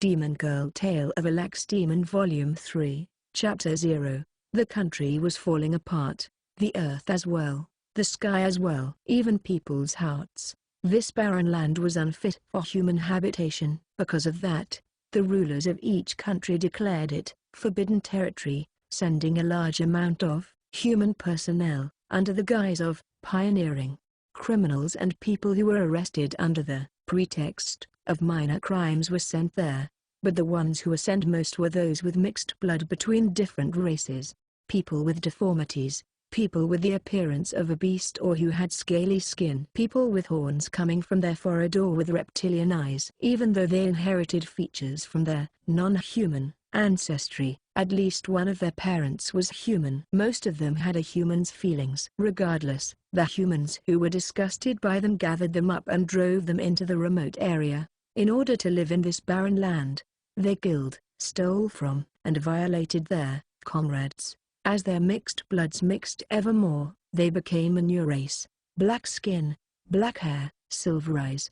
Demon Girl Tale of a Lax Demon Volume 3, Chapter 0. The country was falling apart, the earth as well, the sky as well. Even people's hearts. This barren land was unfit for human habitation. Because of that, the rulers of each country declared it forbidden territory, sending a large amount of human personnel, under the guise of pioneering criminals, and people who were arrested under the pretext of minor crimes were sent there. But the ones who were sent most were those with mixed blood between different races, people with deformities, people with the appearance of a beast or who had scaly skin, people with horns coming from their forehead or with reptilian eyes. Even though they inherited features from their non-human ancestry, at least one of their parents was human. Most of them had a human's feelings. Regardless, the humans who were disgusted by them gathered them up and drove them into the remote area. In order to live in this barren land, they killed, stole from, and violated their comrades. As their mixed bloods mixed ever more, they became a new race: black skin, black hair, silver eyes.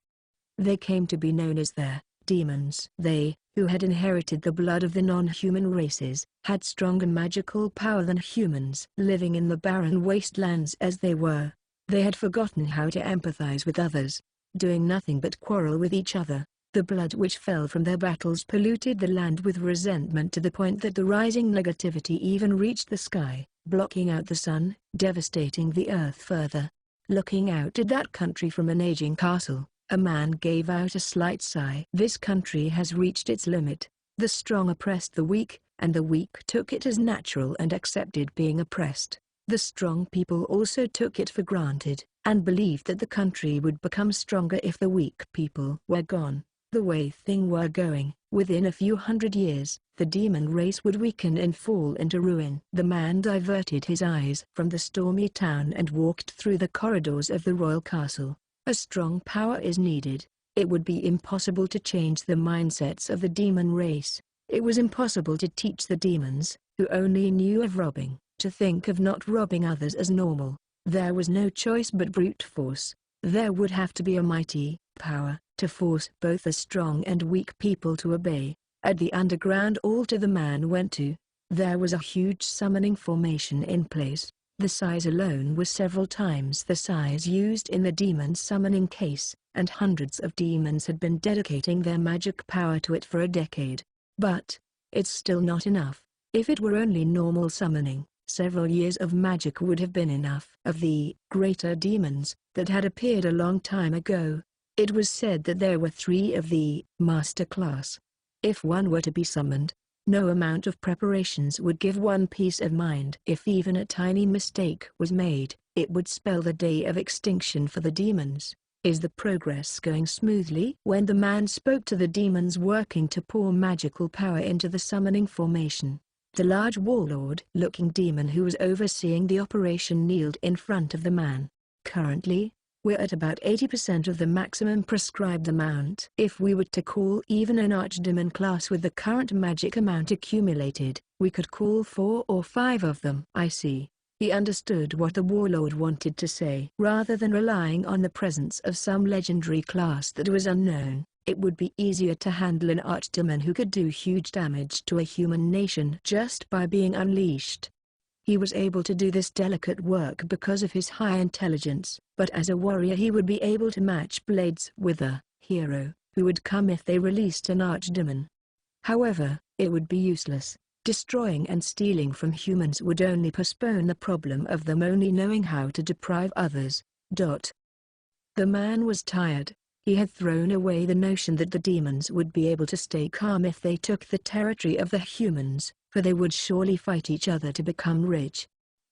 They came to be known as their demons. They, who had inherited the blood of the non-human races, had stronger magical power than humans. Living in the barren wastelands as they were, they had forgotten how to empathize with others, doing nothing but quarrel with each other. The blood which fell from their battles polluted the land with resentment to the point that the rising negativity even reached the sky, blocking out the sun, devastating the earth further. Looking out at that country from an aging castle, a man gave out a slight sigh. This country has reached its limit. The strong oppressed the weak, and the weak took it as natural and accepted being oppressed. The strong people also took it for granted, and believed that the country would become stronger if the weak people were gone. The way things were going, within a few hundred years, the demon race would weaken and fall into ruin. The man diverted his eyes from the stormy town and walked through the corridors of the royal castle. A strong power is needed. It would be impossible to change the mindsets of the demon race. It was impossible to teach the demons, who only knew of robbing, to think of not robbing others as normal. There was no choice but brute force. There would have to be a mighty power to force both the strong and weak people to obey. At the underground altar the man went to, there was a huge summoning formation in place. The size alone was several times the size used in the demon summoning case, and hundreds of demons had been dedicating their magic power to it for a decade. But it's still not enough. If it were only normal summoning, several years of magic would have been enough. Of the greater demons that had appeared a long time ago, it was said that there were 3 of the master class. If one were to be summoned, no amount of preparations would give one peace of mind. If even a tiny mistake was made, it would spell the day of extinction for the demons. Is the progress going smoothly? When the man spoke to the demons working to pour magical power into the summoning formation, the large warlord-looking demon who was overseeing the operation kneeled in front of the man. Currently, we're at about 80% of the maximum prescribed amount. If we were to call even an archdemon class with the current magic amount accumulated, we could call 4 or 5 of them. I see. He understood what the warlord wanted to say. Rather than relying on the presence of some legendary class that was unknown, it would be easier to handle an archdemon who could do huge damage to a human nation just by being unleashed. He was able to do this delicate work because of his high intelligence, but as a warrior he would be able to match blades with a hero who would come if they released an archdemon. However, it would be useless. Destroying and stealing from humans would only postpone the problem of them only knowing how to deprive others. The man was tired. He had thrown away the notion that the demons would be able to stay calm if they took the territory of the humans, for they would surely fight each other to become rich.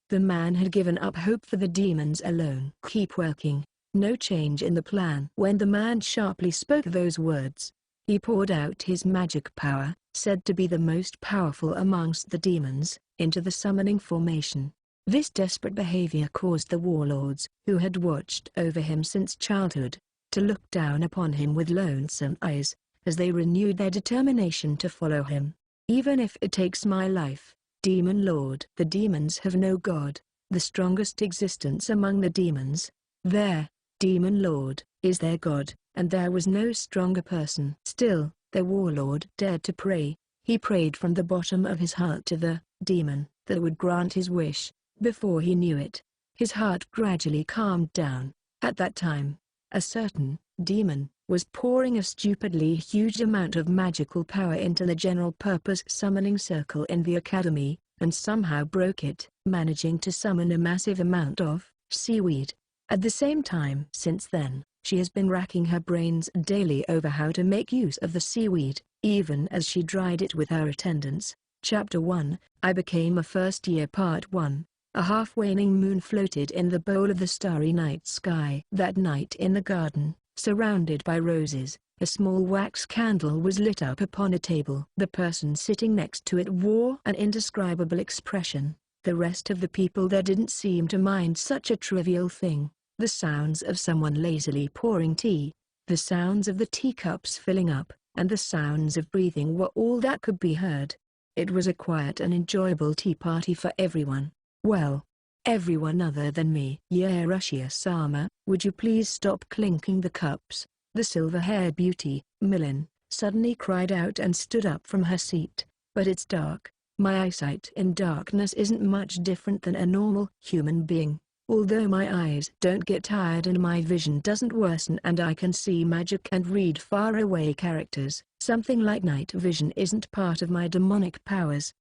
The man had given up hope for the demons alone. Keep working, no change in the plan. When the man sharply spoke those words, he poured out his magic power, said to be the most powerful amongst the demons, into the summoning formation. This desperate behavior caused the warlords, who had watched over him since childhood, to look down upon him with lonesome eyes, as they renewed their determination to follow him. Even if it takes my life, Demon Lord. The demons have no god, the strongest existence among the demons. Their Demon Lord is their god, and there was no stronger person. Still, the warlord dared to pray. He prayed from the bottom of his heart to the demon that would grant his wish. Before he knew it, his heart gradually calmed down. At that time, a certain demon was pouring a stupidly huge amount of magical power into the general-purpose summoning circle in the academy, and somehow broke it, managing to summon a massive amount of seaweed. At the same time, since then, she has been racking her brains daily over how to make use of the seaweed, even as she dried it with her attendants. Chapter 1, I Became a First Year Part 1. A half-waning moon floated in the bowl of the starry night sky. That night in the garden, surrounded by roses, a small wax candle was lit up upon a table. The person sitting next to it wore an indescribable expression. The rest of the people there didn't seem to mind such a trivial thing. The sounds of someone lazily pouring tea, the sounds of the teacups filling up, and the sounds of breathing were all that could be heard. It was a quiet and enjoyable tea party for everyone. Well, everyone other than me. "Yeah, Russia-sama, would you please stop clinking the cups?" The silver-haired beauty, Millen, suddenly cried out and stood up from her seat. "But it's dark. My eyesight in darkness isn't much different than a normal human being. Although my eyes don't get tired and my vision doesn't worsen and I can see magic and read faraway characters, something like night vision isn't part of my demonic powers.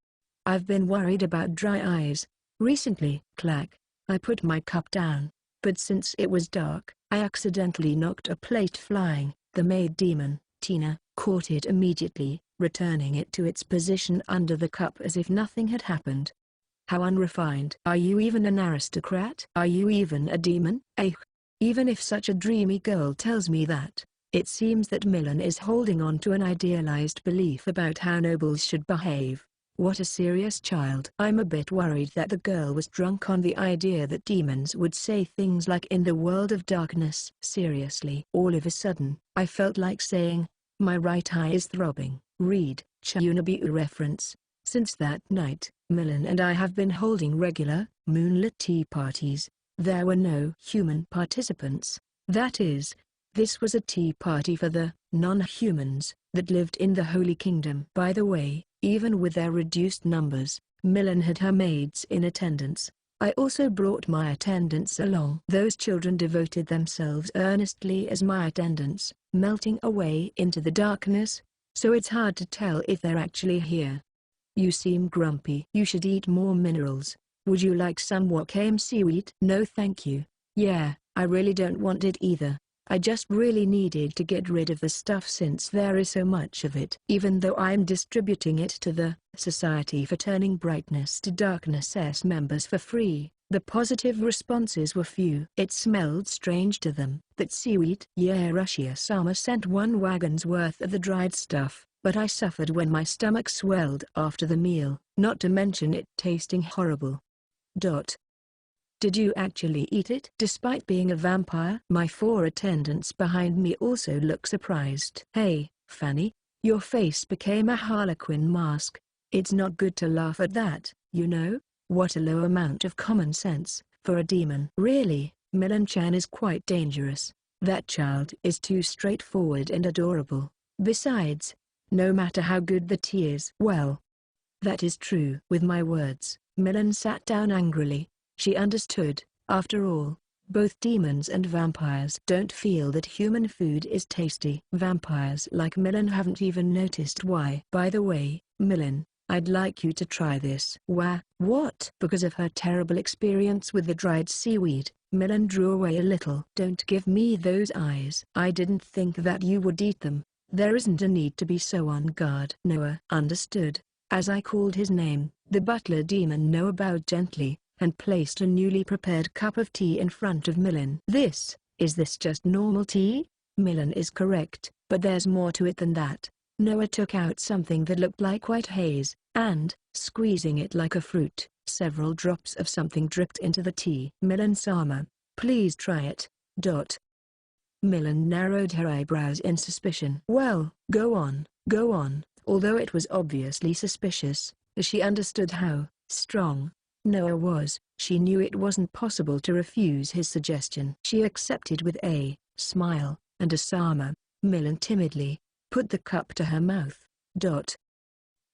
I've been worried about dry eyes. Recently." Clack. I put my cup down, but since it was dark, I accidentally knocked a plate flying. The maid demon, Tina, caught it immediately, returning it to its position under the cup as if nothing had happened. "How unrefined. Are you even an aristocrat? Are you even a demon?" Even if such a dreamy girl tells me that, it seems that Millen is holding on to an idealized belief about how nobles should behave. What a serious child. I'm a bit worried that the girl was drunk on the idea that demons would say things like "in the world of darkness." Seriously. All of a sudden, I felt like saying, "My right eye is throbbing." Read, Chunabiu reference. Since that night, Millen and I have been holding regular, moonlit tea parties. There were no human participants. That is, this was a tea party for the non-humans that lived in the Holy Kingdom. By the way, even with their reduced numbers, Millen had her maids in attendance. I also brought my attendants along. Those children devoted themselves earnestly as my attendants, melting away into the darkness, so it's hard to tell if they're actually here. "You seem grumpy. You should eat more minerals. Would you like some wakame seaweed?" "No thank you. Yeah, I really don't want it either. I just really needed to get rid of the stuff since there is so much of it." Even though I'm distributing it to the Society for Turning Brightness to Darkness' members for free, the positive responses were few. It smelled strange to them. That seaweed? Yeah, Russia-sama sent 1 wagon's worth of the dried stuff, but I suffered when my stomach swelled after the meal, not to mention it tasting horrible. Did you actually eat it? Despite being a vampire? My 4 attendants behind me also look surprised. Hey, Fanny, your face became a harlequin mask. It's not good to laugh at that, you know? What a low amount of common sense, for a demon. Really, Millen-chan is quite dangerous. That child is too straightforward and adorable. Besides, no matter how good the tea is. Well, that is true. With my words, Millen sat down angrily. She understood, after all, both demons and vampires don't feel that human food is tasty. Vampires like Millen haven't even noticed why. By the way, Millen, I'd like you to try this. What? Because of her terrible experience with the dried seaweed, Millen drew away a little. Don't give me those eyes. I didn't think that you would eat them. There isn't a need to be so on guard. Noah. Understood. As I called his name, the butler demon Noah bowed gently, and placed a newly prepared cup of tea in front of Millen. Is this just normal tea? Millen is correct, but there's more to it than that. Noah took out something that looked like white haze, and, squeezing it like a fruit, several drops of something dripped into the tea. Millen-sama, please try it. Millen narrowed her eyebrows in suspicion. Well, go on. Although it was obviously suspicious, as she understood how strong Noah was, she knew it wasn't possible to refuse his suggestion. She accepted with a smile, and a sama. Millen timidly put the cup to her mouth.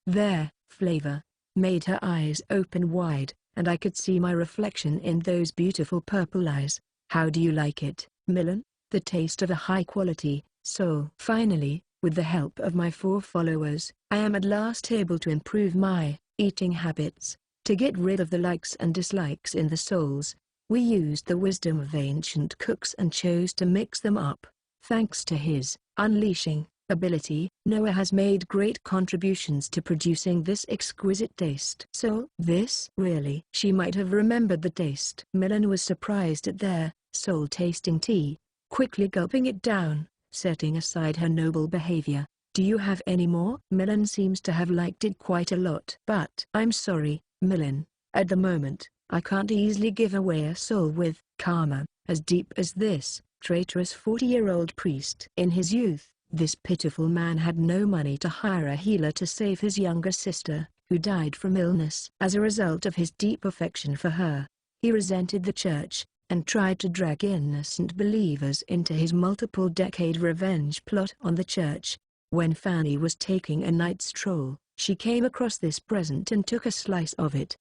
There, flavor, made her eyes open wide, and I could see my reflection in those beautiful purple eyes. How do you like it, Milan? The taste of a high-quality soul. Finally, with the help of my 4 followers, I am at last able to improve my eating habits. To get rid of the likes and dislikes in the souls, we used the wisdom of ancient cooks and chose to mix them up. Thanks to his unleashing ability, Noah has made great contributions to producing this exquisite taste. So this really, she might have remembered the taste. Milan was surprised at their soul-tasting tea, quickly gulping it down, setting aside her noble behavior. Do you have any more? Milan seems to have liked it quite a lot. But I'm sorry, Milan, at the moment, I can't easily give away a soul with karma as deep as this traitorous 40-year-old priest. In his youth, this pitiful man had no money to hire a healer to save his younger sister, who died from illness. As a result of his deep affection for her, he resented the church, and tried to drag innocent believers into his multiple-decade revenge plot on the church. When Fanny was taking a night stroll, she came across this present and took a slice of it.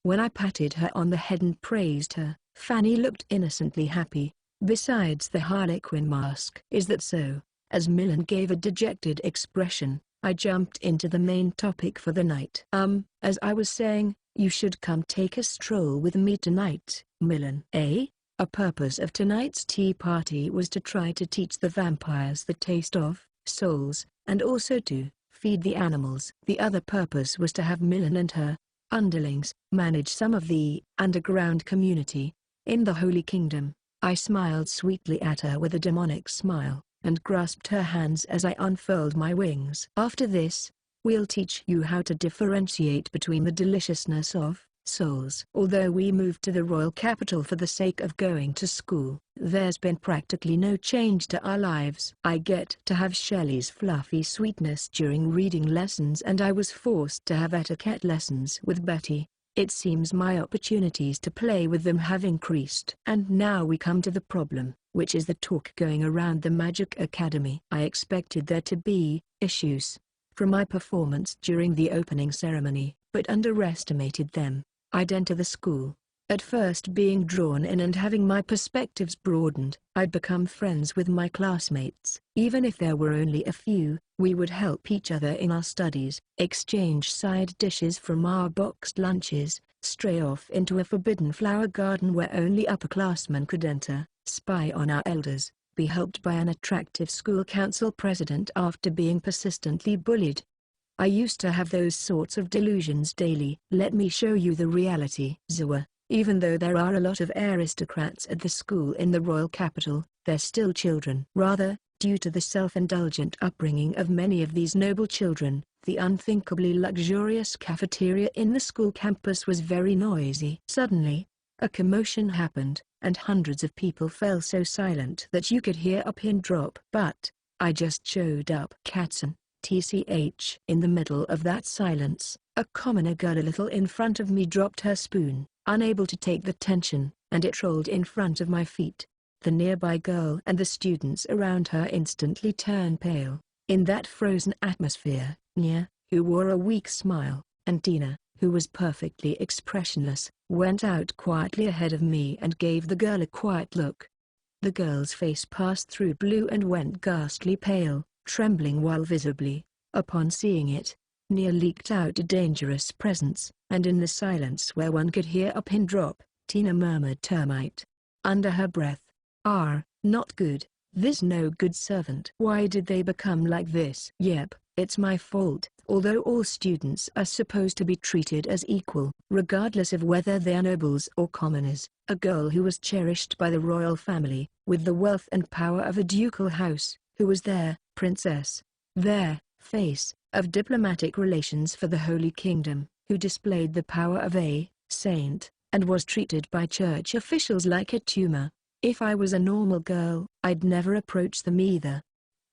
When I patted her on the head and praised her, Fanny looked innocently happy. Besides the harlequin mask. Is that so? As Milan gave a dejected expression, I jumped into the main topic for the night. As I was saying, you should come take a stroll with me tonight, Milan. A purpose of tonight's tea party was to try to teach the vampires the taste of souls, and also to feed the animals. The other purpose was to have Milan and her underlings manage some of the underground community in the Holy Kingdom. I smiled sweetly at her with a demonic smile, and grasped her hands as I unfurled my wings. After this, we'll teach you how to differentiate between the deliciousness of souls. Although we moved to the royal capital for the sake of going to school, there's been practically no change to our lives. I get to have Shelley's fluffy sweetness during reading lessons, and I was forced to have etiquette lessons with Betty. It seems my opportunities to play with them have increased. And now we come to the problem, which is the talk going around the Magic Academy. I expected there to be issues from my performance during the opening ceremony, but underestimated them. I'd enter the school, at first being drawn in and having my perspectives broadened. I'd become friends with my classmates. Even if there were only a few, we would help each other in our studies, exchange side dishes from our boxed lunches, stray off into a forbidden flower garden where only upperclassmen could enter, spy on our elders, be helped by an attractive school council president after being persistently bullied. I used to have those sorts of delusions daily. Let me show you the reality. Even though there are a lot of aristocrats at the school in the royal capital, they're still children. Rather, due to the self-indulgent upbringing of many of these noble children, the unthinkably luxurious cafeteria in the school campus was very noisy. Suddenly, a commotion happened, and hundreds of people fell so silent that you could hear a pin drop. But I just showed up. Katzen, TCH. In the middle of that silence, a commoner girl a little in front of me dropped her spoon, unable to take the tension, and it rolled in front of my feet. The nearby girl and the students around her instantly turned pale. In that frozen atmosphere, Nia, who wore a weak smile, and Tina, who was perfectly expressionless, went out quietly ahead of me and gave the girl a quiet look. The girl's face passed through blue and went ghastly pale, trembling while visibly, upon seeing it, Nia leaked out a dangerous presence, and in the silence where one could hear a pin drop, Tina murmured termite. Under her breath, not good, this no good servant. Why did they become like this? Yep, it's my fault. Although all students are supposed to be treated as equal, regardless of whether they are nobles or commoners, a girl who was cherished by the royal family, with the wealth and power of a ducal house, who was their princess, their face of diplomatic relations for the Holy Kingdom, who displayed the power of a saint, and was treated by church officials like a tumor. If I was a normal girl, I'd never approach them either.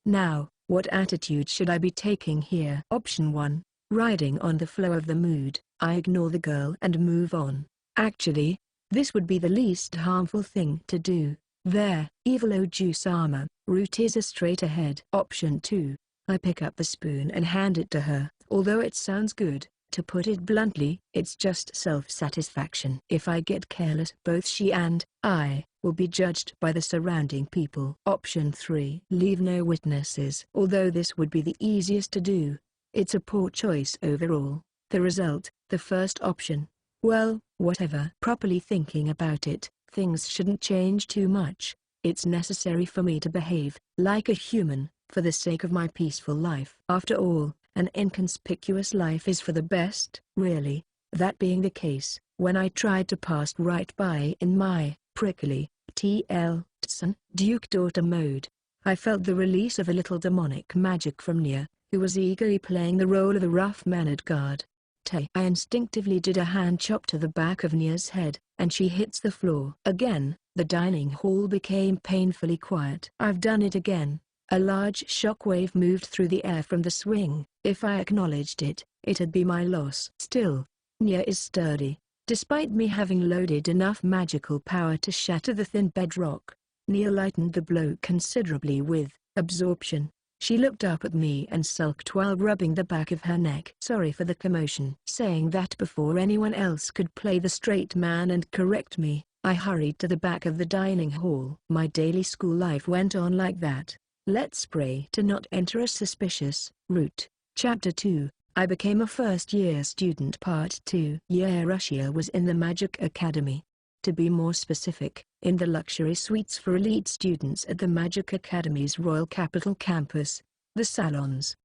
Now, what attitude should I be taking here? Option 1, riding on the flow of the mood. I ignore the girl and move on. Actually, this would be the least harmful thing to do. There, evil Ojusama, route is a straight ahead. Option 2, I pick up the spoon and hand it to her. Although it sounds good, to put it bluntly, it's just self-satisfaction. If I get careless, both she and I will be judged by the surrounding people. Option 3. Leave no witnesses. Although this would be the easiest to do, it's a poor choice overall. The result, the first option. Well, whatever. Properly thinking about it, things shouldn't change too much. It's necessary for me to behave like a human, for the sake of my peaceful life. After all, an inconspicuous life is for the best, really. That being the case, when I tried to pass right by in my prickly, Tson, Duke daughter mode, I felt the release of a little demonic magic from Nia, who was eagerly playing the role of a rough-mannered guard. I instinctively did a hand chop to the back of Nia's head, and she hits the floor. Again, the dining hall became painfully quiet. I've done it again. A large shockwave moved through the air from the swing. If I acknowledged it, it'd be my loss. Still, Nia is sturdy. Despite me having loaded enough magical power to shatter the thin bedrock, Nia lightened the blow considerably with absorption. She looked up at me and sulked while rubbing the back of her neck. Sorry for the commotion. Saying that before anyone else could play the straight man and correct me, I hurried to the back of the dining hall. My daily school life went on like that. Let's pray to not enter a suspicious route. Chapter 2. I became a first-year student. Part 2. Yeah, Russia was in the Magic Academy. To be more specific, in the luxury suites for elite students at the Magic Academy's Royal Capital campus, the salons.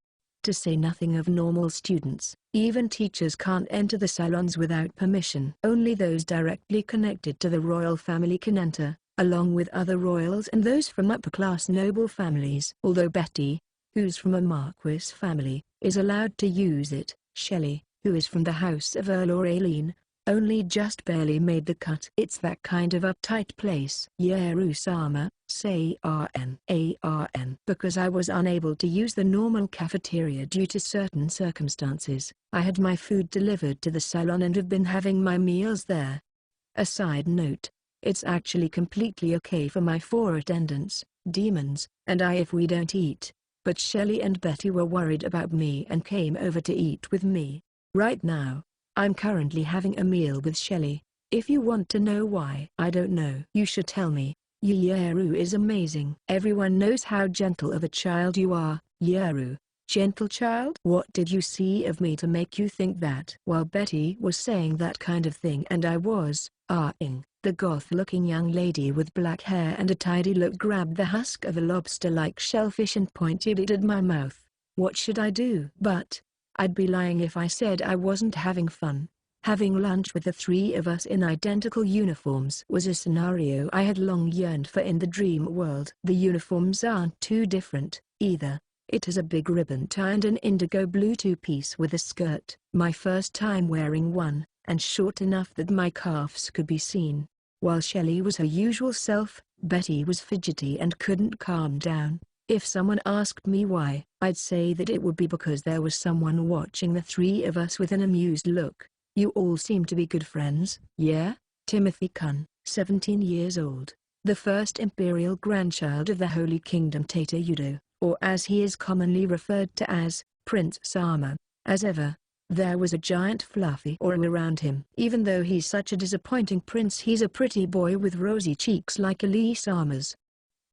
To say nothing of normal students, even teachers can't enter the salons without permission. Only those directly connected to the royal family can enter, along with other royals and those from upper-class noble families. Although Betty, who's from a Marquis family, is allowed to use it, Shelley, who is from the house of Earl or Aileen, only just barely made the cut. It's that kind of uptight place. Yerusama, say RN. Because I was unable to use the normal cafeteria due to certain circumstances, I had my food delivered to the salon and have been having my meals there. A side note, it's actually completely okay for my 4 attendants, demons, and I if we don't eat, but Shelley and Betty were worried about me and came over to eat with me. Right now, I'm currently having a meal with Shelley. If you want to know why, I don't know. You should tell me. Yeru is amazing. Everyone knows how gentle of a child you are, Yeru. Gentle child? What did you see of me to make you think that? While Betty was saying that kind of thing and I was, ah-ing, the goth-looking young lady with black hair and a tidy look grabbed the husk of a lobster-like shellfish and pointed it at my mouth. What should I do? But I'd be lying if I said I wasn't having fun. Having lunch with the 3 of us in identical uniforms was a scenario I had long yearned for in the dream world. The uniforms aren't too different, either. It has a big ribbon tie and an indigo blue 2-piece with a skirt. My first time wearing one, and short enough that my calves could be seen. While Shelley was her usual self, Betty was fidgety and couldn't calm down. If someone asked me why, I'd say that it would be because there was someone watching the 3 of us with an amused look. You all seem to be good friends, yeah? Timothy Kun, 17 years old, the first imperial grandchild of the Holy Kingdom Tata Yudo, or as he is commonly referred to as, Prince Sama. As ever, there was a giant fluffy aura around him. Even though he's such a disappointing prince, he's a pretty boy with rosy cheeks like Elise Sama's.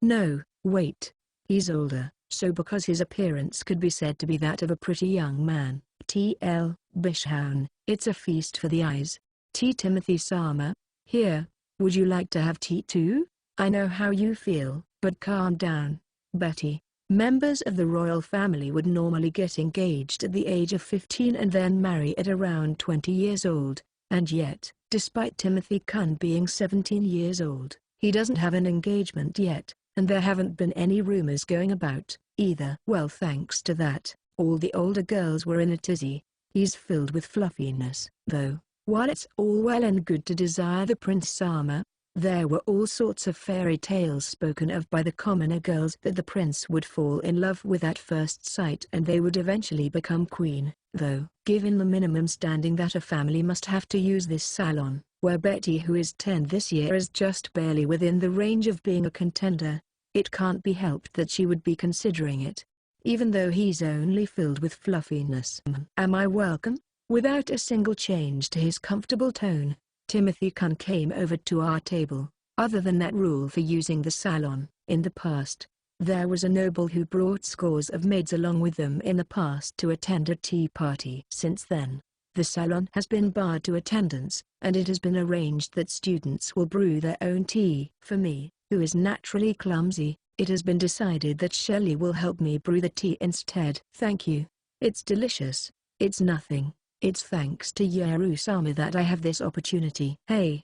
No, wait. He's older, so because his appearance could be said to be that of a pretty young man. T.L. Bishhoun, it's a feast for the eyes. T. Timothy Sama, here, would you like to have tea too? I know how you feel, but calm down, Betty. Members of the royal family would normally get engaged at the age of 15 and then marry at around 20 years old, and yet, despite Timothy Kun being 17 years old, he doesn't have an engagement yet. And there haven't been any rumors going about, either. Well, thanks to that, all the older girls were in a tizzy. He's filled with fluffiness. Though, while it's all well and good to desire the Prince Sama, there were all sorts of fairy tales spoken of by the commoner girls that the prince would fall in love with at first sight and they would eventually become queen. Though, given the minimum standing that a family must have to use this salon, where Betty, who is 10 this year, is just barely within the range of being a contender, it can't be helped that she would be considering it. even though he's only filled with fluffiness. Am I welcome? Without a single change to his comfortable tone, Timothy Kun came over to our table. Other than that rule for using the salon, in the past, there was a noble who brought scores of maids along with them in the past to attend a tea party. Since then, the salon has been barred to attendance, and it has been arranged that students will brew their own tea. For me, who is naturally clumsy, it has been decided that Shelley will help me brew the tea instead. Thank you. It's delicious. It's nothing. It's thanks to Yaru-sama that I have this opportunity. Hey,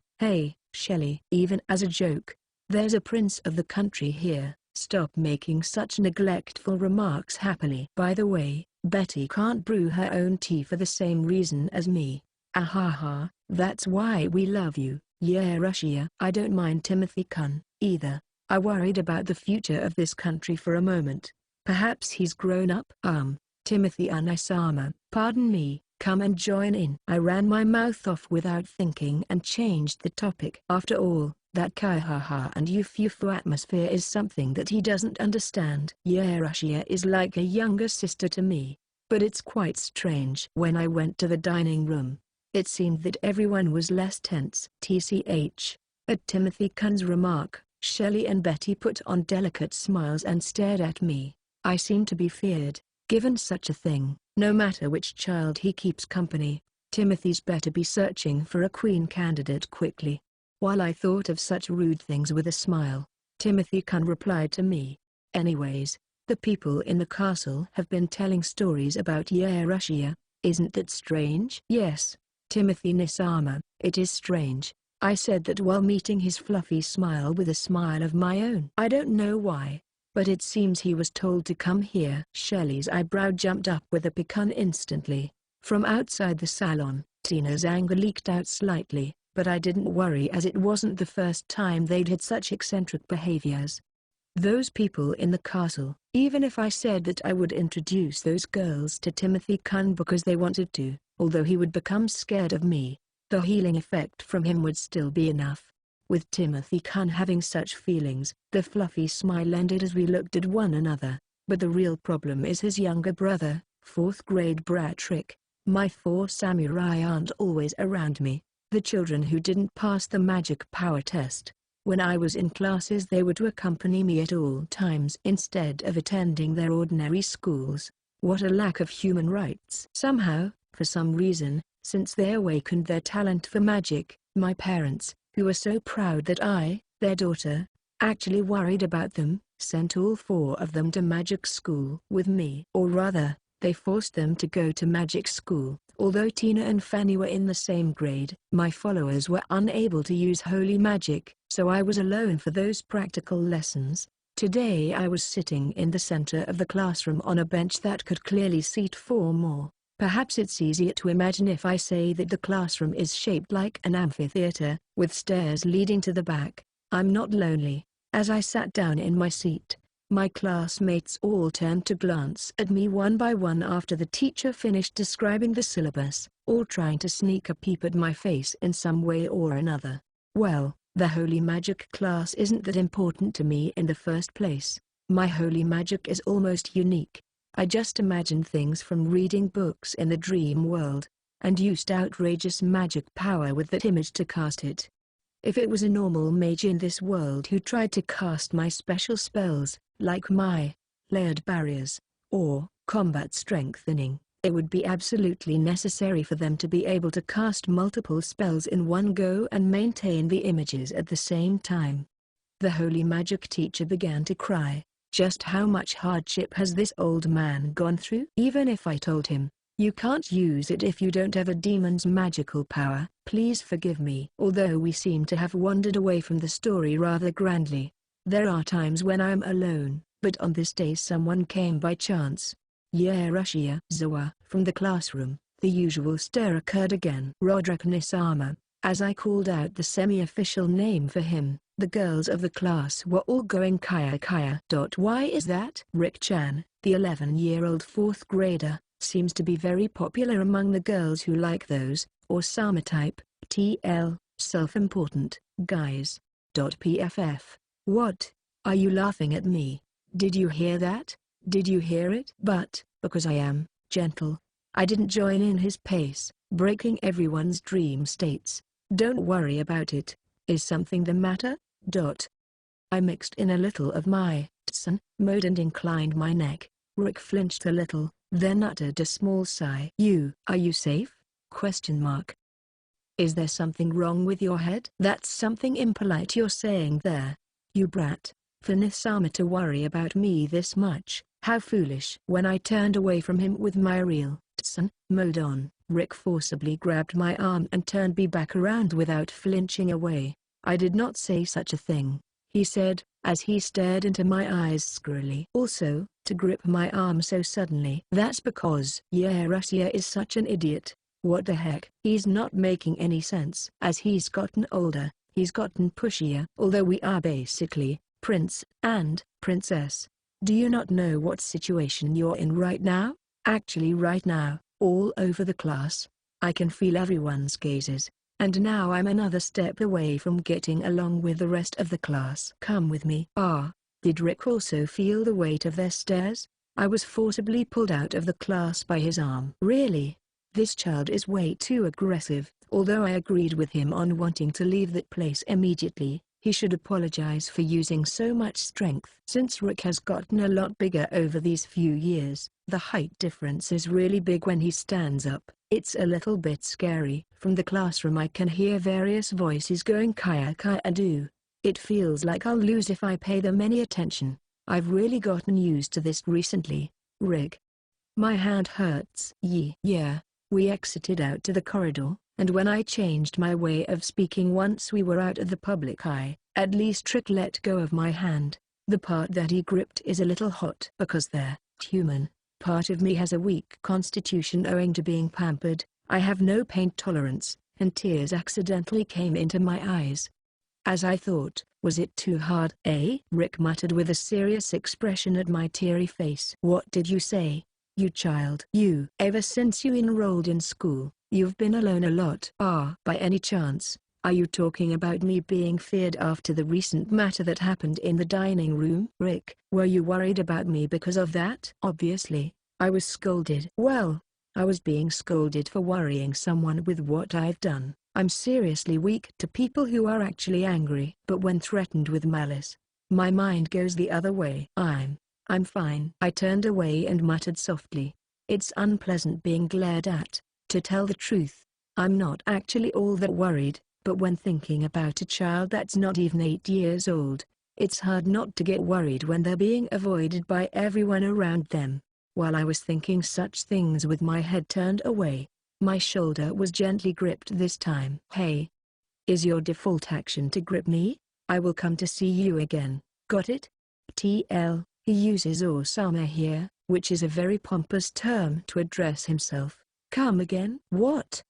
Shelley. Even as a joke, there's a prince of the country here. Stop making such neglectful remarks happily. By the way, Betty can't brew her own tea for the same reason as me. Ahaha, that's why we love you, Yarushia. I don't mind Timothy Kun, either. I worried about the future of this country for a moment. Perhaps he's grown up. Timothy Unisama, pardon me, come and join in. I ran my mouth off without thinking and changed the topic. After all, that kaihaha and yufu atmosphere is something that he doesn't understand. Yarushia is like a younger sister to me, but it's quite strange. When I went to the dining room, it seemed that everyone was less tense. TCH. At Timothy Kun's remark, Shelley and Betty put on delicate smiles and stared at me. I seem to be feared. Given such a thing, no matter which child he keeps company, Timothy's better be searching for a queen candidate quickly. While I thought of such rude things with a smile, Timothy Kun replied to me. Anyways, the people in the castle have been telling stories about Yarushia. Isn't that strange? Yes, Timothy Nisama, it is strange. I said that while meeting his fluffy smile with a smile of my own. I don't know why, but it seems he was told to come here. Shelley's eyebrow jumped up with a pecan instantly. From outside the salon, Tina's anger leaked out slightly, but I didn't worry as it wasn't the first time they'd had such eccentric behaviors. Those people in the castle, even if I said that I would introduce those girls to Timothy Kun because they wanted to, although he would become scared of me, the healing effect from him would still be enough. With Timothy Kun having such feelings, the fluffy smile ended as we looked at one another. But the real problem is his younger brother, 4th grade brat Rick. My 4 samurai aren't always around me, the children who didn't pass the magic power test. When I was in classes they were to accompany me at all times instead of attending their ordinary schools. What a lack of human rights. Somehow, for some reason, since they awakened their talent for magic, my parents, who were so proud that I, their daughter, actually worried about them, sent all 4 of them to magic school with me. Or rather, they forced them to go to magic school. Although Tina and Fanny were in the same grade, my followers were unable to use holy magic, so I was alone for those practical lessons. Today I was sitting in the center of the classroom on a bench that could clearly seat 4 more. Perhaps it's easier to imagine if I say that the classroom is shaped like an amphitheater, with stairs leading to the back. I'm not lonely. As I sat down in my seat, my classmates all turned to glance at me one by one after the teacher finished describing the syllabus, all trying to sneak a peep at my face in some way or another. Well, the holy magic class isn't that important to me in the first place. My holy magic is almost unique. I just imagined things from reading books in the dream world, and used outrageous magic power with that image to cast it. If it was a normal mage in this world who tried to cast my special spells, like my layered barriers, or combat strengthening, it would be absolutely necessary for them to be able to cast multiple spells in one go and maintain the images at the same time. The holy magic teacher began to cry. Just how much hardship has this old man gone through? Even if I told him, you can't use it if you don't have a demon's magical power, please forgive me. Although we seem to have wandered away from the story rather grandly, there are times when I am alone, but on this day someone came by chance. Yarushia Zawa. From the classroom, the usual stir occurred again. Roderick Nisama. As I called out the semi-official name for him, the girls of the class were all going kaya kaya. Why is that? Rick-chan, the 11-year-old 4th grader, seems to be very popular among the girls who like those, or Sama type, TL, self-important, guys. PFF. What? Are you laughing at me? Did you hear that? Did you hear it? But, because I am gentle, I didn't join in his pace, breaking everyone's dream states. Don't worry about it. Is something the matter? I mixed in a little of my sun mode and inclined my neck. Rick flinched a little, then uttered a small sigh. Are you safe? Question mark. Is there something wrong with your head? That's something impolite you're saying there. You brat. For Nisama to worry about me this much, how foolish. When I turned away from him with my real sun mode on, Rick forcibly grabbed my arm and turned me back around without flinching away. I did not say such a thing, he said, as he stared into my eyes squarely. Also, to grip my arm so suddenly. That's because Russia is such an idiot. What the heck? He's not making any sense. As he's gotten older, he's gotten pushier. Although we are basically prince and princess. Do you not know what situation you're in right now? Actually right now, all over the class, I can feel everyone's gazes. And now I'm another step away from getting along with the rest of the class. Come with me. Did Rick also feel the weight of their stares? I was forcibly pulled out of the class by his arm. Really? This child is way too aggressive. Although I agreed with him on wanting to leave that place immediately, he should apologize for using so much strength. Since Rick has gotten a lot bigger over these few years, the height difference is really big when he stands up. It's a little bit scary. From the classroom I can hear various voices going kaya kaya do. It feels like I'll lose if I pay them any attention. I've really gotten used to this recently, Rick. My hand hurts. Yeah. We exited out to the corridor, and when I changed my way of speaking once we were out of the public eye, at least Rick let go of my hand. The part that he gripped is a little hot. Because they're human, part of me has a weak constitution owing to being pampered. I have no pain tolerance, and tears accidentally came into my eyes. As I thought, was it too hard? Rick muttered with a serious expression at my teary face. What did you say? You child. Ever since you enrolled in school, you've been alone a lot. By any chance, are you talking about me being feared after the recent matter that happened in the dining room? Rick, were you worried about me because of that? Obviously, I was scolded. Well, I was being scolded for worrying someone with what I've done. I'm seriously weak to people who are actually angry. But when threatened with malice, my mind goes the other way. I'm fine. I turned away and muttered softly. It's unpleasant being glared at. To tell the truth, I'm not actually all that worried, but when thinking about a child that's not even 8 years old, it's hard not to get worried when they're being avoided by everyone around them. While I was thinking such things with my head turned away, my shoulder was gently gripped this time. Hey. Is your default action to grip me? I will come to see you again. Got it? TL. He uses Osama here, which is a very pompous term to address himself. Come again? What?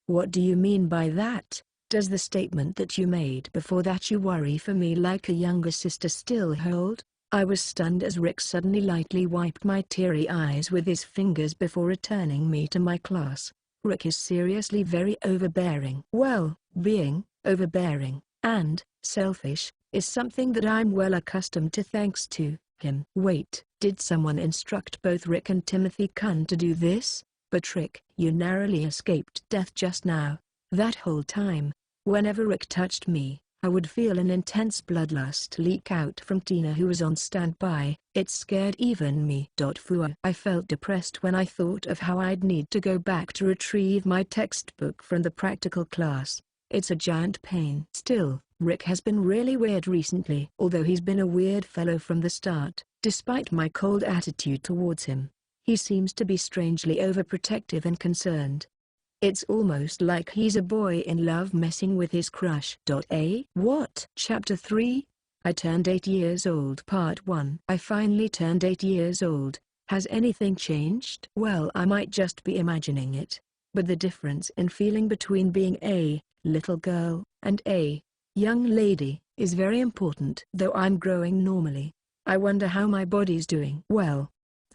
What do you mean by that? Does the statement that you made before that you worry for me like a younger sister still hold? I was stunned as Rick suddenly lightly wiped my teary eyes with his fingers before returning me to my class. Rick is seriously very overbearing. Well, being overbearing and selfish is something that I'm well accustomed to thanks to him. Wait, did someone instruct both Rick and Timothy Kun to do this? But Rick, you narrowly escaped death just now. That whole time, whenever Rick touched me, I would feel an intense bloodlust leak out from Tina who was on standby. It scared even me. I felt depressed when I thought of how I'd need to go back to retrieve my textbook from the practical class. It's a giant pain. Still, Rick has been really weird recently. Although he's been a weird fellow from the start, despite my cold attitude towards him, he seems to be strangely overprotective and concerned. It's almost like he's a boy in love messing with his crush. What? Chapter 3? I turned 8 years old. Part 1. I finally turned 8 years old. Has anything changed? Well, I might just be imagining it, but the difference in feeling between being a little girl and a young lady is very important. Though I'm growing normally, I wonder how my body's doing. Well,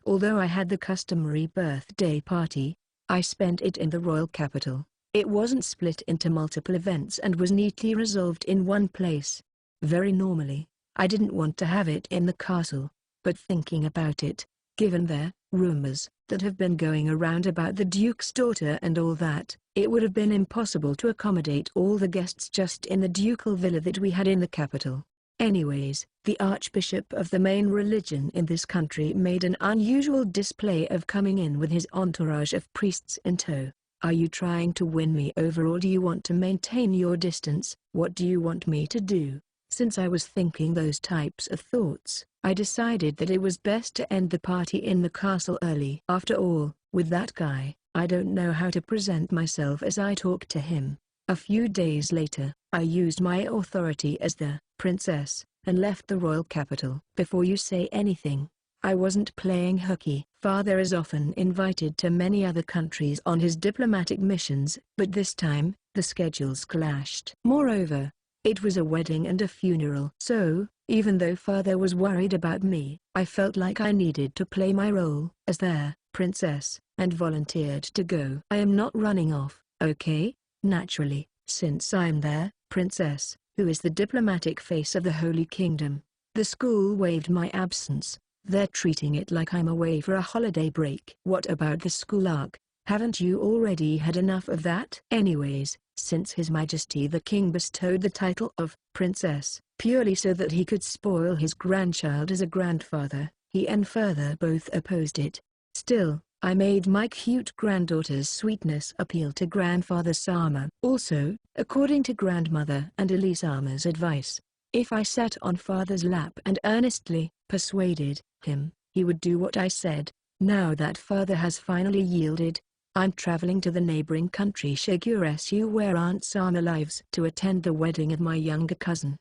although I had the customary birthday party, I spent it in the royal capital. It wasn't split into multiple events and was neatly resolved in one place. Very normally, I didn't want to have it in the castle, but thinking about it, Given their rumors that have been going around about the Duke's daughter and all that, it would have been impossible to accommodate all the guests just in the ducal villa that we had in the capital. Anyways, the Archbishop of the main religion in this country made an unusual display of coming in with his entourage of priests in tow. Are you trying to win me over, or do you want to maintain your distance? What do you want me to do? Since I was thinking those types of thoughts, I decided that it was best to end the party in the castle early. After all, with that guy, I don't know how to present myself as I talk to him. A few days later, I used my authority as the princess, and left the royal capital. Before you say anything, I wasn't playing hooky. Father is often invited to many other countries on his diplomatic missions, but this time, the schedules clashed. Moreover, it was a wedding and a funeral. So, even though Father was worried about me, I felt like I needed to play my role as their princess, and volunteered to go. I am not running off, okay? Naturally, since I'm their princess, who is the diplomatic face of the Holy Kingdom. The school waived my absence. They're treating it like I'm away for a holiday break. What about the school arc? Haven't you already had enough of that? Anyways, since His Majesty the King bestowed the title of princess, purely so that he could spoil his grandchild as a grandfather, he and Father both opposed it. Still, I made my cute granddaughter's sweetness appeal to Grandfather Sama. Also, according to Grandmother and Elisama's advice, if I sat on Father's lap and earnestly persuaded him, he would do what I said. Now that Father has finally yielded, I'm traveling to the neighboring country Shiguresu, where Aunt Sama lives, to attend the wedding of my younger cousin,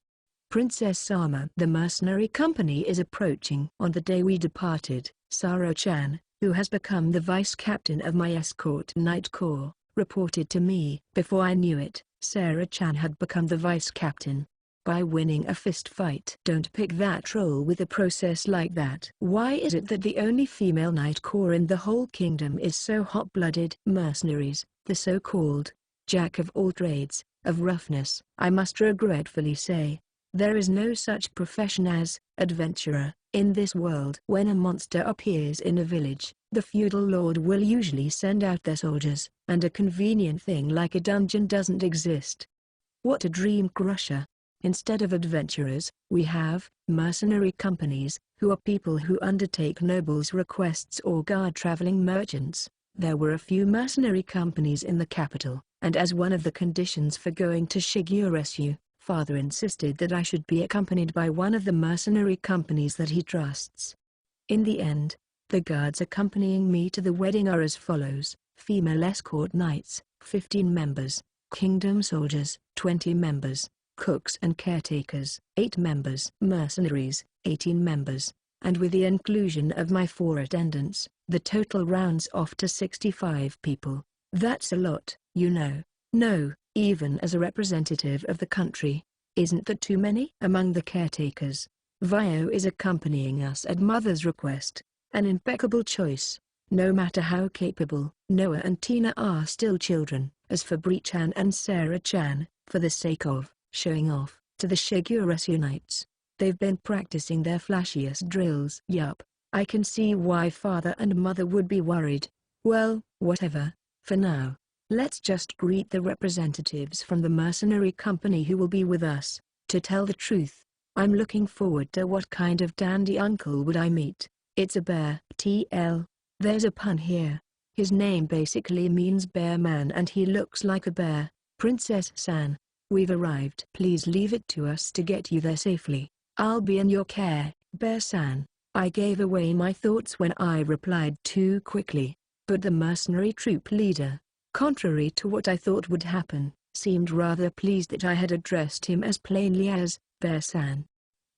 Princess Sama. The mercenary company is approaching. On the day we departed, Saro-chan, who has become the vice captain of my escort Knight Corps, reported to me. Before I knew it, Sarah-chan had become the vice captain. By winning a fist fight. Don't pick that role with a process like that. Why is it that the only female Knight Corps in the whole kingdom is so hot-blooded? Mercenaries, the so-called jack of all trades, of roughness. I must regretfully say, there is no such profession as adventurer in this world. When a monster appears in a village, the feudal lord will usually send out their soldiers, and a convenient thing like a dungeon doesn't exist. What a dream crusher! Instead of adventurers, we have mercenary companies, who are people who undertake nobles' requests or guard traveling merchants. There were a few mercenary companies in the capital, and as one of the conditions for going to Shiguresu, Father insisted that I should be accompanied by one of the mercenary companies that he trusts. In the end, the guards accompanying me to the wedding are as follows: female escort knights, 15 members, kingdom soldiers, 20 members, cooks and caretakers, 8 members, mercenaries, 18 members, and with the inclusion of my 4 attendants, the total rounds off to 65 people. That's a lot, you know. No, even as a representative of the country, isn't that too many? Among the caretakers, Vio is accompanying us at Mother's request, an impeccable choice. No matter how capable, Noah and Tina are still children. As for Bree-chan and Sarah-chan, for the sake of showing off to the Shiguresu Knights, they've been practicing their flashiest drills. Yup, I can see why Father and Mother would be worried. Well, whatever. For now, let's just greet the representatives from the mercenary company who will be with us. To tell the truth, I'm looking forward to what kind of dandy uncle would I meet. It's a bear. TL. There's a pun here. His name basically means bear man and he looks like a bear. Princess San, we've arrived. Please leave it to us to get you there safely. I'll be in your care, Bear San. I gave away my thoughts when I replied too quickly, but the mercenary troop leader, contrary to what I thought would happen, seemed rather pleased that I had addressed him as plainly as Bear San.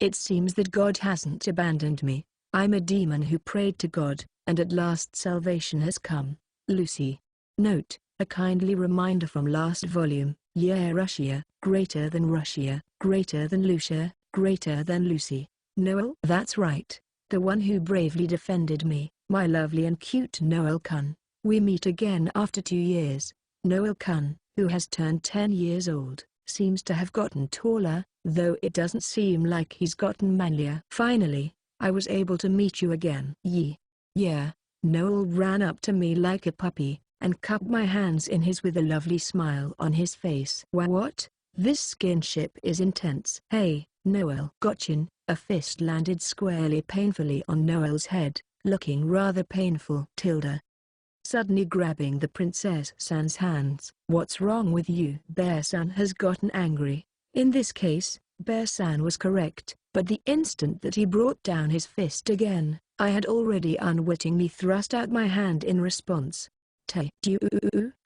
It seems that God hasn't abandoned me. I'm a demon who prayed to God, and at last salvation has come. Lucy. Note, a kindly reminder from last volume. Yeah, Russia, greater than Lucia, greater than Lucy. Noel? That's right. The one who bravely defended me, my lovely and cute Noel-kun. We meet again after 2 years. Noel-kun, who has turned 10 years old, seems to have gotten taller, though it doesn't seem like he's gotten manlier. Finally, I was able to meet you again. Yi. Yeah. Noel ran up to me like a puppy, and cupped my hands in his with a lovely smile on his face. What? This skinship is intense. Hey, Noel. Gotchin. A fist landed squarely painfully on Noel's head, looking rather painful. Tilda. Suddenly grabbing the Princess San's hands. What's wrong with you? Bear-san has gotten angry. In this case, Bear-san was correct, but the instant that he brought down his fist again, I had already unwittingly thrust out my hand in response.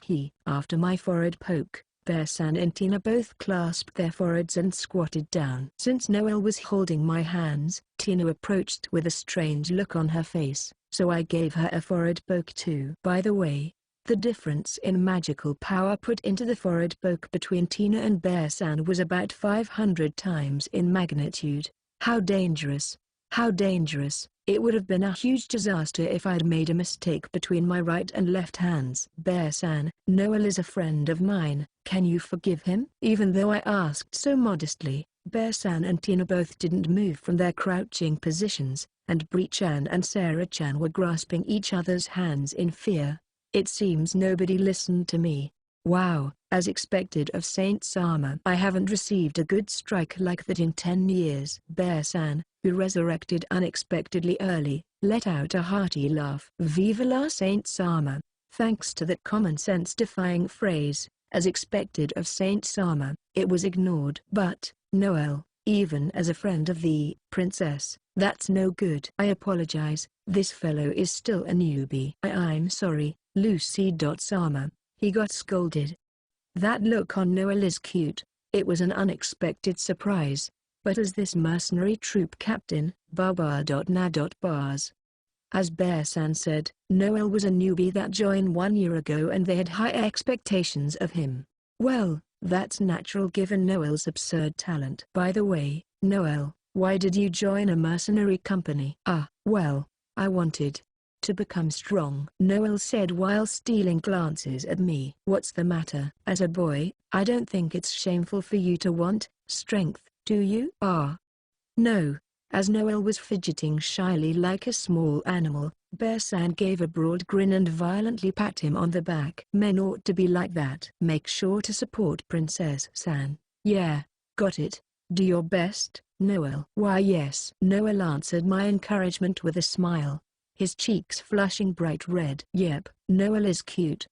He. After my forehead poke, Bear-san and Tina both clasped their foreheads and squatted down. Since Noel was holding my hands, Tina approached with a strange look on her face, so I gave her a forehead poke too. By the way, the difference in magical power put into the forehead poke between Tina and Bear-san was about 500 times in magnitude. How dangerous! How dangerous! It would have been a huge disaster if I'd made a mistake between my right and left hands. Bear-san, Noel is a friend of mine, can you forgive him? Even though I asked so modestly, Bear-san and Tina both didn't move from their crouching positions, and Bree-chan and Sarah-chan were grasping each other's hands in fear. It seems nobody listened to me. Wow, as expected of Saint Sama. I haven't received a good strike like that in 10 years. Bear-san, who resurrected unexpectedly early, let out a hearty laugh. Viva la Saint Sama! Thanks to that common-sense-defying phrase, as expected of Saint Sama, it was ignored. But, Noel, even as a friend of the princess, that's no good. I apologize, this fellow is still a newbie. I'm sorry, Lucy. Sama. He got scolded. That look on Noel is cute. It was an unexpected surprise. But as this mercenary troop captain, Baba.na.bars. As Bear-san said, Noel was a newbie that joined 1 year ago and they had high expectations of him. Well, that's natural given Noel's absurd talent. By the way, Noel, why did you join a mercenary company? Well, I wanted to become strong, Noel said while stealing glances at me. What's the matter? As a boy, I don't think it's shameful for you to want strength, do you? No. As Noel was fidgeting shyly like a small animal, Bear-san gave a broad grin and violently pat him on the back. Men ought to be like that. Make sure to support Princess San. Yeah, got it. Do your best, Noel. Why yes. Noel answered my encouragement with a smile, his cheeks flushing bright red. Yep, Noel is cute.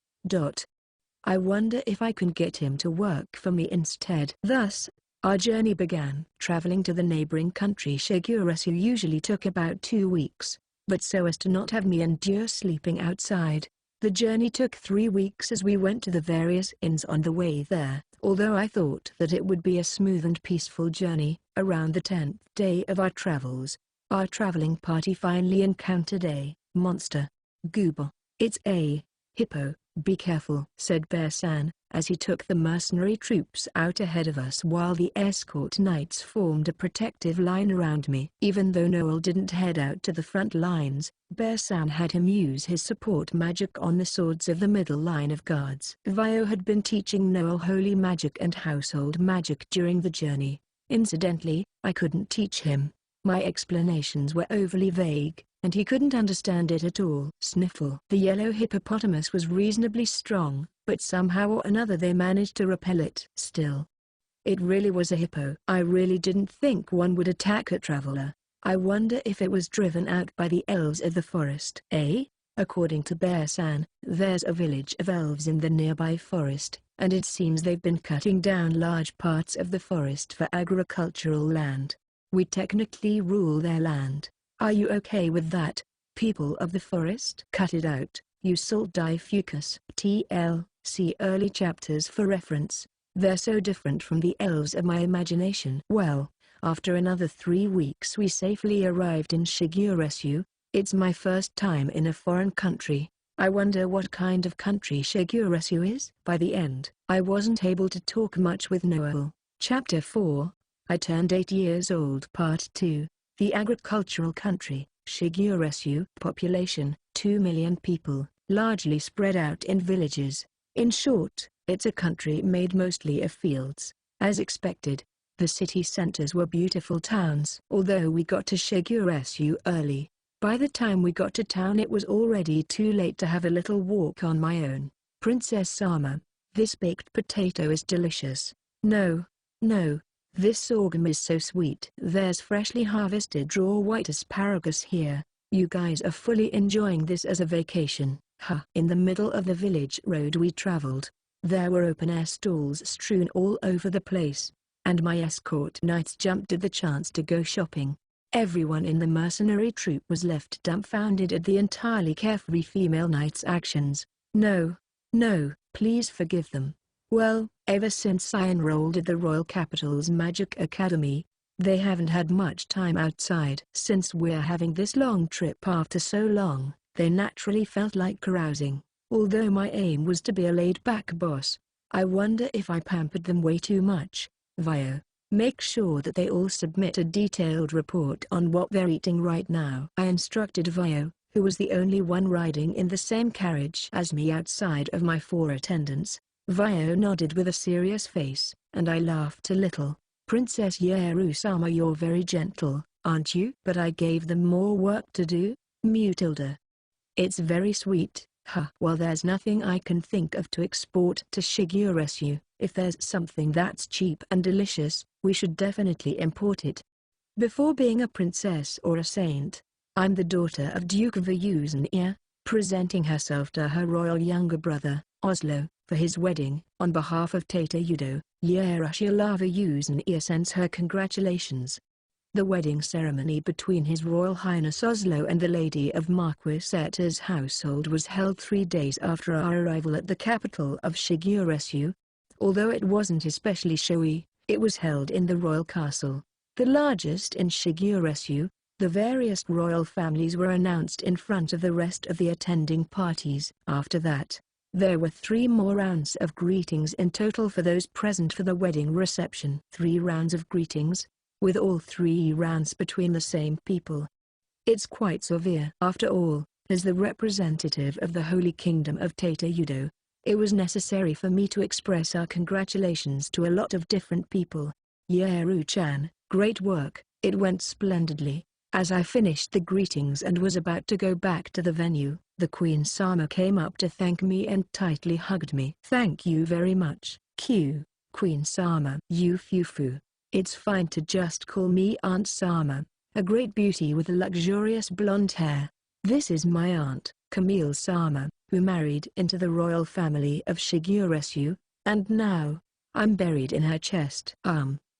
I wonder if I can get him to work for me instead. Thus, our journey began. Traveling to the neighboring country Shiguresu usually took about 2 weeks, but so as to not have me endure sleeping outside, the journey took 3 weeks as we went to the various inns on the way there. Although I thought that it would be a smooth and peaceful journey, around the 10th day of our travels, our traveling party finally encountered a monster. Goober. It's a hippo. Be careful, said Bear-san, as he took the mercenary troops out ahead of us while the escort knights formed a protective line around me. Even though Noel didn't head out to the front lines, Bear-san had him use his support magic on the swords of the middle line of guards. Vio had been teaching Noel holy magic and household magic during the journey. Incidentally, I couldn't teach him. My explanations were overly vague, and he couldn't understand it at all. Sniffle. The yellow hippopotamus was reasonably strong, but somehow or another they managed to repel it. Still, it really was a hippo. I really didn't think one would attack a traveler. I wonder if it was driven out by the elves of the forest. According to Bear-san, there's a village of elves in the nearby forest, and it seems they've been cutting down large parts of the forest for agricultural land. We technically rule their land. Are you okay with that, people of the forest? Cut it out, you Saldifucus. TL, see early chapters for reference. They're so different from the elves of my imagination. Well, after another 3 weeks we safely arrived in Shiguresu. It's my first time in a foreign country. I wonder what kind of country Shiguresu is? By the end, I wasn't able to talk much with Noel. Chapter 4. I turned 8 years old. Part 2. The agricultural country, Shiguresu. Population, 2 million people, largely spread out in villages. In short, it's a country made mostly of fields. As expected, the city centers were beautiful towns. Although we got to Shiguresu early, By the time we got to town it was already too late to have a little walk on my own. Princess Sama, this baked potato is delicious. No, no, this sorghum is so sweet. There's freshly harvested raw white asparagus here. You guys are fully enjoying this as a vacation. Huh. In the middle of the village road we traveled, there were open-air stalls strewn all over the place, and my escort knights jumped at the chance to go shopping. Everyone in the mercenary troop was left dumbfounded at the entirely carefree female knight's actions. No, no, please forgive them. Well, ever since I enrolled at the Royal Capital's Magic Academy, they haven't had much time outside. Since we're having this long trip after so long, they naturally felt like carousing. Although my aim was to be a laid-back boss, I wonder if I pampered them way too much. Vio, make sure that they all submit a detailed report on what they're eating right now. I instructed Vio, who was the only one riding in the same carriage as me outside of my 4 attendants. Vio nodded with a serious face, and I laughed a little. Princess Yeru-sama, you're very gentle, aren't you? But I gave them more work to do, Mutilda. It's very sweet, huh? Well, there's nothing I can think of to export to Shiguresu. If there's something that's cheap and delicious, we should definitely import it. Before being a princess or a saint, I'm the daughter of Duke of Ayuzen, presenting herself to her royal younger brother, Oslo, for his wedding. On behalf of Tata Yudo, Yerushialava Ayuzen sends her congratulations. The wedding ceremony between His Royal Highness Oslo and the Lady of Marquis Eta's household was held 3 days after our arrival at the capital of Shiguresu. Although it wasn't especially showy, it was held in the royal castle, the largest in Shiguresu. The various royal families were announced in front of the rest of the attending parties. After that, there were 3 more rounds of greetings in total for those present for the wedding reception. 3 rounds of greetings, with all 3 rounds between the same people. It's quite severe. After all, as the representative of the Holy Kingdom of Tata Yudo, it was necessary for me to express our congratulations to a lot of different people. Yeru-chan, great work, it went splendidly. As I finished the greetings and was about to go back to the venue, the Queen Sama came up to thank me and tightly hugged me. Thank you very much, Queen Sama. Fufu. It's fine to just call me Aunt Sama, a great beauty with luxurious blonde hair. This is my aunt, Camille Sama, who married into the royal family of Shiguresu, and now, I'm buried in her chest.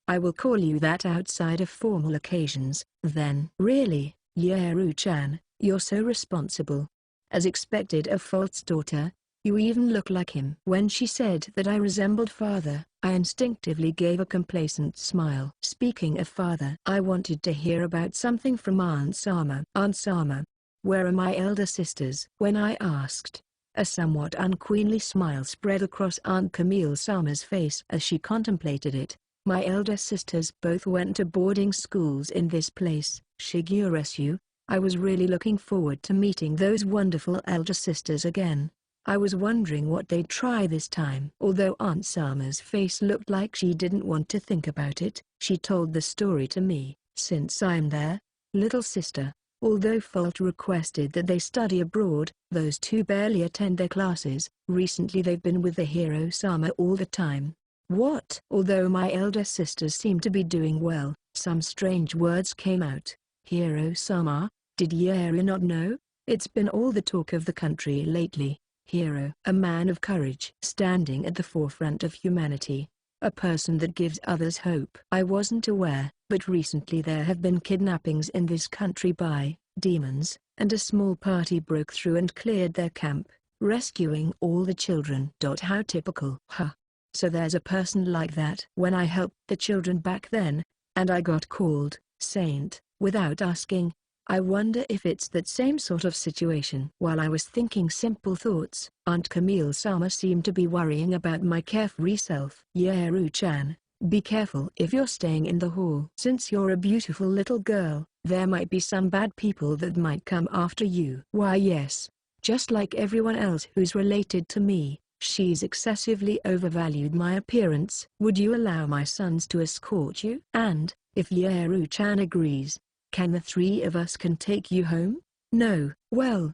I will call you that outside of formal occasions, then. Really, Yeru-chan, you're so responsible. As expected of Fault's daughter, you even look like him. When she said that I resembled father, I instinctively gave a complacent smile. Speaking of father, I wanted to hear about something from Aunt Sama. Aunt Sama, where are my elder sisters? When I asked, a somewhat unqueenly smile spread across Aunt Camille Sama's face as she contemplated it. My elder sisters both went to boarding schools in this place, Shiguresu. I was really looking forward to meeting those wonderful elder sisters again. I was wondering what they'd try this time. Although Aunt Sama's face looked like she didn't want to think about it, she told the story to me. Since I'm their little sister, although Fault requested that they study abroad, those 2 barely attend their classes. Recently they've been with the hero Sama all the time. What? Although my elder sisters seemed to be doing well, some strange words came out. Hiro-sama, did Yeru not know? It's been all the talk of the country lately. Hero, a man of courage, standing at the forefront of humanity, a person that gives others hope. I wasn't aware, but recently there have been kidnappings in this country by demons, and a small party broke through and cleared their camp, rescuing all the children. How typical. Huh. So there's a person like that. When I helped the children back then, and I got called saint, without asking, I wonder if it's that same sort of situation. While I was thinking simple thoughts, Aunt Camille Sama seemed to be worrying about my carefree self. Yeru-chan, be careful if you're staying in the hall. Since you're a beautiful little girl, there might be some bad people that might come after you. Why yes, just like everyone else who's related to me, she's excessively overvalued my appearance. Would you allow my sons to escort you? And, if Yeru-chan agrees, can the 3 of us can take you home? No, well,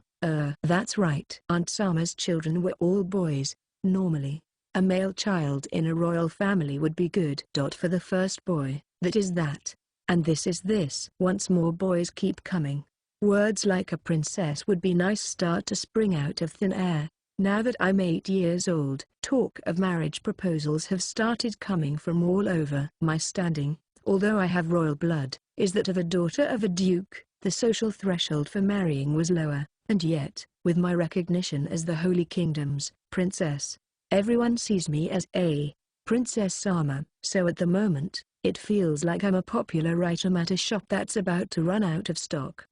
that's right. Aunt Sama's children were all boys. Normally, a male child in a royal family would be good. For the first boy, that is that. And this is this. Once more boys keep coming. Words like a princess would be nice start to spring out of thin air. Now that I'm 8 years old, talk of marriage proposals have started coming from all over. My standing, although I have royal blood, is that of a daughter of a duke. The social threshold for marrying was lower, and yet, with my recognition as the Holy Kingdom's princess, everyone sees me as a Princess Sama. So at the moment, it feels like I'm a popular item at a shop that's about to run out of stock.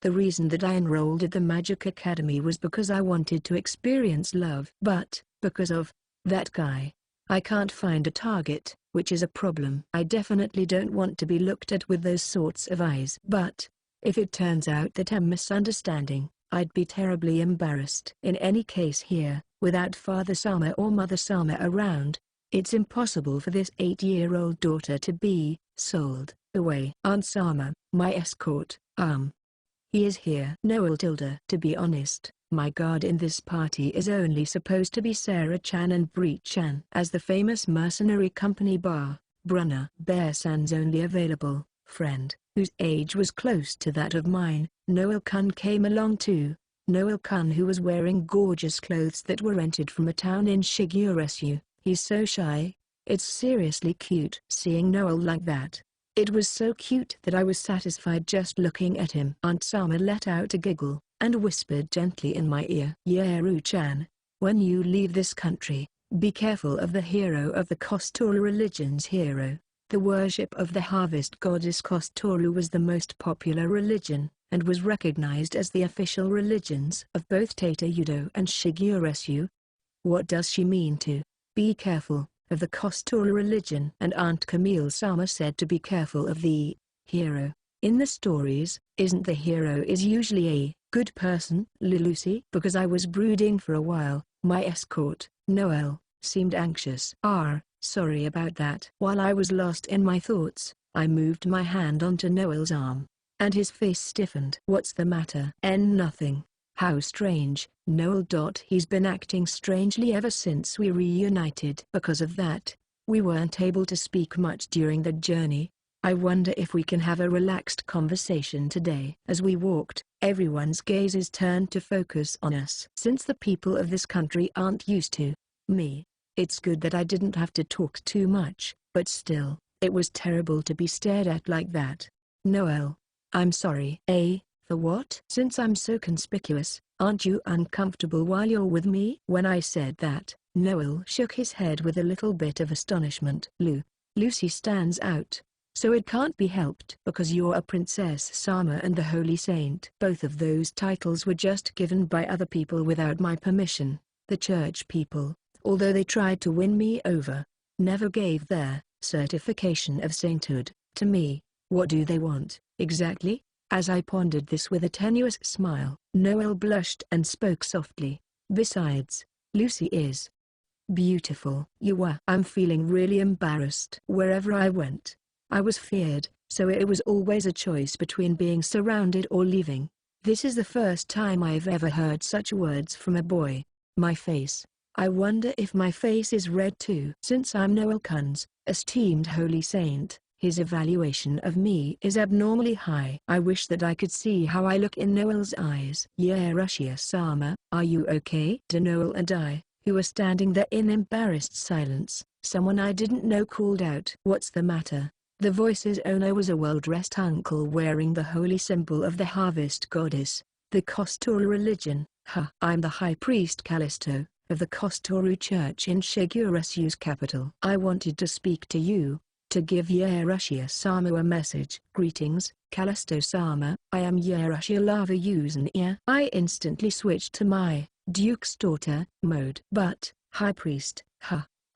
The reason that I enrolled at the Magic Academy was because I wanted to experience love. But, because of that guy, I can't find a target, which is a problem. I definitely don't want to be looked at with those sorts of eyes. But, if it turns out that I'm misunderstanding, I'd be terribly embarrassed. In any case here, without Father Sama or Mother Sama around, it's impossible for this 8-year-old daughter to be sold away. Aunt Sama, my escort, he is here. Noel Tilda. To be honest, my guard in this party is only supposed to be Sarah-chan and Bree-chan. As the famous mercenary company Brunner Bear-san's only available friend, whose age was close to that of mine, Noel-kun came along too. Noel-kun, who was wearing gorgeous clothes that were rented from a town in Shiguresu. He's so shy. It's seriously cute. Seeing Noel like that, it was so cute that I was satisfied just looking at him. Aunt Sama let out a giggle, and whispered gently in my ear. Yaru-chan, when you leave this country, be careful of the hero of the Kostoru religion's hero. The worship of the harvest goddess Kostoru was the most popular religion, and was recognized as the official religions of both Tata-Udo and Shiguresu. What does she mean to be careful of the Kostoru religion? And Aunt Camille Sama said to be careful of the hero. In the stories, isn't the hero is usually a good person? Lucy? Because I was brooding for a while, my escort, Noel, seemed anxious. Sorry about that. While I was lost in my thoughts, I moved my hand onto Noel's arm, and his face stiffened. What's the matter? Nothing. How strange, Noel. He's been acting strangely ever since we reunited. Because of that, we weren't able to speak much during the journey. I wonder if we can have a relaxed conversation today. As we walked, everyone's gazes turned to focus on us. Since the people of this country aren't used to me, it's good that I didn't have to talk too much, but still, it was terrible to be stared at like that. Noel, I'm sorry. For what? Since I'm so conspicuous, aren't you uncomfortable while you're with me? When I said that, Noel shook his head with a little bit of astonishment. Lucy stands out, so it can't be helped. Because you're a Princess Sama and the Holy Saint. Both of those titles were just given by other people without my permission. The church people, although they tried to win me over, never gave their certification of sainthood to me. What do they want, exactly? As I pondered this with a tenuous smile, Noel blushed and spoke softly. Besides, Lucy is beautiful. I'm feeling really embarrassed. Wherever I went, I was feared, so it was always a choice between being surrounded or leaving. This is the first time I've ever heard such words from a boy. My face. I wonder if my face is red too. Since I'm Noel-kun's esteemed holy saint, his evaluation of me is abnormally high. I wish that I could see how I look in Noel's eyes. Yarushia-sama, are you okay? To Noel and I, who were standing there in embarrassed silence, someone I didn't know called out. What's the matter? The voice's owner was a well-dressed uncle wearing the holy symbol of the harvest goddess, the Kostoru religion. I'm the High Priest Callisto, of the Kostoru Church in Shiguresu's capital. I wanted to speak to you, to give Yarushia-sama a message. Greetings, Callisto-sama. I am Yarushia Lava Yuzen. I instantly switched to my Duke's Daughter mode. But, High Priest,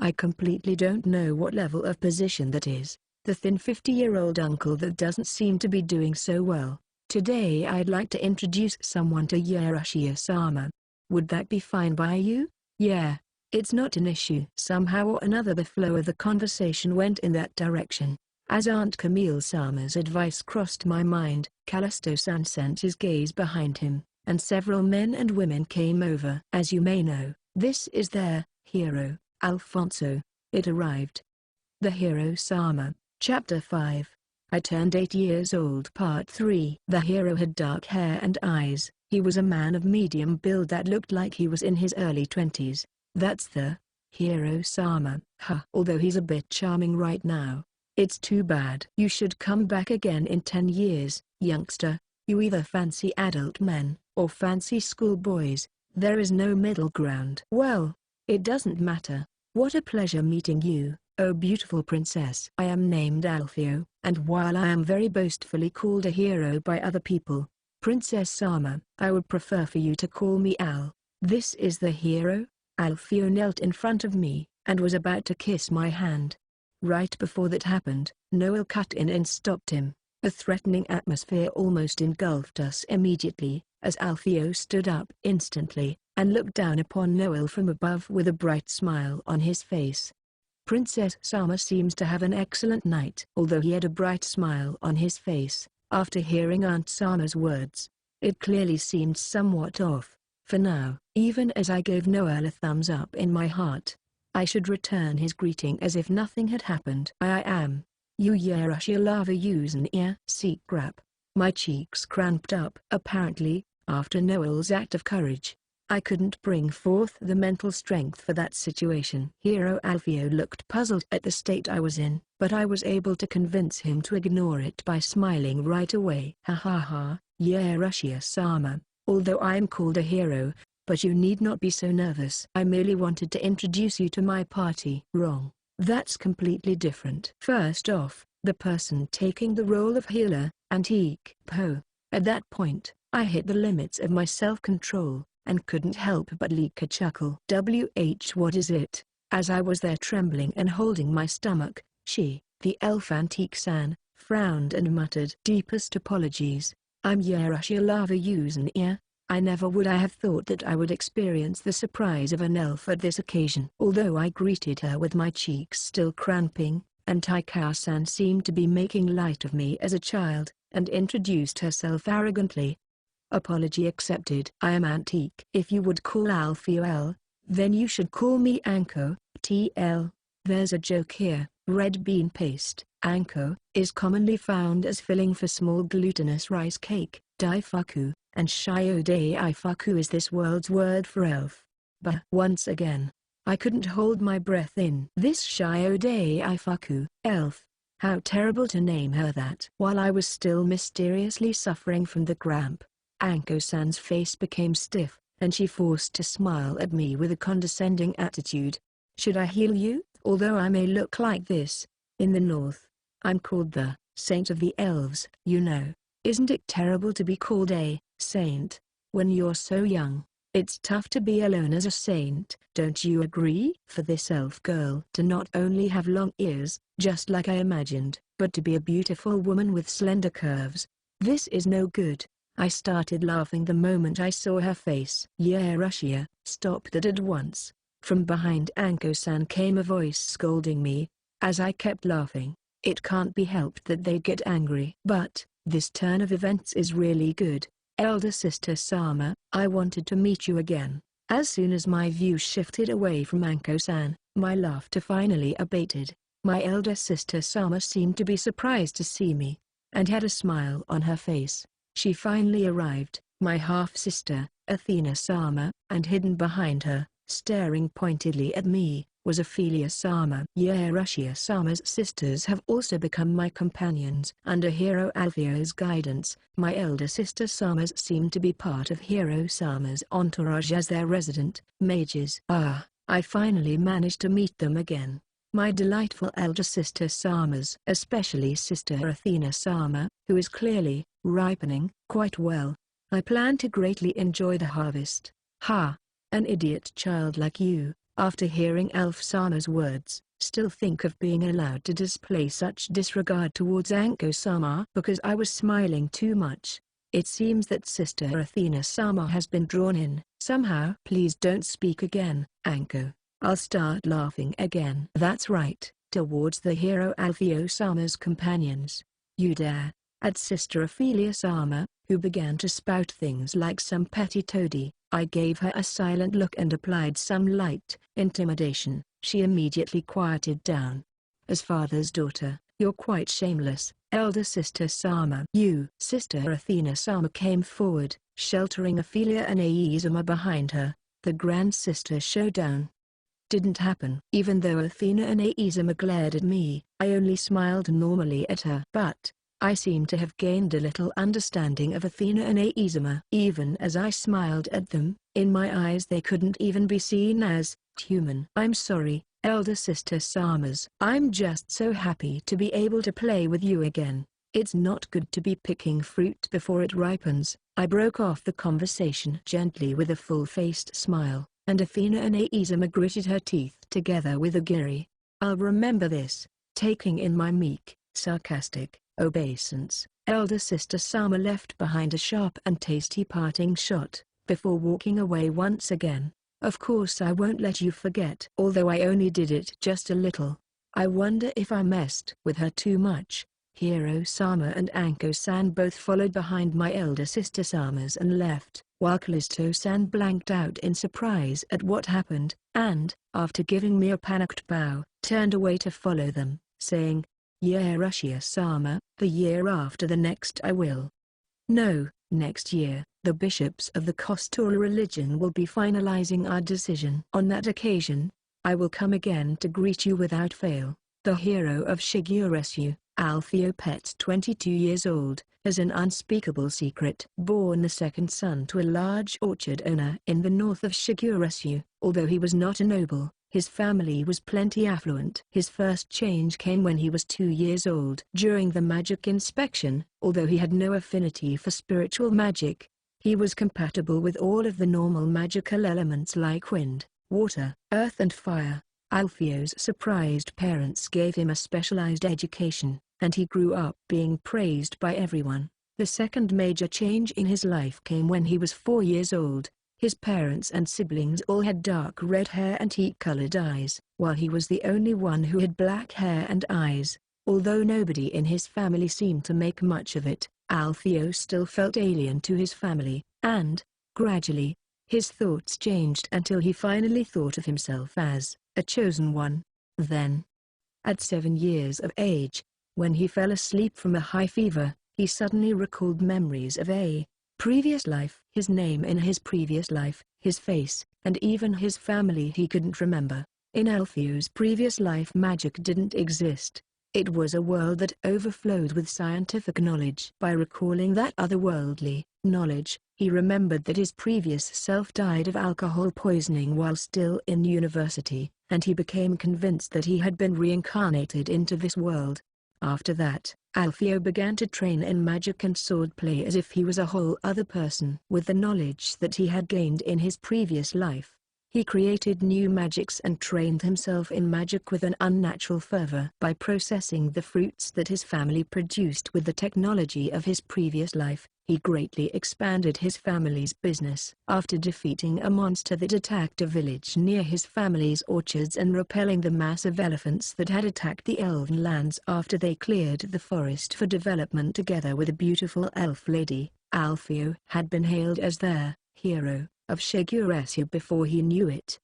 I completely don't know what level of position that is. The thin 50-year-old uncle that doesn't seem to be doing so well. Today I'd like to introduce someone to Yarushia-sama. Would that be fine by you? Yeah, it's not an issue. Somehow or another the flow of the conversation went in that direction. As Aunt Camille-sama's advice crossed my mind, Callisto-san sent his gaze behind him, and several men and women came over. As you may know, this is their hero, Alfonso. It arrived. The Hero-sama, Chapter 5. I turned 8 years old Part 3. The hero had dark hair and eyes. He was a man of medium build that looked like he was in his early 20s. That's the Hero-sama. Although he's a bit charming right now. It's too bad. You should come back again in 10 years, youngster. You either fancy adult men, or fancy schoolboys. There is no middle ground. Well, it doesn't matter. What a pleasure meeting you, oh beautiful princess. I am named Alfio, and while I am very boastfully called a hero by other people, Princess Sama, I would prefer for you to call me Al. This is the hero? Alfio knelt in front of me, and was about to kiss my hand. Right before that happened, Noel cut in and stopped him. A threatening atmosphere almost engulfed us immediately, as Alfio stood up instantly, and looked down upon Noel from above with a bright smile on his face. Princess Sama seems to have an excellent night. Although he had a bright smile on his face, after hearing Aunt Sama's words, it clearly seemed somewhat off. For now, even as I gave Noel a thumbs up in my heart, I should return his greeting as if nothing had happened. I am. You Yerushia lava usen ear. Seek grap. My cheeks cramped up. Apparently, after Noel's act of courage, I couldn't bring forth the mental strength for that situation. Hero Alfio looked puzzled at the state I was in, but I was able to convince him to ignore it by smiling right away. Ha ha ha, Yerushia-sama, although I am called a hero, but you need not be so nervous. I merely wanted to introduce you to my party. Wrong. That's completely different. First off, the person taking the role of healer, Antique Po. At that point, I hit the limits of my self-control, and couldn't help but leak a chuckle. What is it? As I was there trembling and holding my stomach, she, the elf Antique-san, frowned and muttered. Deepest apologies. I'm Yerushia lava usen ear. I never would I have thought that I would experience the surprise of an elf at this occasion. Although I greeted her with my cheeks still cramping, and Taikao-san seemed to be making light of me as a child, and introduced herself arrogantly. Apology accepted. I am Antique. If you would call Alfio L, then you should call me Anko, TL. There's a joke here. Red bean paste, Anko, is commonly found as filling for small glutinous rice cake, daifuku, and shiodei ifuku is this world's word for elf. But once again, I couldn't hold my breath in. This shiodei ifuku, elf. How terrible to name her that. While I was still mysteriously suffering from the cramp, Anko-san's face became stiff, and she forced to smile at me with a condescending attitude. Should I heal you? Although I may look like this, in the north, I'm called the Saint of the Elves. You know, isn't it terrible to be called a saint when you're so young? It's tough to be alone as a saint, don't you agree? For this elf girl to not only have long ears, just like I imagined, but to be a beautiful woman with slender curves. This is no good. I started laughing the moment I saw her face. Yerushia, stop that at once. From behind Anko-san came a voice scolding me. As I kept laughing, it can't be helped that they get angry. But, this turn of events is really good. Elder sister Sama, I wanted to meet you again. As soon as my view shifted away from Anko-san, my laughter finally abated. My elder sister Sama seemed to be surprised to see me, and had a smile on her face. She finally arrived, my half-sister, Athena Sama, and hidden behind her, staring pointedly at me, was Ophelia Sama. Yerushia Sama's sisters have also become my companions. Under Hero Alfio's guidance, my elder sister Samas seem to be part of Hero Sama's entourage as their resident mages. Ah, I finally managed to meet them again. My delightful elder sister Samas, especially sister Athena Sama, who is clearly ripening quite well. I plan to greatly enjoy the harvest. Ha! An idiot child like you, after hearing Elf Sama's words, still think of being allowed to display such disregard towards Anko-sama because I was smiling too much. It seems that Sister Athena Sama has been drawn in, somehow. Please don't speak again, Anko. I'll start laughing again. That's right. towards the hero Alfeo Sama's companions. "You dare?" At Sister Ophelia Sama, who began to spout things like some petty toady. I gave her a silent look and applied some light intimidation. She immediately quieted down. "As father's daughter, you're quite shameless, elder Sister Sama." Sister Athena Sama came forward, sheltering Ophelia and Aizuma behind her. The Grand Sister showdown didn't happen. Even though Athena and Aizuma glared at me, I only smiled normally at her. But I seemed to have gained a little understanding of Athena and Aizuma. Even as I smiled at them, in my eyes they couldn't even be seen as human. "I'm sorry, elder Sister Samas. I'm just so happy to be able to play with you again. It's not good to be picking fruit before it ripens." I broke off the conversation gently with a full-faced smile, and Athena and Aizuma gritted her teeth together with a giri. "I'll remember this." Taking in my meek, sarcastic obeisance, elder Sister Sama left behind a sharp and tasty parting shot, before walking away once again. "Of course I won't let you forget." Although I only did it just a little. I wonder if I messed with her too much. Hiro Sama and Anko-san both followed behind my elder Sister Samas and left, while Callisto-san blanked out in surprise at what happened, and, after giving me a panicked bow, turned away to follow them, saying, "Yeah, Russia-sama, the year after the next I will." "No, next year, the bishops of the Kostora religion will be finalizing our decision. On that occasion, I will come again to greet you without fail." The hero of Shiguresu, Alfeo Pet, 22 years old, has an unspeakable secret. Born the second son to a large orchard owner in the north of Shiguresu, although he was not a noble, his family was plenty affluent. His first change came when he was 2 years old. During the magic inspection, although he had no affinity for spiritual magic, he was compatible with all of the normal magical elements like wind, water, earth and fire. Alfeo's surprised parents gave him a specialized education, and he grew up being praised by everyone. The second major change in his life came when he was 4 years old. His parents and siblings all had dark red hair and heat-colored eyes, while he was the only one who had black hair and eyes. Although nobody in his family seemed to make much of it, Alfeo still felt alien to his family, and, gradually, his thoughts changed until he finally thought of himself as a chosen one. Then, at 7 years of age, when he fell asleep from a high fever, he suddenly recalled memories of a previous life. His name in his previous life, his face, and even his family he couldn't remember. In Alfeo's previous life magic didn't exist. It was a world that overflowed with scientific knowledge. By recalling that otherworldly knowledge, he remembered that his previous self died of alcohol poisoning while still in university, and he became convinced that he had been reincarnated into this world. After that, Alfeo began to train in magic and swordplay as if he was a whole other person. With the knowledge that he had gained in his previous life, he created new magics and trained himself in magic with an unnatural fervor. By processing the fruits that his family produced with the technology of his previous life, he greatly expanded his family's business. After defeating a monster that attacked a village near his family's orchards and repelling the massive elephants that had attacked the elven lands after they cleared the forest for development together with a beautiful elf lady, Alfeo had been hailed as their hero of Shiguresu before he knew it.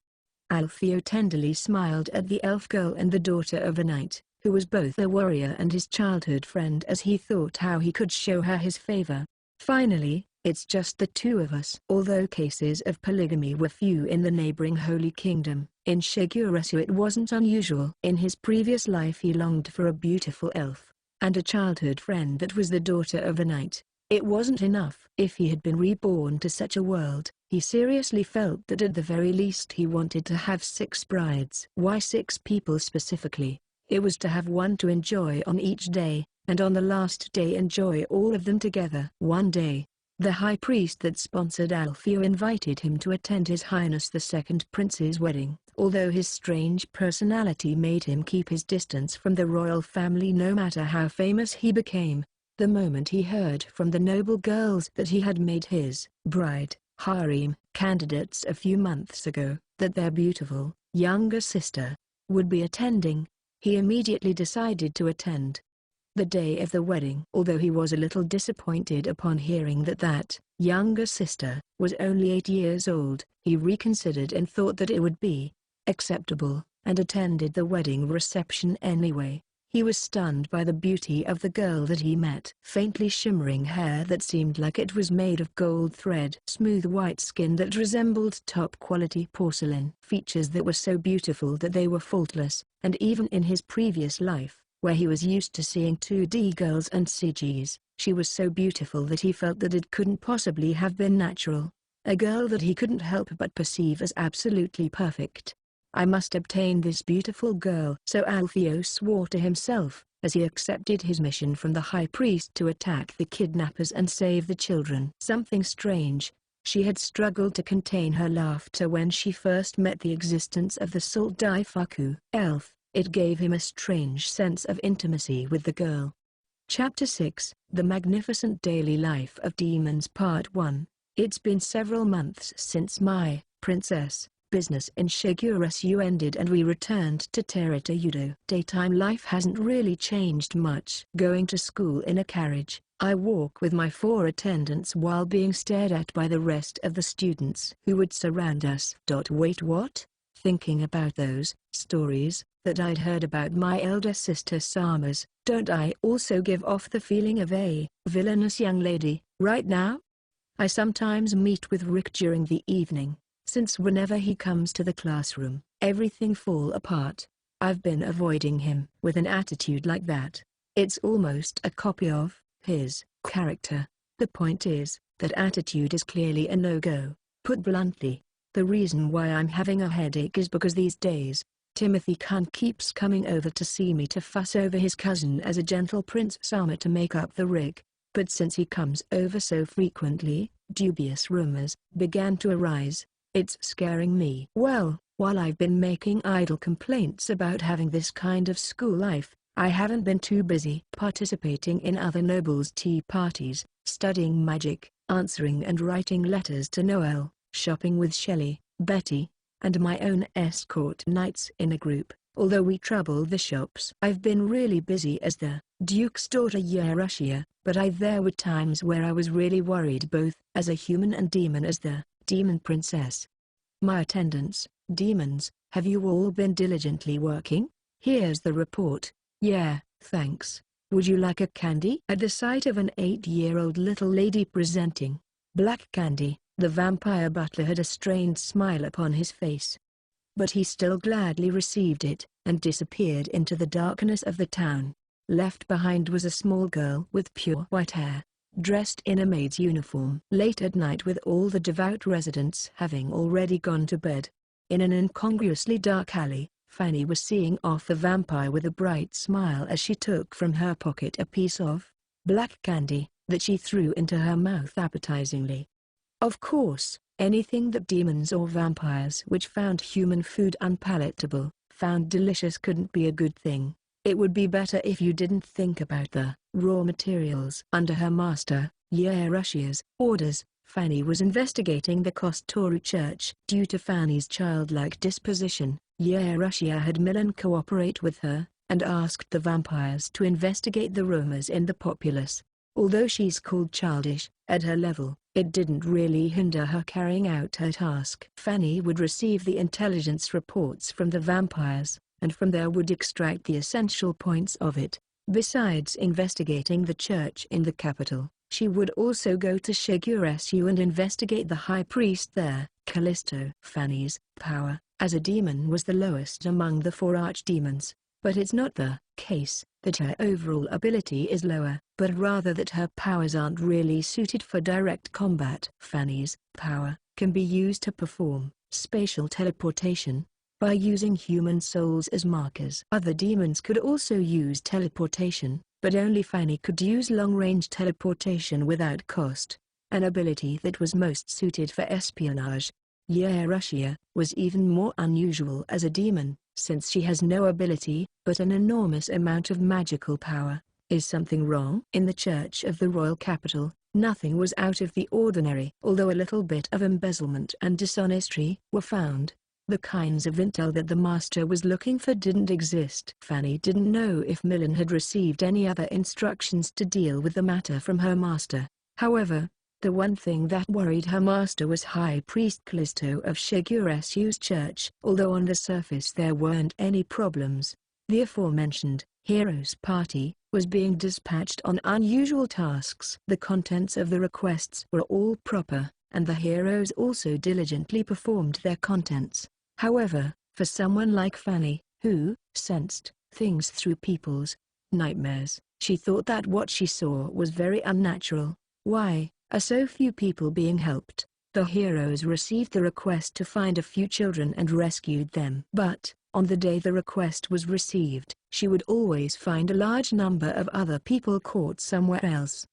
Alfeo tenderly smiled at the elf girl and the daughter of a knight, who was both a warrior and his childhood friend, as he thought how he could show her his favor. "Finally, it's just the two of us." Although cases of polygamy were few in the neighboring Holy Kingdom, in Shiguresu it wasn't unusual. In his previous life he longed for a beautiful elf, and a childhood friend that was the daughter of a knight. It wasn't enough. If he had been reborn to such a world, he seriously felt that at the very least he wanted to have 6 brides. Why 6 people specifically? It was to have one to enjoy on each day, and on the last day enjoy all of them together. One day, the high priest that sponsored Alfeo invited him to attend His Highness the Second Prince's wedding. Although his strange personality made him keep his distance from the royal family no matter how famous he became, the moment he heard from the noble girls that he had made his bride, harem, candidates a few months ago, that their beautiful, younger sister, would be attending, He immediately decided to attend the day of the wedding. Although he was a little disappointed upon hearing that younger sister was only 8 years old, he reconsidered and thought that it would be acceptable, and attended the wedding reception anyway. He was stunned by the beauty of the girl that he met. Faintly shimmering hair that seemed like it was made of gold thread. Smooth white skin that resembled top-quality porcelain. Features that were so beautiful that they were faultless, and even in his previous life, where he was used to seeing 2D girls and CGs, she was so beautiful that he felt that it couldn't possibly have been natural. A girl that he couldn't help but perceive as absolutely perfect. I must obtain this beautiful girl. So Alfeo swore to himself, as he accepted his mission from the high priest to attack the kidnappers and save the children. Something strange. She had struggled to contain her laughter when she first met the existence of the Salt Daifuku elf. It gave him a strange sense of intimacy with the girl. Chapter 6, The Magnificent Daily Life of Demons Part 1. It's been several months since my princess business in Shiguresu ended and we returned to Teruto. Daytime life hasn't really changed much. Going to school in a carriage, I walk with my 4 attendants while being stared at by the rest of the students who would surround us. Wait, what? Thinking about those stories that I'd heard about my elder sister Sama's. Don't I also give off the feeling of a villainous young lady right now? I sometimes meet with Rick during the evening, since whenever he comes to the classroom, everything fall apart. I've been avoiding him. With an attitude like that, it's almost a copy of his character. The point is, that attitude is clearly a no-go. Put bluntly, the reason why I'm having a headache is because these days, Timothy Kun keeps coming over to see me to fuss over his cousin as a gentle Prince Sama to make up the rig. But since he comes over so frequently, dubious rumors began to arise. It's scaring me. Well, while I've been making idle complaints about having this kind of school life, I haven't been too busy participating in other nobles' tea parties, studying magic, answering and writing letters to Noel, shopping with Shelley, Betty, and my own escort nights in a group. Although we trouble the shops, I've been really busy as the Duke's daughter Yerushia, but there were times where I was really worried both as a human and demon as the demon princess. My attendants, demons, have you all been diligently working? Here's the report. Yeah, thanks. Would you like a candy? At the sight of an 8-year-old little lady presenting black candy, the vampire butler had a strained smile upon his face. But he still gladly received it, and disappeared into the darkness of the town. Left behind was a small girl with pure white hair, dressed in a maid's uniform. Late at night, with all the devout residents having already gone to bed, in an incongruously dark alley, Fanny was seeing off the vampire with a bright smile as she took from her pocket a piece of black candy that she threw into her mouth appetizingly. Of course, anything that demons or vampires which found human food unpalatable, found delicious couldn't be a good thing. It would be better if you didn't think about the raw materials. Under her master, Yerushia's orders, Fanny was investigating the Kostoru church. Due to Fanny's childlike disposition, Yerushia had Milan cooperate with her, and asked the vampires to investigate the rumors in the populace. Although she's called childish, at her level, it didn't really hinder her carrying out her task. Fanny would receive the intelligence reports from the vampires, and from there would extract the essential points of it. Besides investigating the church in the capital, she would also go to Shiguresu and investigate the high priest there, Callisto. Fanny's power as a demon was the lowest among the 4 archdemons, but it's not the case that her overall ability is lower, but rather that her powers aren't really suited for direct combat. Fanny's power can be used to perform spatial teleportation by using human souls as markers. Other demons could also use teleportation, but only Fanny could use long-range teleportation without cost, an ability that was most suited for espionage. Yerushia was even more unusual as a demon, since she has no ability, but an enormous amount of magical power. Is something wrong? In the church of the royal capital, nothing was out of the ordinary. Although a little bit of embezzlement and dishonesty were found, The kinds of intel that the master was looking for didn't exist. Fanny didn't know if Milan had received any other instructions to deal with the matter from her master. However, the one thing that worried her master was High Priest Callisto of Shiguresu's church. Although on the surface there weren't any problems, the aforementioned heroes party was being dispatched on unusual tasks. The contents of the requests were all proper, and the heroes also diligently performed their contents. However, for someone like Fanny, who sensed things through people's nightmares, she thought that what she saw was very unnatural. Why are so few people being helped? The heroes received the request to find a few children and rescued them. But, on the day the request was received, she would always find a large number of other people caught somewhere else.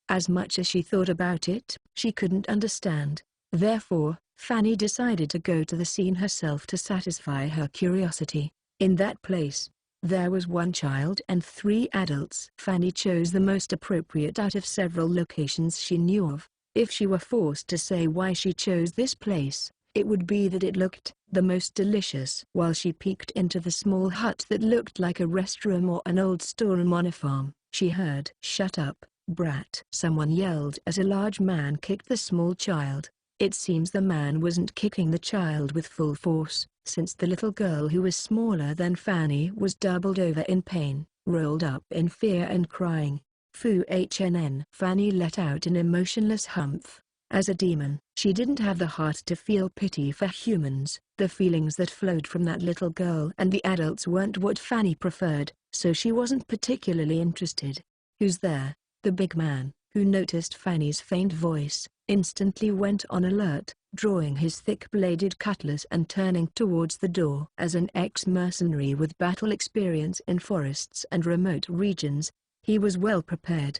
As much as she thought about it, she couldn't understand. Therefore, Fanny decided to go to the scene herself to satisfy her curiosity. In that place, there was one child and 3 adults. Fanny chose the most appropriate out of several locations she knew of. If she were forced to say why she chose this place, it would be that it looked the most delicious. While she peeked into the small hut that looked like a restroom or an old storeroom on a farm, she heard, "Shut up, brat!" someone yelled as a large man kicked the small child. It seems the man wasn't kicking the child with full force, since the little girl who was smaller than Fanny was doubled over in pain, rolled up in fear and crying, "Fu HNN!" Fanny let out an emotionless humph. As a demon, she didn't have the heart to feel pity for humans. The feelings that flowed from that little girl and the adults weren't what Fanny preferred, so she wasn't particularly interested. "Who's there?" The big man, who noticed Fanny's faint voice, instantly went on alert, drawing his thick-bladed cutlass and turning towards the door. As an ex-mercenary with battle experience in forests and remote regions, he was well prepared.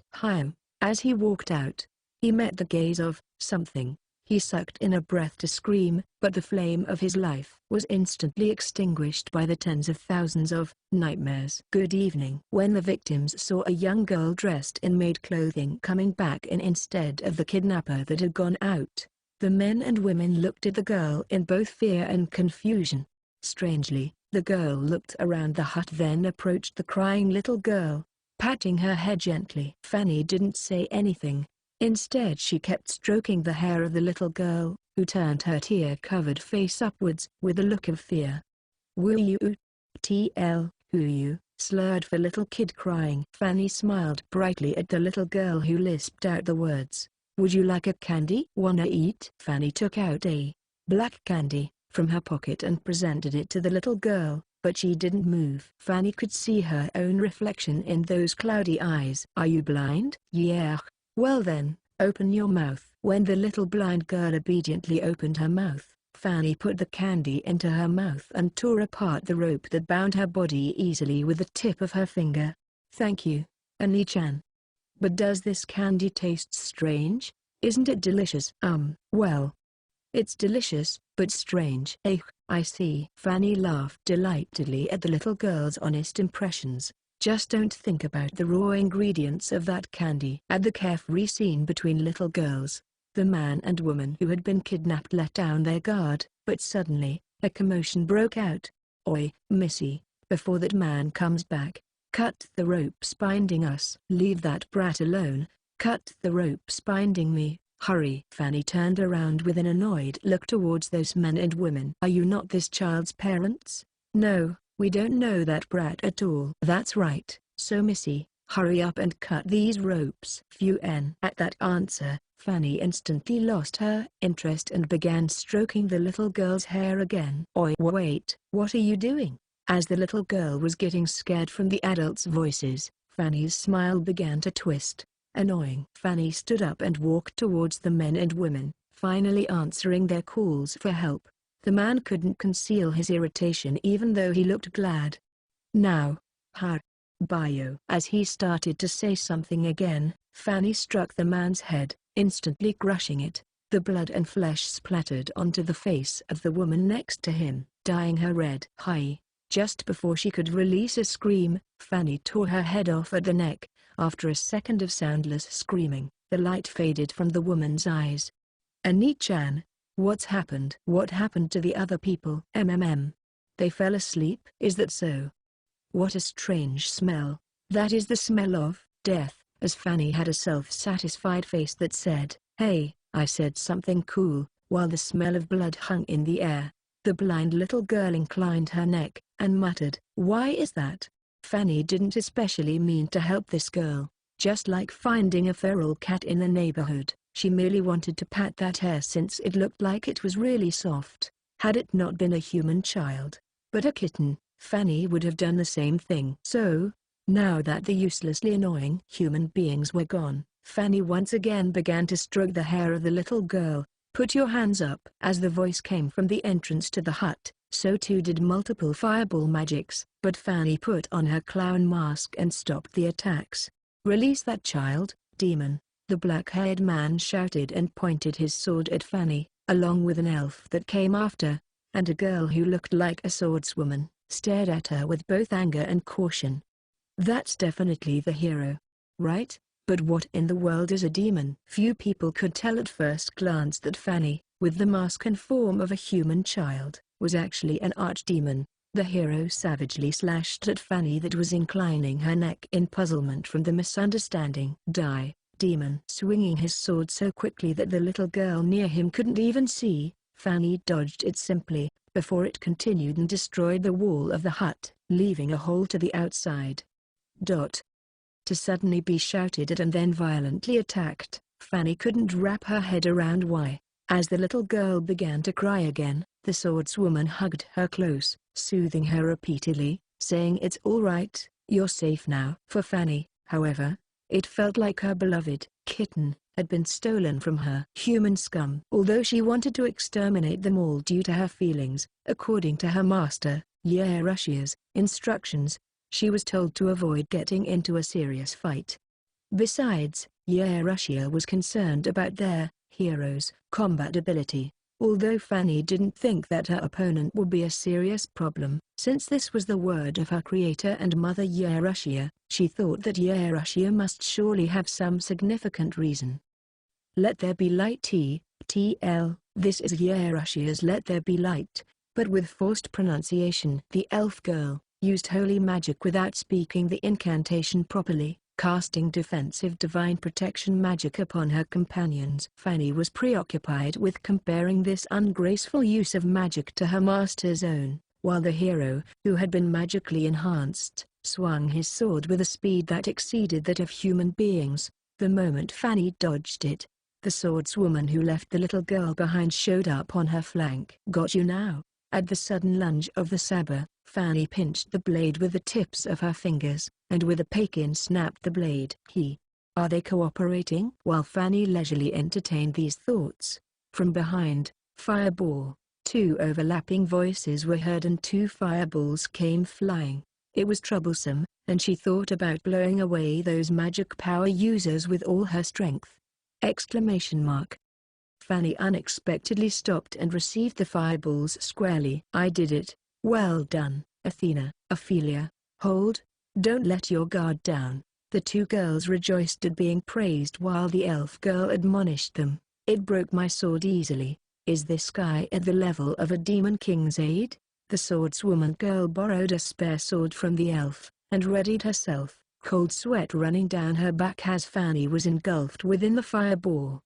As he walked out, he met the gaze of something. He sucked in a breath to scream, but the flame of his life was instantly extinguished by the tens of thousands of nightmares. "Good evening." When the victims saw a young girl dressed in maid clothing coming back in instead of the kidnapper that had gone out, the men and women looked at the girl in both fear and confusion. Strangely, the girl looked around the hut, then approached the crying little girl, patting her head gently. Fanny didn't say anything. Instead she kept stroking the hair of the little girl, who turned her tear-covered face upwards with a look of fear. "Who you? Who you?" slurred for little kid crying. Fanny smiled brightly at the little girl who lisped out the words, "Would you like a candy? Wanna eat?" Fanny took out a black candy from her pocket and presented it to the little girl, but she didn't move. Fanny could see her own reflection in those cloudy eyes. "Are you blind?" "Yeah." "Well then, open your mouth." When the little blind girl obediently opened her mouth, Fanny put the candy into her mouth and tore apart the rope that bound her body easily with the tip of her finger. "Thank you, Ani-chan. But does this candy taste strange? Isn't it delicious?" Well, it's delicious, but strange." I see." Fanny laughed delightedly at the little girl's honest impressions. "Just don't think about the raw ingredients of that candy." At the carefree scene between little girls, the man and woman who had been kidnapped let down their guard, but suddenly, a commotion broke out. "Oi, missy, before that man comes back, cut the ropes binding us." "Leave that brat alone. Cut the ropes binding me. Hurry." Fanny turned around with an annoyed look towards those men and women. "Are you not this child's parents?" "No. We don't know that brat at all." "That's right. So missy, hurry up and cut these ropes." At that answer, Fanny instantly lost her interest and began stroking the little girl's hair again. "Oi, wait, what are you doing?" As the little girl was getting scared from the adults' voices, Fanny's smile began to twist. Annoying. Fanny stood up and walked towards the men and women, finally answering their calls for help. The man couldn't conceal his irritation even though he looked glad. "Now, bio." As he started to say something again, Fanny struck the man's head, instantly crushing it. The blood and flesh splattered onto the face of the woman next to him, dyeing her red. Just before she could release a scream, Fanny tore her head off at the neck. After a second of soundless screaming, the light faded from the woman's eyes. "Ani-chan, What's happened? What happened to the other people? They fell asleep. Is that so? What a strange smell. That is the smell of death, as Fanny had a self-satisfied face that said, "Hey, I said something cool," while the smell of blood hung in the air. The blind little girl inclined her neck, and muttered, "Why is that?" Fanny didn't especially mean to help this girl, just like finding a feral cat in the neighborhood. She merely wanted to pat that hair since it looked like it was really soft. Had it not been a human child, but a kitten, Fanny would have done the same thing. So, now that the uselessly annoying human beings were gone, Fanny once again began to stroke the hair of the little girl. "Put your hands up." As the voice came from the entrance to the hut, so too did multiple fireball magics, but Fanny put on her clown mask and stopped the attacks. "Release that child, demon," the black-haired man shouted and pointed his sword at Fanny, along with an elf that came after, and a girl who looked like a swordswoman, stared at her with both anger and caution. "That's definitely the hero, right? But what in the world is a demon?" Few people could tell at first glance that Fanny, with the mask and form of a human child, was actually an archdemon. The hero savagely slashed at Fanny that was inclining her neck in puzzlement from the misunderstanding. "Die, demon!" Swinging his sword so quickly that the little girl near him couldn't even see, Fanny dodged it simply, before it continued and destroyed the wall of the hut, leaving a hole to the outside. To suddenly be shouted at and then violently attacked, Fanny couldn't wrap her head around why. As the little girl began to cry again, the swordswoman hugged her close, soothing her repeatedly, saying, "It's all right, you're safe now." For Fanny, however, it felt like her beloved kitten had been stolen from her. Human scum. Although she wanted to exterminate them all due to her feelings, according to her master, Yerushia's instructions, she was told to avoid getting into a serious fight. Besides, Yerushia was concerned about their hero's combat ability, although Fanny didn't think that her opponent would be a serious problem. Since this was the word of her creator and mother Yerushia, she thought that Yerushia must surely have some significant reason. "Let there be light TL, this is Yerushia's Let There Be Light," but with forced pronunciation. The elf girl used holy magic without speaking the incantation properly, casting defensive divine protection magic upon her companions. Fanny was preoccupied with comparing this ungraceful use of magic to her master's own, while the hero, who had been magically enhanced, swung his sword with a speed that exceeded that of human beings. The moment Fanny dodged it, the swordswoman who left the little girl behind showed up on her flank. "Got you now." At the sudden lunge of the saber, Fanny pinched the blade with the tips of her fingers, and with a pekin snapped the blade. Are they cooperating? While Fanny leisurely entertained these thoughts, from behind, fireball, two overlapping voices were heard and two fireballs came flying. It was troublesome, and she thought about blowing away those magic power users with all her strength. Fanny unexpectedly stopped and received the fireballs squarely. "I did it. Well done, Athena." "Ophelia, hold, don't let your guard down." The two girls rejoiced at being praised while the elf girl admonished them. "It broke my sword easily. Is this guy at the level of a demon king's aide?" The swordswoman girl borrowed a spare sword from the elf, and readied herself, cold sweat running down her back as Fanny was engulfed within the fireball.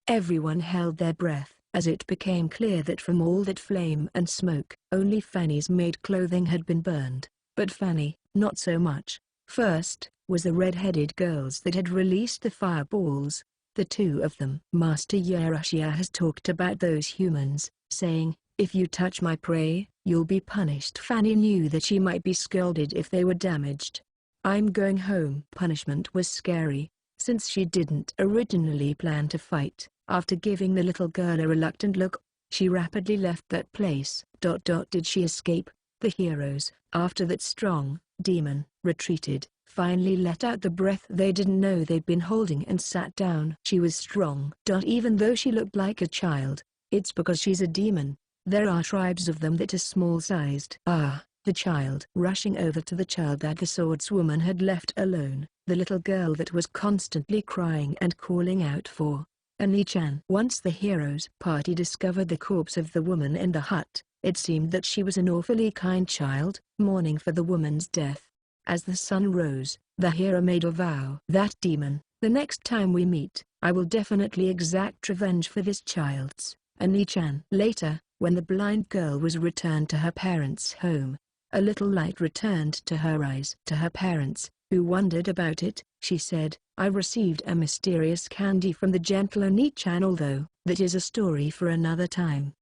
Everyone held their breath, as it became clear that from all that flame and smoke, only Fanny's maid clothing had been burned, but Fanny, not so much. First, was the red-headed girls that had released the fireballs, the two of them. Master Yerushia has talked about those humans, saying, "If you touch my prey, you'll be punished." Fanny knew that she might be scolded if they were damaged. "I'm going home." Punishment was scary, since she didn't originally plan to fight. After giving the little girl a reluctant look, she rapidly left that place. Did she escape? The heroes, after that strong demon retreated, finally let out the breath they didn't know they'd been holding and sat down. She was strong. Even though she looked like a child, it's because she's a demon. There are tribes of them that are small-sized. The child. Rushing over to the child that the swordswoman had left alone, the little girl that was constantly crying and calling out for Ani-chan. Once the hero's party discovered the corpse of the woman in the hut, it seemed that she was an awfully kind child, mourning for the woman's death. As the sun rose, the hero made a vow. That demon, the next time we meet, I will definitely exact revenge for this child's. Ani-chan. Later, when the blind girl was returned to her parents' home, a little light returned to her eyes. To her parents, who wondered about it, she said, I received a mysterious candy from the gentle Oni-chan, although that is a story for another time.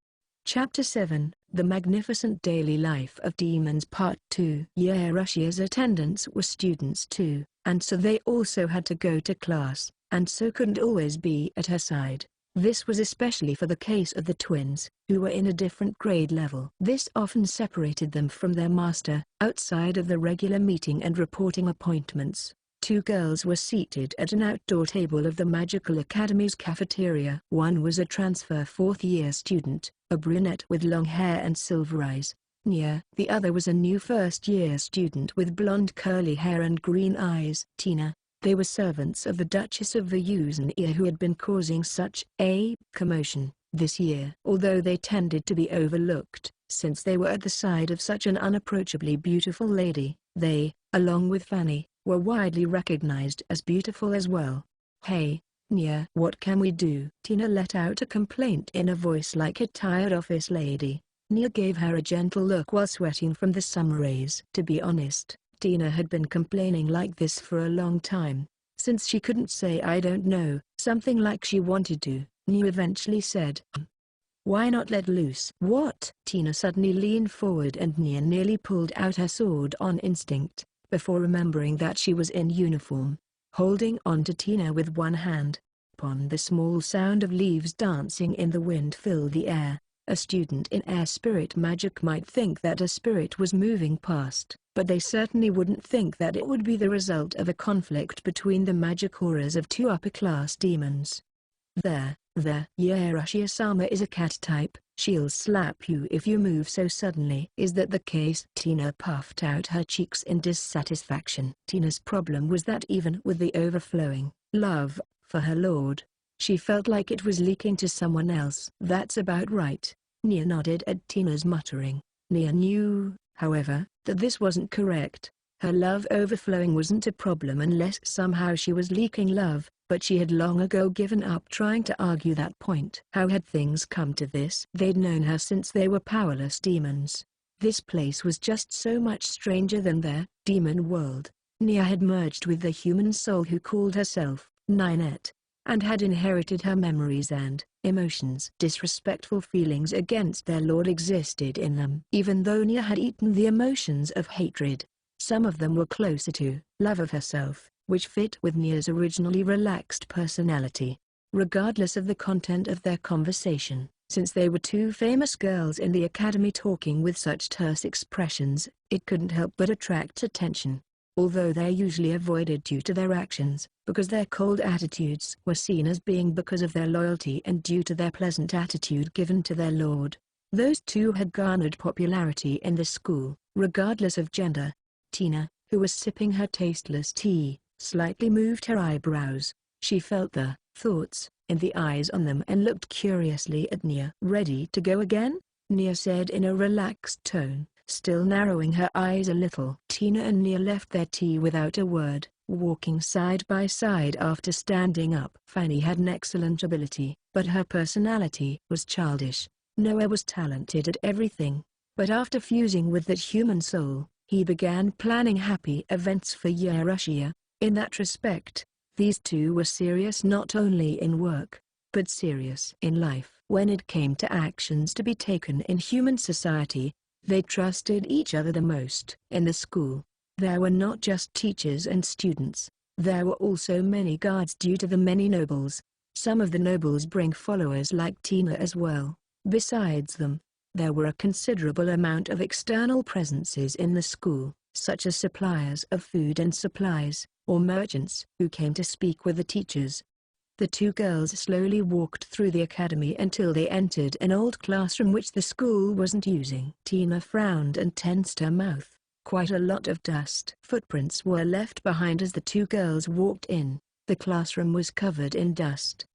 Chapter 7, The Magnificent Daily Life of Demons Part 2. Yerushia's attendants were students too, and so they also had to go to class, and so couldn't always be at her side. This was especially for the case of the twins, who were in a different grade level. This often separated them from their master. Outside of the regular meeting and reporting appointments, two girls were seated at an outdoor table of the Magical Academy's cafeteria. One was a transfer fourth-year student, a brunette with long hair and silver eyes, Nia. The other was a new first-year student with blonde curly hair and green eyes, Tina. They were servants of the Duchess of Vyuzhnia who had been causing such a commotion this year. Although they tended to be overlooked, since they were at the side of such an unapproachably beautiful lady, they, along with Fanny, were widely recognized as beautiful as well. Hey, Nia, what can we do? Tina let out a complaint in a voice like a tired office lady. Nia gave her a gentle look while sweating from the sun rays. To be honest, Tina had been complaining like this for a long time. Since she couldn't say I don't know, something like she wanted to, Nia eventually said, why not let loose? What? Tina suddenly leaned forward and Nia nearly pulled out her sword on instinct, before remembering that she was in uniform. Holding on to Tina with one hand, upon the small sound of leaves dancing in the wind filled the air. A student in air spirit magic might think that a spirit was moving past, but they certainly wouldn't think that it would be the result of a conflict between the magic auras of two upper-class demons. There, Yerushia-sama is a cat type, she'll slap you if you move so suddenly. Is that the case? Tina puffed out her cheeks in dissatisfaction. Tina's problem was that even with the overflowing love for her lord, she felt like it was leaking to someone else. That's about right, Nia nodded at Tina's muttering. Nia knew, however, that this wasn't correct. Her love overflowing wasn't a problem unless somehow she was leaking love, but she had long ago given up trying to argue that point. How had things come to this? They'd known her since they were powerless demons. This place was just so much stranger than their demon world. Nia had merged with the human soul who called herself Ninette, and had inherited her memories and emotions. Disrespectful feelings against their lord existed in them. Even though Nia had eaten the emotions of hatred, some of them were closer to love of herself, which fit with Nia's originally relaxed personality. Regardless of the content of their conversation, since they were two famous girls in the academy talking with such terse expressions, it couldn't help but attract attention. Although they're usually avoided due to their actions, because their cold attitudes were seen as being because of their loyalty and due to their pleasant attitude given to their lord. Those two had garnered popularity in the school, regardless of gender. Tina, who was sipping her tasteless tea, slightly moved her eyebrows. She felt the thoughts in the eyes on them and looked curiously at Nia. Ready to go again? Nia said in a relaxed tone, still narrowing her eyes a little. Tina and Nia left their tea without a word, walking side by side after standing up. Fanny had an excellent ability, but her personality was childish. Noah was talented at everything, but after fusing with that human soul, he began planning happy events for Yerushia. In that respect, these two were serious not only in work, but serious in life. When it came to actions to be taken in human society, they trusted each other the most. In the school, there were not just teachers and students, there were also many guards due to the many nobles. Some of the nobles bring followers like Tina as well. Besides them, there were a considerable amount of external presences in the school, such as suppliers of food and supplies, or merchants who came to speak with the teachers. The two girls slowly walked through the academy until they entered an old classroom which the school wasn't using. Tina frowned and tensed her mouth. Quite a lot of dust footprints were left behind as the two girls walked in. The classroom was covered in dust.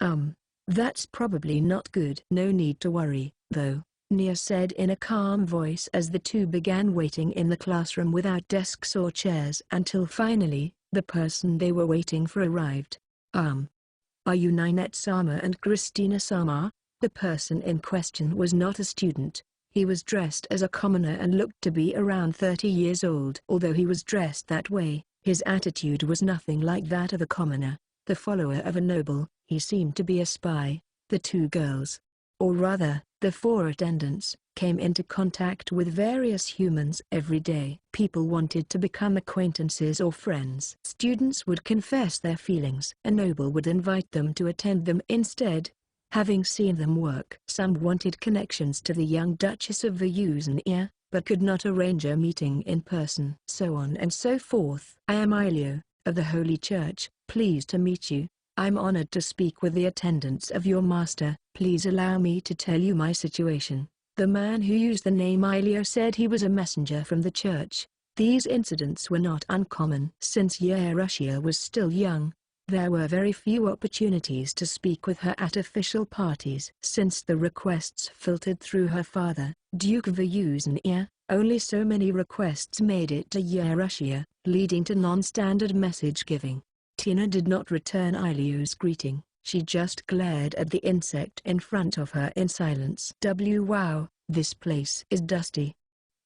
That's probably not good. No need to worry, though, Nia said in a calm voice as the two began waiting in the classroom without desks or chairs until finally, the person they were waiting for arrived. Are you Ninette Sama and Christina Sama? The person in question was not a student. He was dressed as a commoner and looked to be around 30 years old. Although he was dressed that way, his attitude was nothing like that of a commoner, the follower of a noble. He seemed to be a spy. The two girls, or rather, the four attendants, came into contact with various humans every day. People wanted to become acquaintances or friends. Students would confess their feelings. A noble would invite them to attend them instead, having seen them work. Some wanted connections to the young Duchess of Vyuznaya, but could not arrange a meeting in person. So on and so forth. I am Ilio, of the Holy Church. Pleased to meet you. I'm honored to speak with the attendants of your master. Please allow me to tell you my situation. The man who used the name Ilio said he was a messenger from the church. These incidents were not uncommon. Since Yerushia was still young, there were very few opportunities to speak with her at official parties. Since the requests filtered through her father, Duke Vyuznaya, only so many requests made it to Yerushia, leading to non-standard message giving. Tina did not return Ilio's greeting. She just glared at the insect in front of her in silence. Wow, this place is dusty.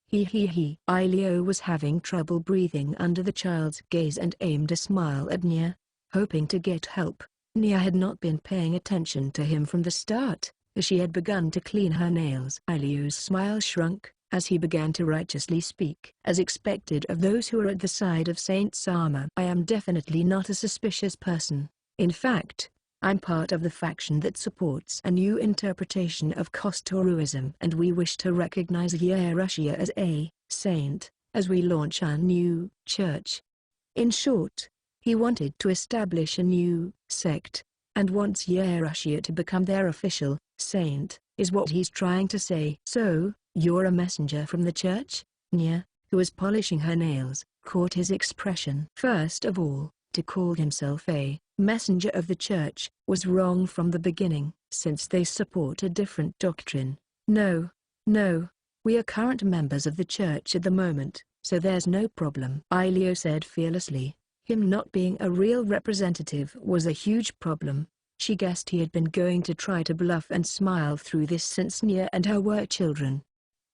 He. Ilio was having trouble breathing under the child's gaze and aimed a smile at Nia, hoping to get help. Nia had not been paying attention to him from the start, as she had begun to clean her nails. Ilio's smile shrunk, as he began to righteously speak. As expected of those who are at the side of Saint Sama. I am definitely not a suspicious person. In fact, I'm part of the faction that supports a new interpretation of Kostoruism, and we wish to recognize Yerushia as a saint, as we launch our new church. In short, he wanted to establish a new sect, and wants Yerushia to become their official saint, is what he's trying to say. So, you're a messenger from the church? Nia, who was polishing her nails, caught his expression. First of all, to call himself a messenger of the church was wrong from the beginning, since they support a different doctrine. No, we are current members of the church at the moment, so there's no problem, Ilio said fearlessly. Him not being a real representative was a huge problem. She guessed he had been going to try to bluff and smile through this since Nia and her were children.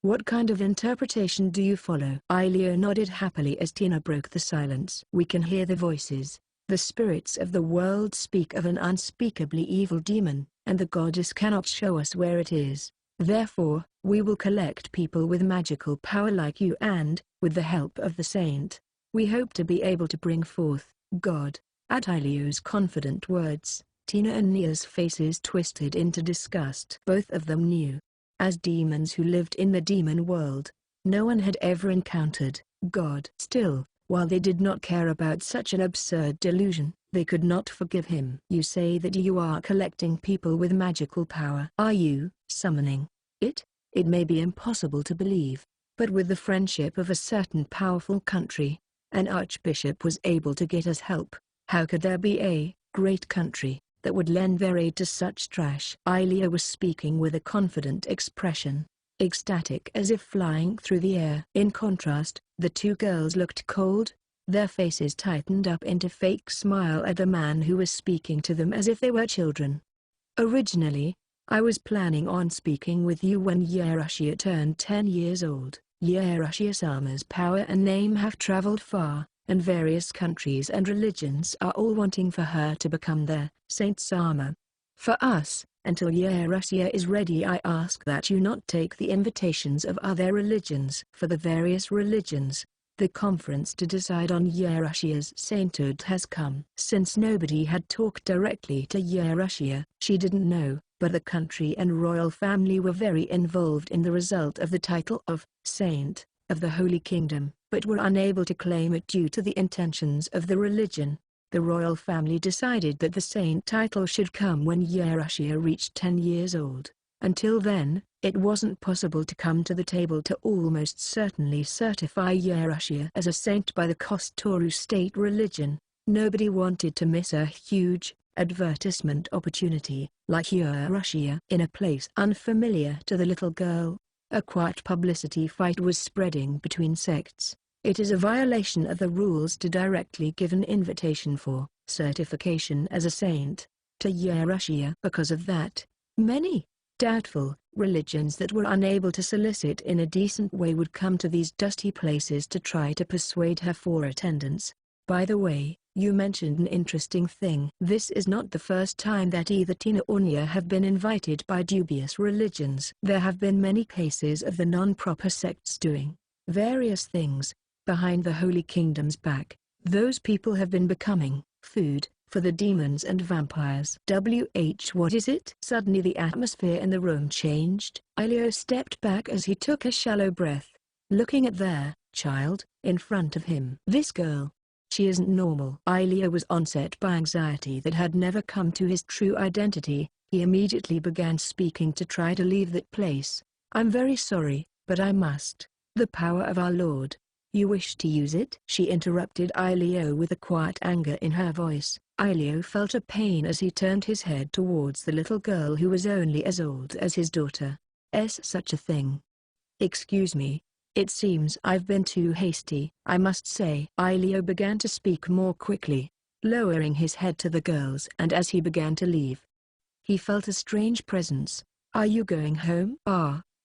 What kind of interpretation do you follow? Ilio nodded happily as Tina broke the silence. We can hear the voices. The spirits of the world speak of an unspeakably evil demon, and the goddess cannot show us where it is. Therefore, we will collect people with magical power like you and, with the help of the saint, we hope to be able to bring forth God. At Ilio's confident words, Tina and Nia's faces twisted into disgust. Both of them knew, as demons who lived in the demon world, no one had ever encountered God. Still, while they did not care about such an absurd delusion, they could not forgive him. You say that you are collecting people with magical power. Are you summoning it? It may be impossible to believe, but with the friendship of a certain powerful country, an archbishop was able to get us help. How could there be a great country that would lend their aid to such trash? Ilio was speaking with a confident expression, ecstatic as if flying through the air. In contrast, the two girls looked cold, their faces tightened up into fake smile at the man who was speaking to them as if they were children. Originally, I was planning on speaking with you when Yerushia turned 10 years old. Yerushia-sama's power and name have traveled far, and various countries and religions are all wanting for her to become their Saint Sama. For us, until Yerushia is ready, I ask that you not take the invitations of other religions. For the various religions, the conference to decide on Yerushia's sainthood has come. Since nobody had talked directly to Yerushia, she didn't know, but the country and royal family were very involved in the result of the title of Saint of the Holy Kingdom, but were unable to claim it due to the intentions of the religion. The royal family decided that the saint title should come when Yerushia reached 10 years old. Until then, it wasn't possible to come to the table to almost certainly certify Yerushia as a saint by the Kostoru state religion. Nobody wanted to miss a huge, advertisement opportunity, like Russia. In a place unfamiliar to the little girl, a quiet publicity fight was spreading between sects. It is a violation of the rules to directly give an invitation for certification as a saint to Russia. Because of that, many doubtful religions that were unable to solicit in a decent way would come to these dusty places to try to persuade her for attendance. By the way, you mentioned an interesting thing. This is not the first time that either Tina or Nia have been invited by dubious religions. There have been many cases of the non-proper sects doing various things behind the Holy Kingdom's back. Those people have been becoming food for the demons and vampires. What is it? Suddenly the atmosphere in the room changed. Ilio stepped back as he took a shallow breath, looking at their child in front of him. This girl. She isn't normal. Ilio was onset by anxiety that had never come to his true identity. He immediately began speaking to try to leave that place. I'm very sorry, but I must. The power of our Lord. You wish to use it? She interrupted Ilio with a quiet anger in her voice. Ilio felt a pain as he turned his head towards the little girl who was only as old as his daughter. Such a thing. Excuse me. It seems I've been too hasty. I must say. Ilio began to speak more quickly, lowering his head to the girls, and as he began to leave, he felt a strange presence. Are you going home?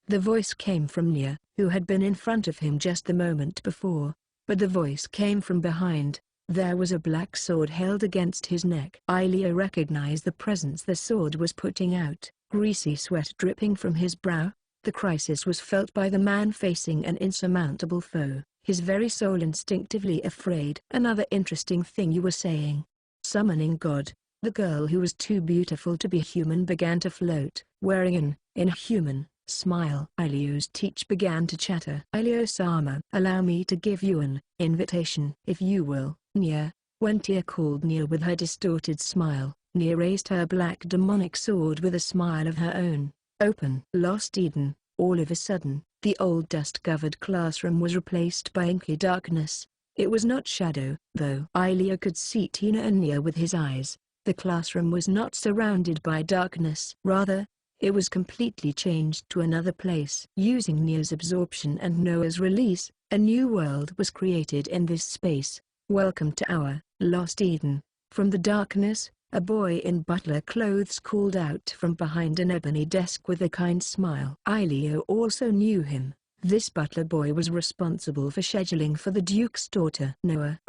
The voice came from Nia, who had been in front of him just the moment before, but the voice came from behind. There was a black sword held against his neck. Ilio recognized the presence the sword was putting out, greasy sweat dripping from his brow. The crisis was felt by the man facing an insurmountable foe, his very soul instinctively afraid. Another interesting thing you were saying. Summoning God. The girl who was too beautiful to be human began to float, wearing an inhuman smile. Ilio's teeth began to chatter. Ilio-sama, allow me to give you an invitation. If you will, Nia. When Tia called Nia with her distorted smile, Nia raised her black demonic sword with a smile of her own. Open. Lost Eden. All of a sudden, the old dust-covered classroom was replaced by inky darkness. It was not shadow, though. Ilio could see Tina and Nia with his eyes. The classroom was not surrounded by darkness. Rather, it was completely changed to another place. Using Nia's absorption and Noah's release, a new world was created in this space. Welcome to our Lost Eden. From the darkness, a boy in butler clothes called out from behind an ebony desk with a kind smile. Ilio also knew him. This butler boy was responsible for scheduling for the Duke's daughter. Noah.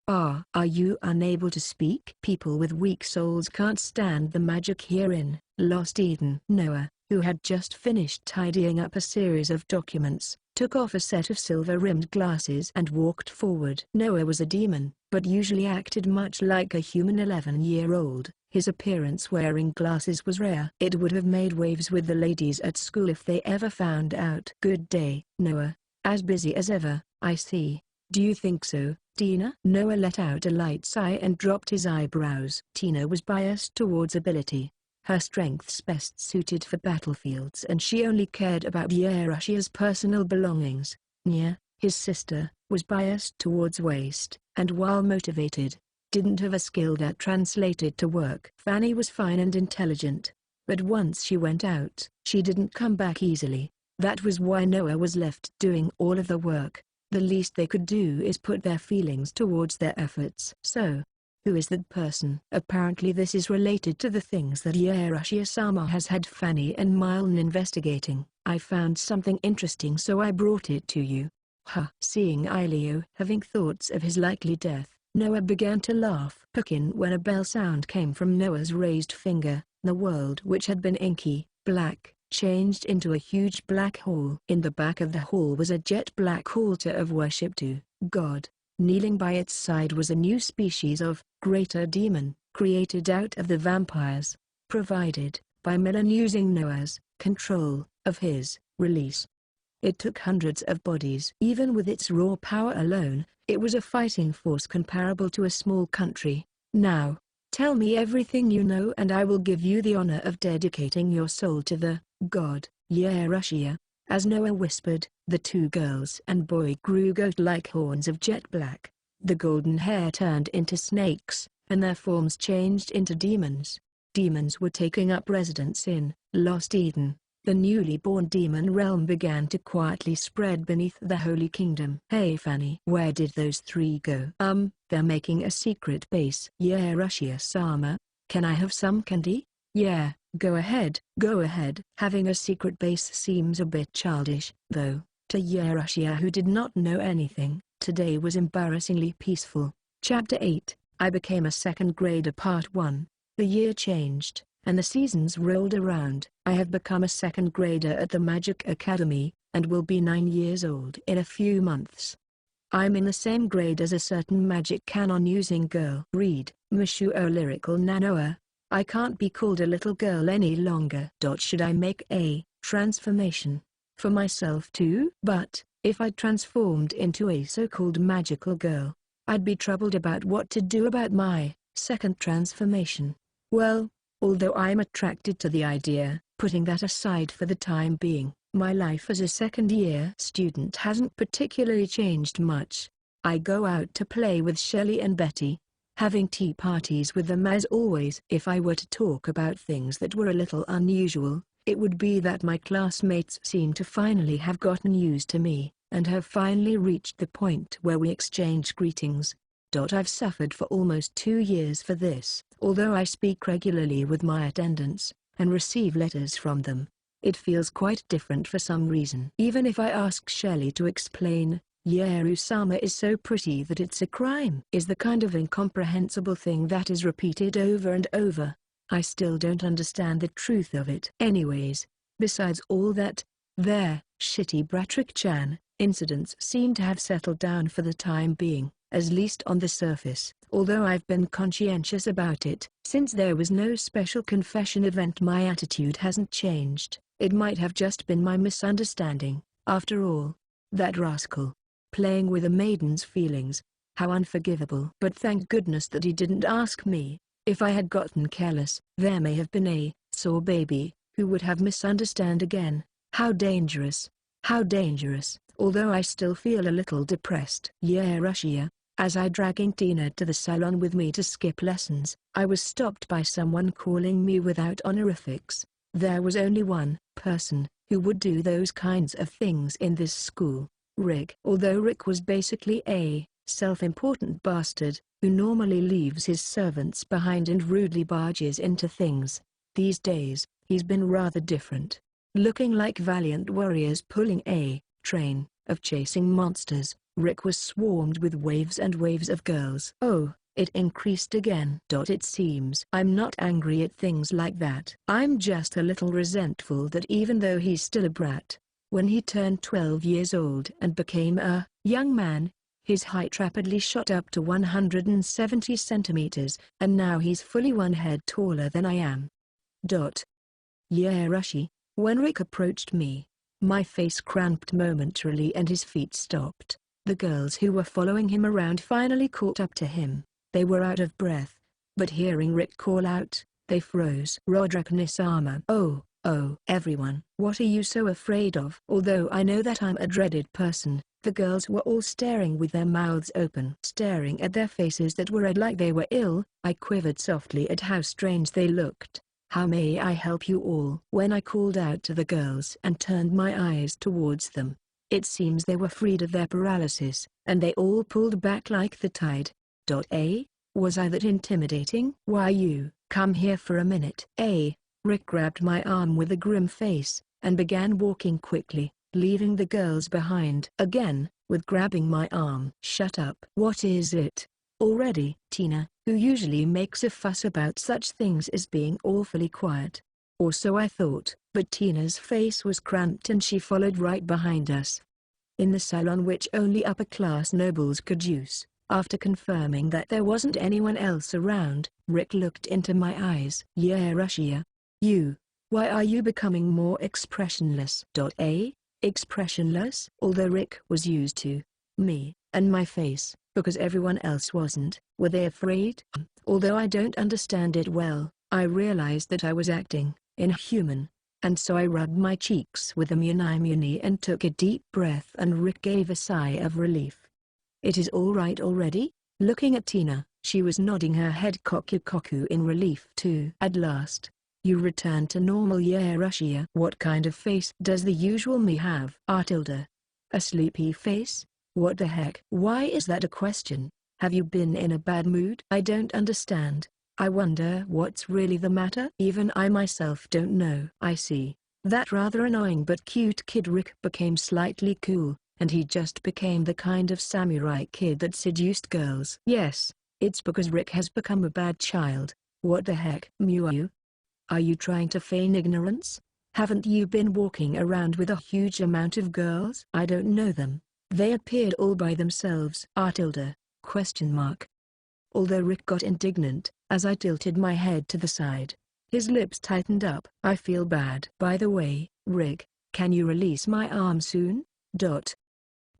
Are you unable to speak? People with weak souls can't stand the magic here in Lost Eden. Noah, who had just finished tidying up a series of documents, took off a set of silver-rimmed glasses and walked forward. Noah was a demon, but usually acted much like a human 11-year-old. His appearance wearing glasses was rare. It would have made waves with the ladies at school if they ever found out. Good day, Noah. As busy as ever, I see. Do you think so, Tina? Noah let out a light sigh and dropped his eyebrows. Tina was biased towards ability. Her strengths best suited for battlefields, and she only cared about Russia's personal belongings. Nia, his sister, was biased towards waste, and while motivated, didn't have a skill that translated to work. Fanny was fine and intelligent, but once she went out, she didn't come back easily. That was why Noah was left doing all of the work. The least they could do is put their feelings towards their efforts. So, who is that person? Apparently this is related to the things that Russia-sama has had Fanny and Milne investigating. I found something interesting, so I brought it to you. Seeing Ilio having thoughts of his likely death, Noah began to laugh. Pukin. When a bell sound came from Noah's raised finger, the world which had been inky, black, changed into a huge black hall. In the back of the hall was a jet black altar of worship to God. Kneeling by its side was a new species of greater demon, created out of the vampires, provided by Milan using Noah's control of his release. It took hundreds of bodies. Even with its raw power alone, it was a fighting force comparable to a small country. Now, tell me everything you know and I will give you the honor of dedicating your soul to the God, Russia. As Noah whispered, the two girls and boy grew goat-like horns of jet black. The golden hair turned into snakes, and their forms changed into demons. Demons were taking up residence in Lost Eden. The newly born demon realm began to quietly spread beneath the Holy Kingdom. Hey Fanny, where did those three go? They're making a secret base. Yeah, Russia-sama. Can I have some candy? Yeah, go ahead. Go ahead. Having a secret base seems a bit childish, though. To Yerushia, who did not know anything, today was embarrassingly peaceful. Chapter 8, I became a second grader. Part 1. The year changed, and the seasons rolled around. I have become a second grader at the Magic Academy, and will be 9 years old in a few months. I'm in the same grade as a certain magic canon-using girl. Read, Mushuo Lyrical Nanoa. I can't be called a little girl any longer. Should I make a transformation for myself too? But, if I transformed into a so-called magical girl, I'd be troubled about what to do about my second transformation. Well, although I'm attracted to the idea, putting that aside for the time being, my life as a second-year student hasn't particularly changed much. I go out to play with Shelley and Betty, having tea parties with them as always. If I were to talk about things that were a little unusual, it would be that my classmates seem to finally have gotten used to me, and have finally reached the point where we exchange greetings. I've suffered for almost 2 years for this. Although I speak regularly with my attendants, and receive letters from them, it feels quite different for some reason. Even if I ask Shelley to explain, Yeru-sama is so pretty that it's a crime, is the kind of incomprehensible thing that is repeated over and over. I still don't understand the truth of it. Anyways, besides all that, their shitty Bratrick-chan incidents seem to have settled down for the time being, at least on the surface. Although I've been conscientious about it, since there was no special confession event, my attitude hasn't changed. It might have just been my misunderstanding, after all. That rascal, playing with a maiden's feelings, how unforgivable. But thank goodness that he didn't ask me. If I had gotten careless, there may have been a sore baby, who would have misunderstood again. How dangerous. How dangerous. Although I still feel a little depressed. Yeah, Russia. As I dragging Tina to the salon with me to skip lessons, I was stopped by someone calling me without honorifics. There was only one person who would do those kinds of things in this school, Rick. Although Rick was basically a self-important bastard, who normally leaves his servants behind and rudely barges into things, these days, he's been rather different. Looking like valiant warriors pulling a train of chasing monsters, Rick was swarmed with waves and waves of girls. Oh, it increased again. It seems I'm not angry at things like that. I'm just a little resentful that even though he's still a brat, when he turned 12 years old and became a young man, his height rapidly shot up to 170 centimeters, and now he's fully 1 head taller than I am. Yeah, Rushy. When Rick approached me, my face cramped momentarily and his feet stopped. The girls who were following him around finally caught up to him. They were out of breath, but hearing Rick call out, they froze. Roderick-sama. Oh, everyone. What are you so afraid of? Although I know that I'm a dreaded person, the girls were all staring with their mouths open. Staring at their faces that were red like they were ill, I quivered softly at how strange they looked. How may I help you all? When I called out to the girls and turned my eyes towards them, it seems they were freed of their paralysis, and they all pulled back like the tide. Was I that intimidating? Why, you, come here for a minute. Rick grabbed my arm with a grim face, and began walking quickly, leaving the girls behind. Again, with grabbing my arm. Shut up. What is it? Already? Tina, who usually makes a fuss about such things, is being awfully quiet. Or so I thought, but Tina's face was cramped and she followed right behind us. In the salon which only upper-class nobles could use, after confirming that there wasn't anyone else around, Rick looked into my eyes. Yeah, Russia. Why are you becoming more expressionless? Expressionless? Although Rick was used to me and my face, because everyone else wasn't, were they afraid? Although I don't understand it well, I realized that I was acting inhuman, and so I rubbed my cheeks with a muni and took a deep breath, and Rick gave a sigh of relief. It is all right already? Looking at Tina, she was nodding her head koku in relief too. At last, you returned to normal, yeah Russia. What kind of face does the usual me have? Tilda. A sleepy face? What the heck? Why is that a question? Have you been in a bad mood? I don't understand. I wonder what's really the matter. Even I myself don't know. I see. That rather annoying but cute kid Rick became slightly cool, and he just became the kind of samurai kid that seduced girls. Yes, it's because Rick has become a bad child. What the heck? Mew. Are you trying to feign ignorance? Haven't you been walking around with a huge amount of girls? I don't know them. They appeared all by themselves. Tilda? Question mark. Although Rick got indignant, as I tilted my head to the side, his lips tightened up. I feel bad. By the way, Rick, can you release my arm soon?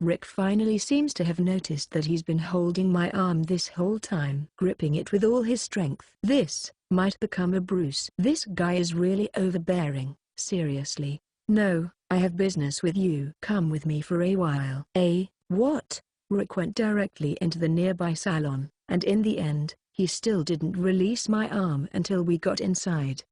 Rick finally seems to have noticed that he's been holding my arm this whole time, gripping it with all his strength. This might become a bruise. This guy is really overbearing. Seriously. No, I have business with you. Come with me for a while. What? Rick went directly into the nearby salon, and in the end, he still didn't release my arm until we got inside.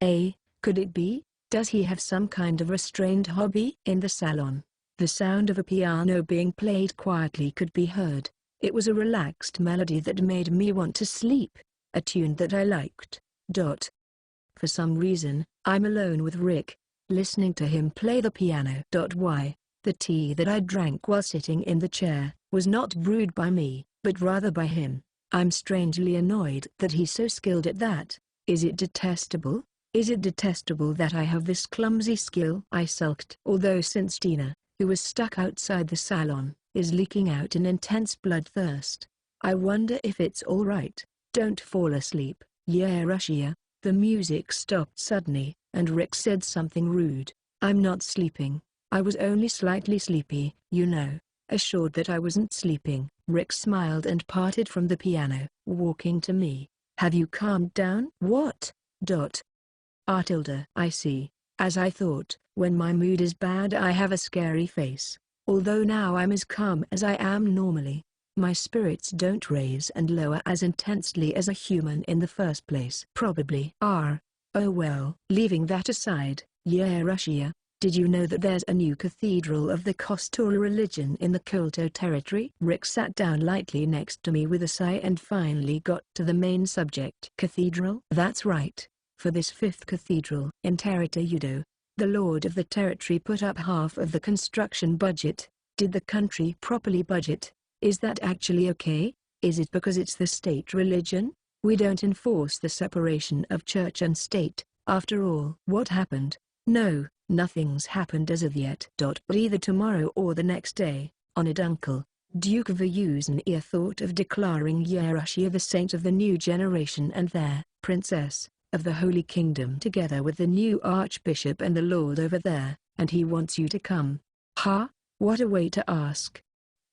Could it be? Does he have some kind of restrained hobby? In the salon, the sound of a piano being played quietly could be heard. It was a relaxed melody that made me want to sleep, a tune that I liked. For some reason, I'm alone with Rick, listening to him play the piano. Why? The tea that I drank while sitting in the chair was not brewed by me, but rather by him. I'm strangely annoyed that he's so skilled at that. Is it detestable? Is it detestable that I have this clumsy skill? I sulked. Although since Tina, who was stuck outside the salon, is leaking out an intense bloodthirst, I wonder if it's all right. Don't fall asleep, yeah Russia. The music stopped suddenly, and Rick said something rude. I'm not sleeping. I was only slightly sleepy, you know. Assured that I wasn't sleeping, Rick smiled and parted from the piano, walking to me. Have you calmed down? What? Tilda. I see. As I thought, when my mood is bad I have a scary face. Although now I'm as calm as I am normally. My spirits don't raise and lower as intensely as a human in the first place. Probably are. Oh well. Leaving that aside, yeah Russia, did you know that there's a new cathedral of the Kostora religion in the Kyoto territory? Rick sat down lightly next to me with a sigh and finally got to the main subject. Cathedral? That's right. For this fifth cathedral in Terita-Udo, the lord of the territory put up half of the construction budget. Did the country properly budget? Is that actually okay? Is it because it's the state religion? We don't enforce the separation of church and state, after all. What happened? No, nothing's happened as of yet. But either tomorrow or the next day, honored uncle, Duke of Ayuzan thought of declaring Yerushia the saint of the new generation and their princess of the Holy Kingdom together with the new archbishop and the lord over there, and he wants you to come. Ha? What a way to ask.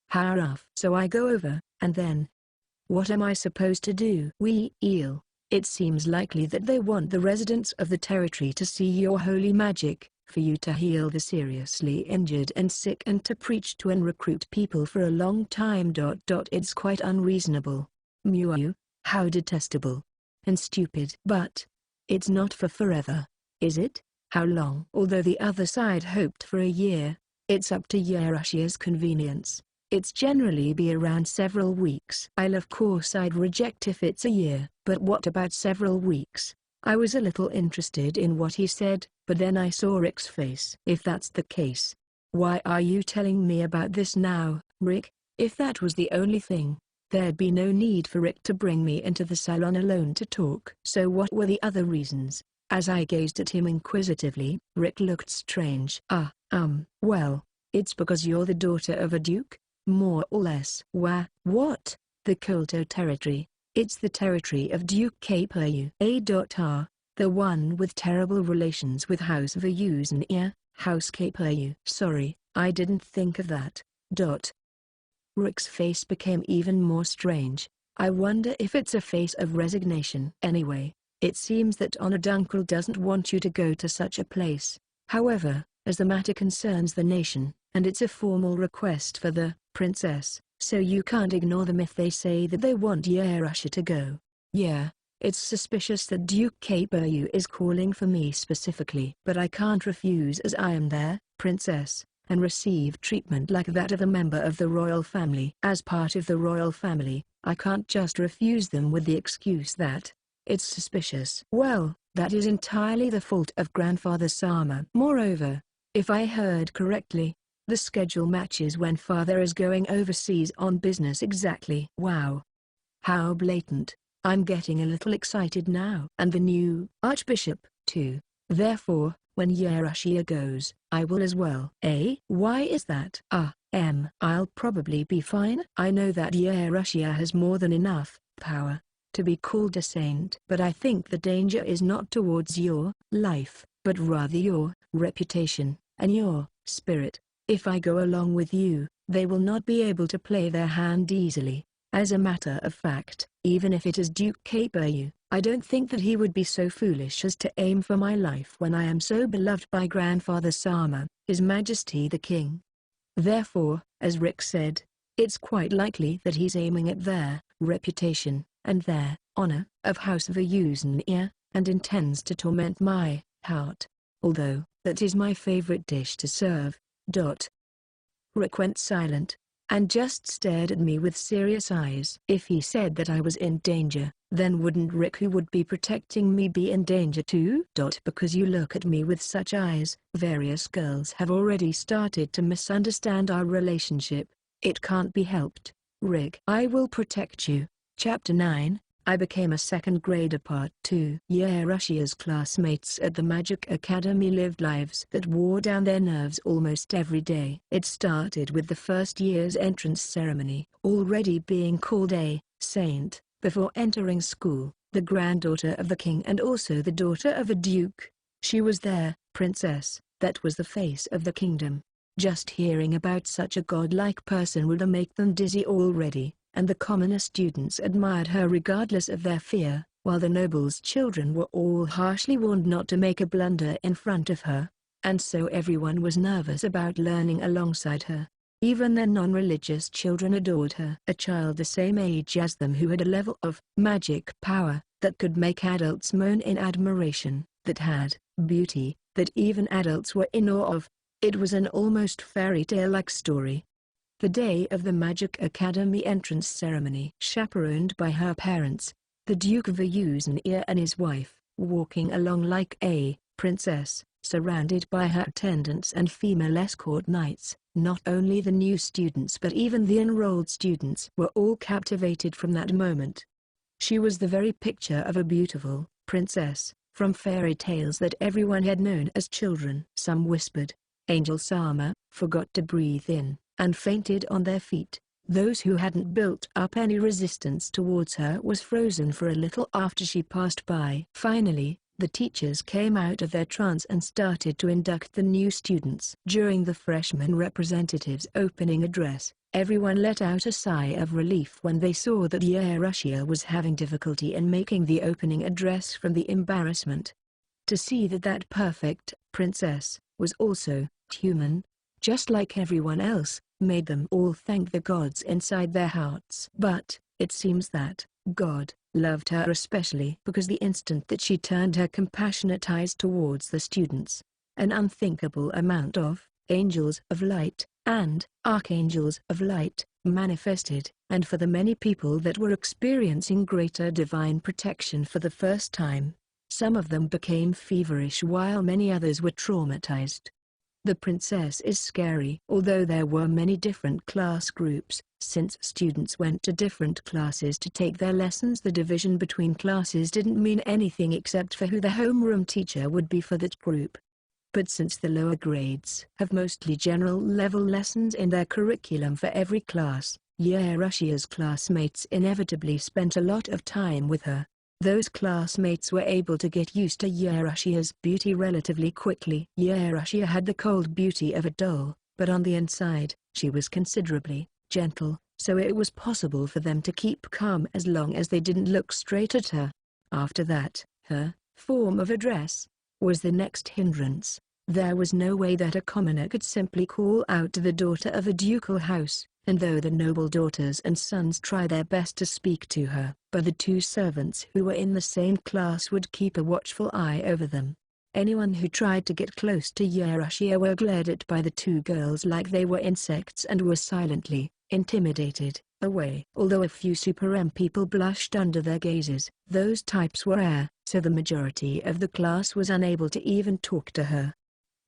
How rough. So I go over, and then? What am I supposed to do? It seems likely that they want the residents of the territory to see your holy magic, for you to heal the seriously injured and sick and to preach to and recruit people for a long time. It's quite unreasonable. Mew. How detestable. And stupid. But it's not for forever, is it? How long? Although the other side hoped for a year, it's up to Yerushia's convenience. It's generally be around several weeks. Of course I'd reject if it's a year. But what about several weeks? I was a little interested in what he said, but then I saw Rick's face. If that's the case, why are you telling me about this now, Rick? If that was the only thing, there'd be no need for Rick to bring me into the salon alone to talk. So what were the other reasons? As I gazed at him inquisitively, Rick looked strange. Well, it's because you're the daughter of a duke? More or less. What? The Kyoto territory. It's the territory of Duke Keipayu. The one with terrible relations with House of Ayuzan. House Keipayu. Sorry, I didn't think of that. Rick's face became even more strange. I wonder if it's a face of resignation. Anyway, it seems that honored uncle doesn't want you to go to such a place. However, as the matter concerns the nation, and it's a formal request for the princess, So you can't ignore them if they say that they want Yerusha to go. Yeah, it's suspicious that Duke Kaeperyu is calling for me specifically. But I can't refuse as I am their princess, and receive treatment like that of a member of the royal family. As part of the royal family, I can't just refuse them with the excuse that it's suspicious. Well, that is entirely the fault of Grandfather Sama. Moreover, if I heard correctly, the schedule matches when father is going overseas on business exactly. Wow. How blatant. I'm getting a little excited now. And the new Archbishop, too. Therefore, when Yerusha goes, I will as well. Eh? Why is that? I'll probably be fine. I know that Yerusha has more than enough power to be called a saint. But I think the danger is not towards your life, but rather your reputation and your spirit. If I go along with you, they will not be able to play their hand easily. As a matter of fact, even if it is Duke Kaeperyu, I don't think that he would be so foolish as to aim for my life when I am so beloved by Grandfather Sama, His Majesty the King. Therefore, as Rick said, it's quite likely that he's aiming at their reputation and their honor of House Vyuznir, and intends to torment my heart. Although, that is my favorite dish to serve. Rick went silent, and just stared at me with serious eyes. If he said that I was in danger, then wouldn't Rick, who would be protecting me, be in danger too? Because you look at me with such eyes, various girls have already started to misunderstand our relationship. It can't be helped, Rick. I will protect you. Chapter 9, I became a second grader Part 2. Yerusha's classmates at the Magic Academy lived lives that wore down their nerves almost every day. It started with the first year's entrance ceremony, already being called a saint, before entering school, the granddaughter of the king and also the daughter of a duke. She was their princess, that was the face of the kingdom. Just hearing about such a godlike person would make them dizzy already, and the commoner students admired her regardless of their fear, while the nobles' children were all harshly warned not to make a blunder in front of her, and so everyone was nervous about learning alongside her. Even their non-religious children adored her. A child the same age as them who had a level of magic power that could make adults moan in admiration, that had beauty that even adults were in awe of. It was an almost fairy tale-like story. The day of the Magic Academy entrance ceremony, chaperoned by her parents, the Duke of Vyuznir and his wife, walking along like a princess, surrounded by her attendants and female escort knights. Not only the new students but even the enrolled students were all captivated from that moment. She was the very picture of a beautiful princess, from fairy tales that everyone had known as children. Some whispered, "Angel Sama," forgot to breathe in, and fainted on their feet. Those who hadn't built up any resistance towards her was frozen for a little after she passed by. Finally, the teachers came out of their trance and started to induct the new students. During the freshman representative's opening address, everyone let out a sigh of relief when they saw that Yerusha was having difficulty in making the opening address from the embarrassment. To see that that perfect princess was also human, just like everyone else, made them all thank the gods inside their hearts. But, it seems that God loved her especially because the instant that she turned her compassionate eyes towards the students, an unthinkable amount of angels of light and archangels of light manifested, and for the many people that were experiencing greater divine protection for the first time, some of them became feverish while many others were traumatized. The princess is scary. Although there were many different class groups, since students went to different classes to take their lessons, the division between classes didn't mean anything except for who the homeroom teacher would be for that group. But since the lower grades have mostly general level lessons in their curriculum for every class, Yerusha's classmates inevitably spent a lot of time with her. Those classmates were able to get used to Yerusha's beauty relatively quickly. Yerusha had the cold beauty of a doll, but on the inside, she was considerably gentle, so it was possible for them to keep calm as long as they didn't look straight at her. After that, her form of address was the next hindrance. There was no way that a commoner could simply call out to the daughter of a ducal house, and though the noble daughters and sons tried their best to speak to her, but the two servants who were in the same class would keep a watchful eye over them. Anyone who tried to get close to Yerushia were glared at by the two girls like they were insects and were silently intimidated away. Although a few super-M people blushed under their gazes, those types were rare, so the majority of the class was unable to even talk to her.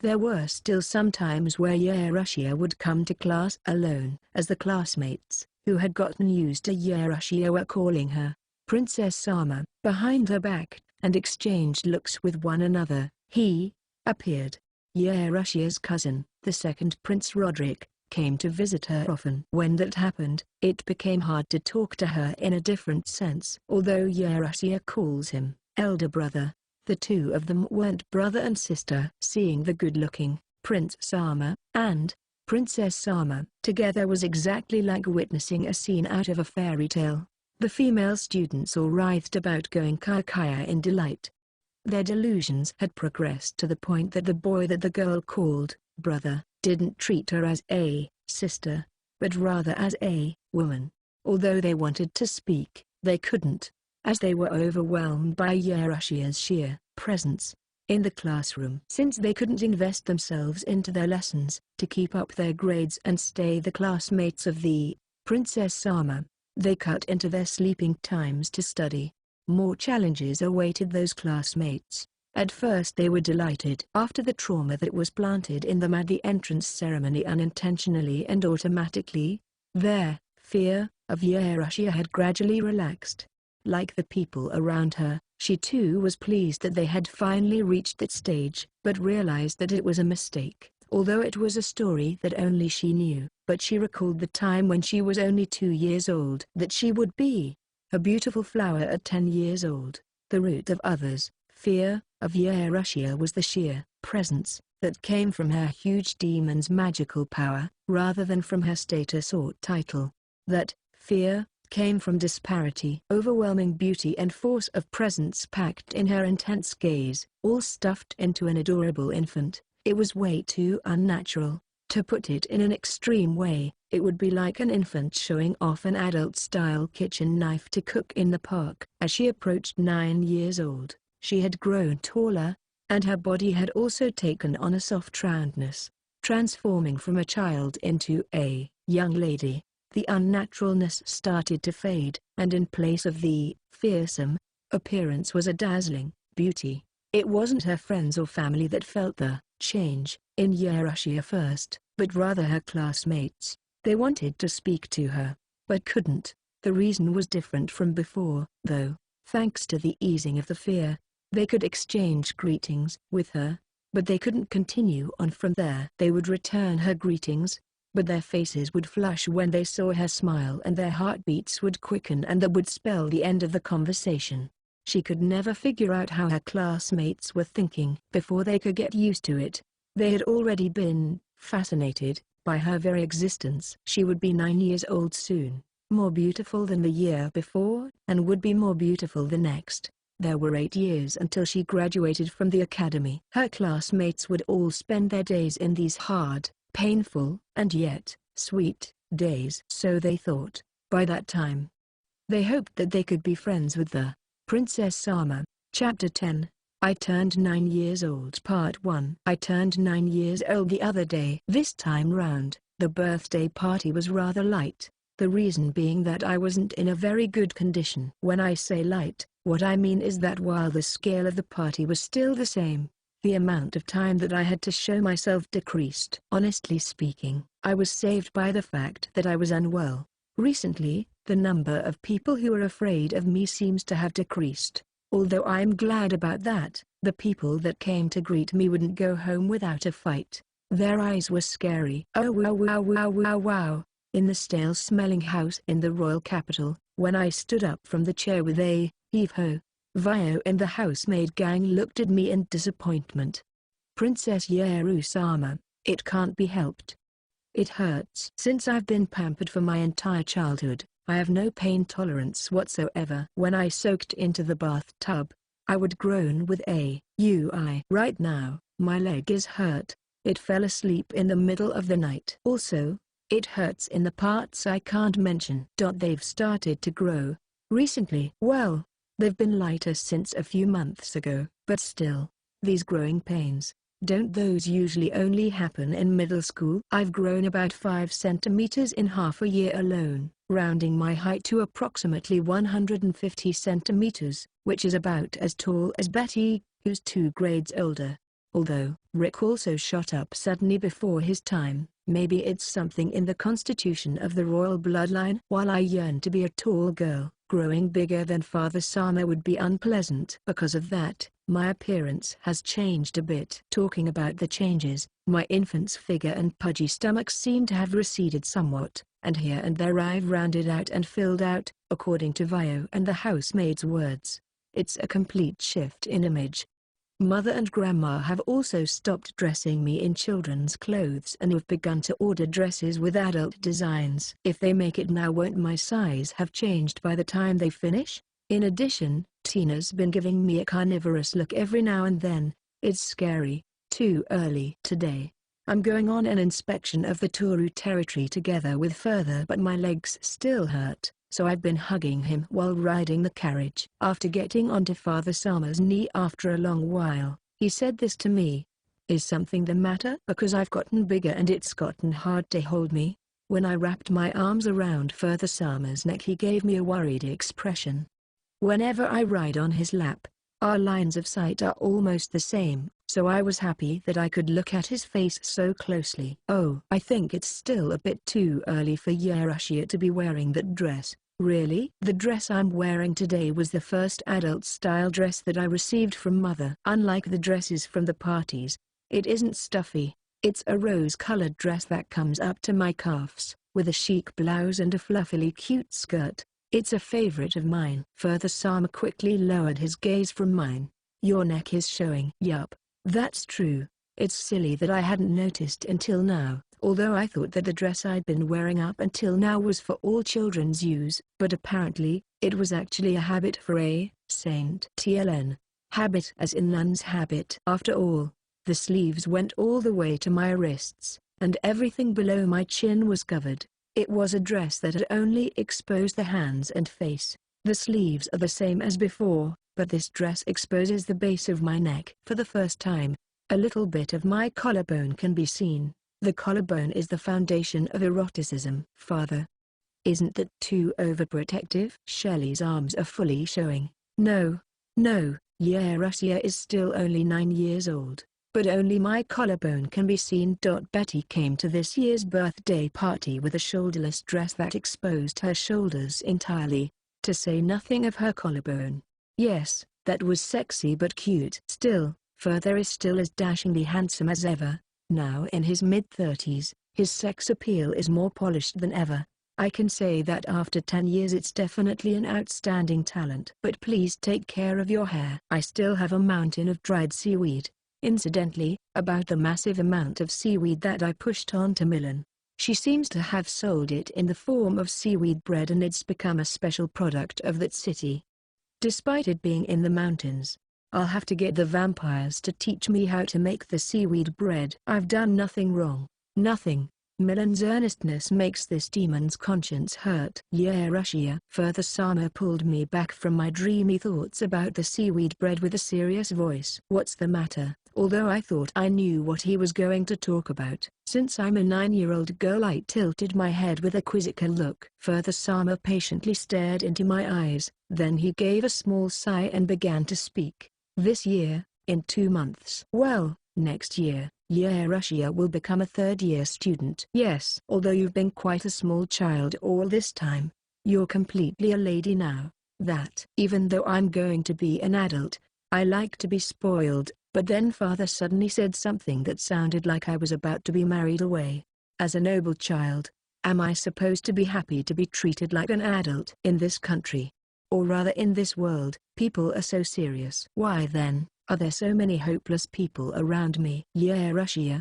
There were still some times where Yerushia would come to class alone, as the classmates, who had gotten used to Yerushia, were calling her Princess Sama behind her back, and exchanged looks with one another. He appeared. Yerushia's cousin, the second Prince Roderick, came to visit her often. When that happened, it became hard to talk to her in a different sense. Although Yerushia calls him elder brother, the two of them weren't brother and sister. Seeing the good-looking Prince Sama and Princess Sama together was exactly like witnessing a scene out of a fairy tale. The female students all writhed about going kaya in delight. Their delusions had progressed to the point that the boy that the girl called brother didn't treat her as a sister, but rather as a woman. Although they wanted to speak, they couldn't, as they were overwhelmed by Yerushia's sheer presence in the classroom. Since they couldn't invest themselves into their lessons to keep up their grades and stay the classmates of the Princess Sama, they cut into their sleeping times to study. More challenges awaited those classmates. At first they were delighted. After the trauma that was planted in them at the entrance ceremony unintentionally and automatically, their fear of Yerushia had gradually relaxed. Like the people around her, she too was pleased that they had finally reached that stage, but realized that it was a mistake. Although it was a story that only she knew, but she recalled the time when she was only 2 years old, that she would be a beautiful flower at 10 years old. The root of others' fear of Yerushia was the sheer presence that came from her huge demon's magical power, rather than from her status or title. That fear came from disparity, overwhelming beauty and force of presence packed in her intense gaze, all stuffed into an adorable infant. It was way too unnatural. To put it in an extreme way, it would be like an infant showing off an adult-style kitchen knife to cook in the park. As she approached 9 years old, she had grown taller, and her body had also taken on a soft roundness, transforming from a child into a young lady. The unnaturalness started to fade, and in place of the fearsome appearance was a dazzling beauty. It wasn't her friends or family that felt the change in Yerushia first, but rather her classmates. They wanted to speak to her, but couldn't. The reason was different from before, though. Thanks to the easing of the fear, they could exchange greetings with her, but they couldn't continue on from there. They would return her greetings, but their faces would flush when they saw her smile, and their heartbeats would quicken, and that would spell the end of the conversation. She could never figure out how her classmates were thinking. Before they could get used to it, they had already been fascinated by her very existence. She would be 9 years old soon, more beautiful than the year before, and would be more beautiful the next. There were 8 years until she graduated from the academy. Her classmates would all spend their days in these hard, painful, and yet sweet days. So they thought. By that time, they hoped that they could be friends with the Princess Sama. Chapter 10. I turned 9 years old. Part 1. I turned 9 years old the other day. This time round, the birthday party was rather light, the reason being that I wasn't in a very good condition. When I say light, what I mean is that while the scale of the party was still the same, the amount of time that I had to show myself decreased. Honestly speaking, I was saved by the fact that I was unwell. Recently, the number of people who were afraid of me seems to have decreased. Although I'm glad about that, the people that came to greet me wouldn't go home without a fight. Their eyes were scary. Oh wow wow wow wow wow. In the stale-smelling house in the royal capital, when I stood up from the chair with a heave-ho, Vio and the housemaid gang looked at me in disappointment. Princess Yeru-sama, it can't be helped. It hurts. Since I've been pampered for my entire childhood, I have no pain tolerance whatsoever. When I soaked into the bathtub, I would groan with a UI. Right now, my leg is hurt. It fell asleep in the middle of the night. Also, It hurts in the parts I can't mention. They've started to grow recently. Well, they've been lighter since a few months ago, but still, these growing pains, don't those usually only happen in middle school? I've grown about 5 centimeters in half a year alone, rounding my height to approximately 150 centimeters, which is about as tall as Betty, who's 2 grades older. Although Rick also shot up suddenly before his time, maybe it's something in the constitution of the royal bloodline. While I yearn to be a tall girl, growing bigger than Father Sama would be unpleasant. Because of that, my appearance has changed a bit. Talking about the changes, my infant's figure and pudgy stomach seem to have receded somewhat, and here and there I've rounded out and filled out, according to Vio and the housemaid's words. It's a complete shift in image. Mother and Grandma have also stopped dressing me in children's clothes and have begun to order dresses with adult designs. If they make it now, won't my size have changed by the time they finish? In addition, Tina's been giving me a carnivorous look every now and then. It's scary. Too early. Today, I'm going on an inspection of the Toru territory together with Further, but my legs still hurt, so I've been hugging him while riding the carriage. After getting onto Father Sama's knee after a long while, he said this to me. Is something the matter? Because I've gotten bigger and it's gotten hard to hold me. When I wrapped my arms around Father Sama's neck, he gave me a worried expression. Whenever I ride on his lap, our lines of sight are almost the same, so I was happy that I could look at his face so closely. Oh, I think it's still a bit too early for Yarushia to be wearing that dress. Really? The dress I'm wearing today was the first adult-style dress that I received from Mother. Unlike the dresses from the parties, it isn't stuffy. It's a rose-colored dress that comes up to my calves, with a chic blouse and a fluffily cute skirt. It's a favorite of mine. Further Sama quickly lowered his gaze from mine. Your neck is showing. Yup, that's true. It's silly that I hadn't noticed until now, although I thought that the dress I'd been wearing up until now was for all children's use, but apparently, it was actually a habit for a saint. TLN. Habit as in nun's habit. After all, the sleeves went all the way to my wrists, and everything below my chin was covered. It was a dress that had only exposed the hands and face. The sleeves are the same as before, but this dress exposes the base of my neck. For the first time, a little bit of my collarbone can be seen. The collarbone is the foundation of eroticism. Father, isn't that too overprotective? Shelley's arms are fully showing. No, Yarushia is still only 9 years old. But only my collarbone can be seen. Betty came to this year's birthday party with a shoulderless dress that exposed her shoulders entirely, to say nothing of her collarbone. Yes, that was sexy but cute. Still, Further is still as dashingly handsome as ever. Now in his mid-30s, his sex appeal is more polished than ever. I can say that after 10 years it's definitely an outstanding talent. But please take care of your hair. I still have a mountain of dried seaweed. Incidentally, about the massive amount of seaweed that I pushed onto Milan. She seems to have sold it in the form of seaweed bread and it's become a special product of that city. Despite it being in the mountains, I'll have to get the vampires to teach me how to make the seaweed bread. I've done nothing wrong. Nothing. Milan's earnestness makes this demon's conscience hurt. Yarushia. Further Sama pulled me back from my dreamy thoughts about the seaweed bread with a serious voice. What's the matter? Although I thought I knew what he was going to talk about. Since I'm a 9-year-old girl, I tilted my head with a quizzical look. Further Sama patiently stared into my eyes, then he gave a small sigh and began to speak. This year, in 2 months. Well, next year, Yarushia will become a 3rd-year student. Yes. Although you've been quite a small child all this time, you're completely a lady now. That. Even though I'm going to be an adult, I like to be spoiled. But then Father suddenly said something that sounded like I was about to be married away. As a noble child, am I supposed to be happy to be treated like an adult? In this country, or rather in this world, people are so serious. Why then, are there so many hopeless people around me? Yarushia.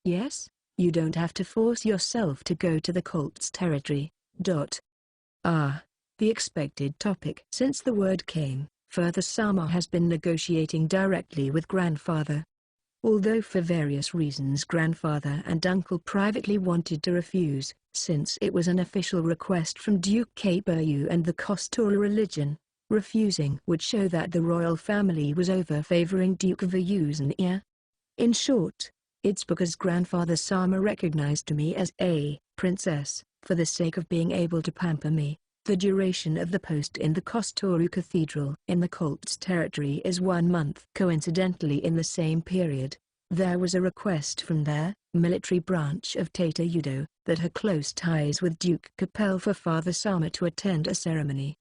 Yes? You don't have to force yourself to go to the cult's territory. The expected topic. Since the word came, Further Sama has been negotiating directly with Grandfather. although for various reasons grandfather and uncle privately wanted to refuse, since it was an official request from Duke Keiperyu and the Kostora religion. Refusing would show that the royal family was over-favoring Duke Vyushnya. In short, it's because grandfather Sama recognized me as a princess, for the sake of being able to pamper me. The duration of the post in the Kostoru Cathedral in the cult's territory is 1 month. Coincidentally, in the same period, there was a request from their military branch of Tata Udo that had close ties with Duke Capel for Father Sama to attend a ceremony.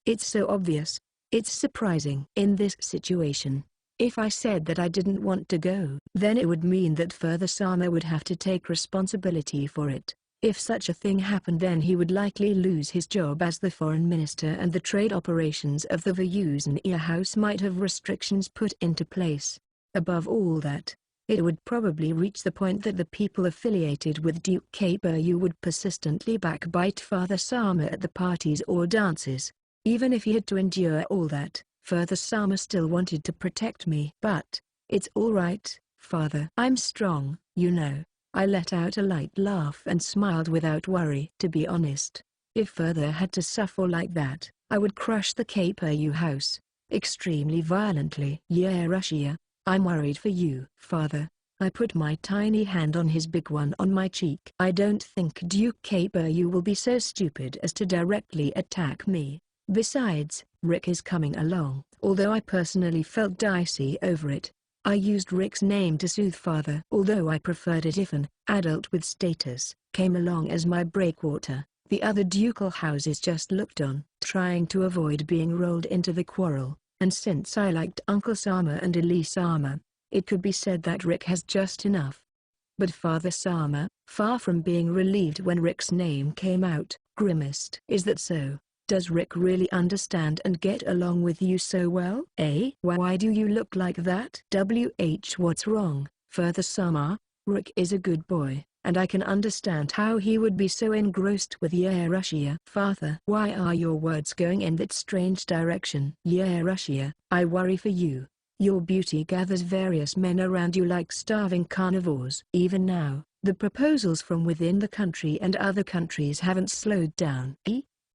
It's so obvious. It's surprising. In this situation, if I said that I didn't want to go, then it would mean that Father Sama would have to take responsibility for it. If such a thing happened, then he would likely lose his job as the foreign minister, and the trade operations of the Vyushnya house might have restrictions put into place. Above all that, it would probably reach the point that the people affiliated with Duke Keiperyu would persistently backbite Father Sama at the parties or dances. Even if he had to endure all that, Father Sama still wanted to protect me. But, it's all right, Father. I'm strong, you know. I let out a light laugh and smiled without worry. To be honest, if Father had to suffer like that, I would crush the Keiperyu house, extremely violently. Yeah, Russia, I'm worried for you, Father. I put my tiny hand on his big one on my cheek. I don't think Duke Keiperyu will be so stupid as to directly attack me. Besides, Rick is coming along. Although I personally felt dicey over it, I used Rick's name to soothe Father. Although I preferred it if an adult with status came along as my breakwater, the other ducal houses just looked on, trying to avoid being rolled into the quarrel. And since I liked Uncle Sama and Elise Sama, it could be said that Rick has just enough. But Father Sama, far from being relieved when Rick's name came out, grimaced. Is that so? Does Rick really understand and get along with you so well? Why do you look like that? What's wrong, Father Sama? Rick is a good boy, and I can understand how he would be so engrossed with Russia. Father, why are your words going in that strange direction? Russia, I worry for you. Your beauty gathers various men around you like starving carnivores. Even now, the proposals from within the country and other countries haven't slowed down.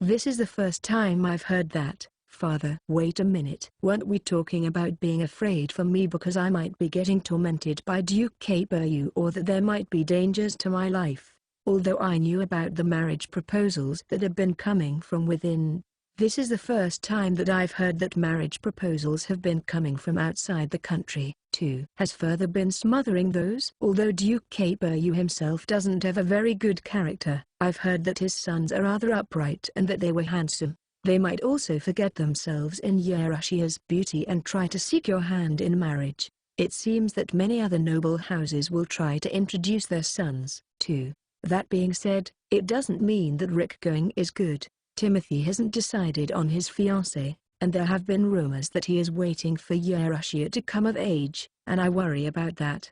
This is the first time I've heard that, Father. Wait a minute. Weren't we talking about being afraid for me because I might be getting tormented by Duke Keiperyu, or that there might be dangers to my life? Although I knew about the marriage proposals that have been coming from within, this is the first time that I've heard that marriage proposals have been coming from outside the country, too. Has Father been smothering those? Although Duke Keiperyu himself doesn't have a very good character, I've heard that his sons are rather upright and that they were handsome. They might also forget themselves in Russia's beauty and try to seek your hand in marriage. It seems that many other noble houses will try to introduce their sons, too. That being said, it doesn't mean that Rick going is good. Timothy hasn't decided on his fiancée, and there have been rumors that he is waiting for Russia to come of age, and I worry about that.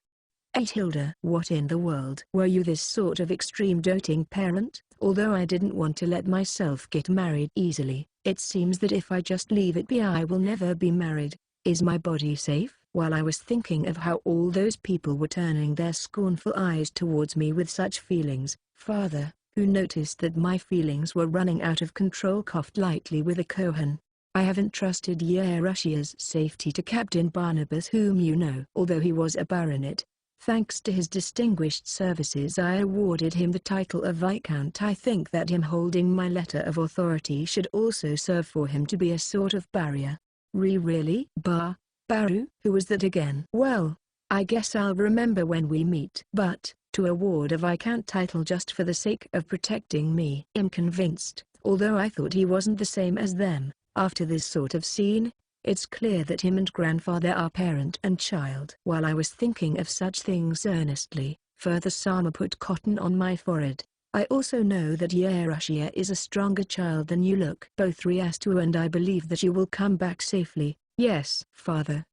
Hilda, what in the world? Were you this sort of extreme doting parent? Although I didn't want to let myself get married easily, it seems that if I just leave it be I will never be married. Is my body safe? While I was thinking of how all those people were turning their scornful eyes towards me with such feelings, Father, who noticed that my feelings were running out of control, coughed lightly with a Kohan. I haven't trusted Russia's safety to Captain Barnabas, whom you know. Although he was a baronet, thanks to his distinguished services I awarded him the title of Viscount. I think that him holding my letter of authority should also serve for him to be a sort of barrier. Really? Baru? Who was that again? Well, I guess I'll remember when we meet. But, to award a Viscount title just for the sake of protecting me. I'm convinced, although I thought he wasn't the same as them, after this sort of scene, it's clear that him and grandfather are parent and child. While I was thinking of such things earnestly, Father Sama put cotton on my forehead. I also know that Russia is a stronger child than you look. Both Riastu and I believe that you will come back safely. Yes, Father.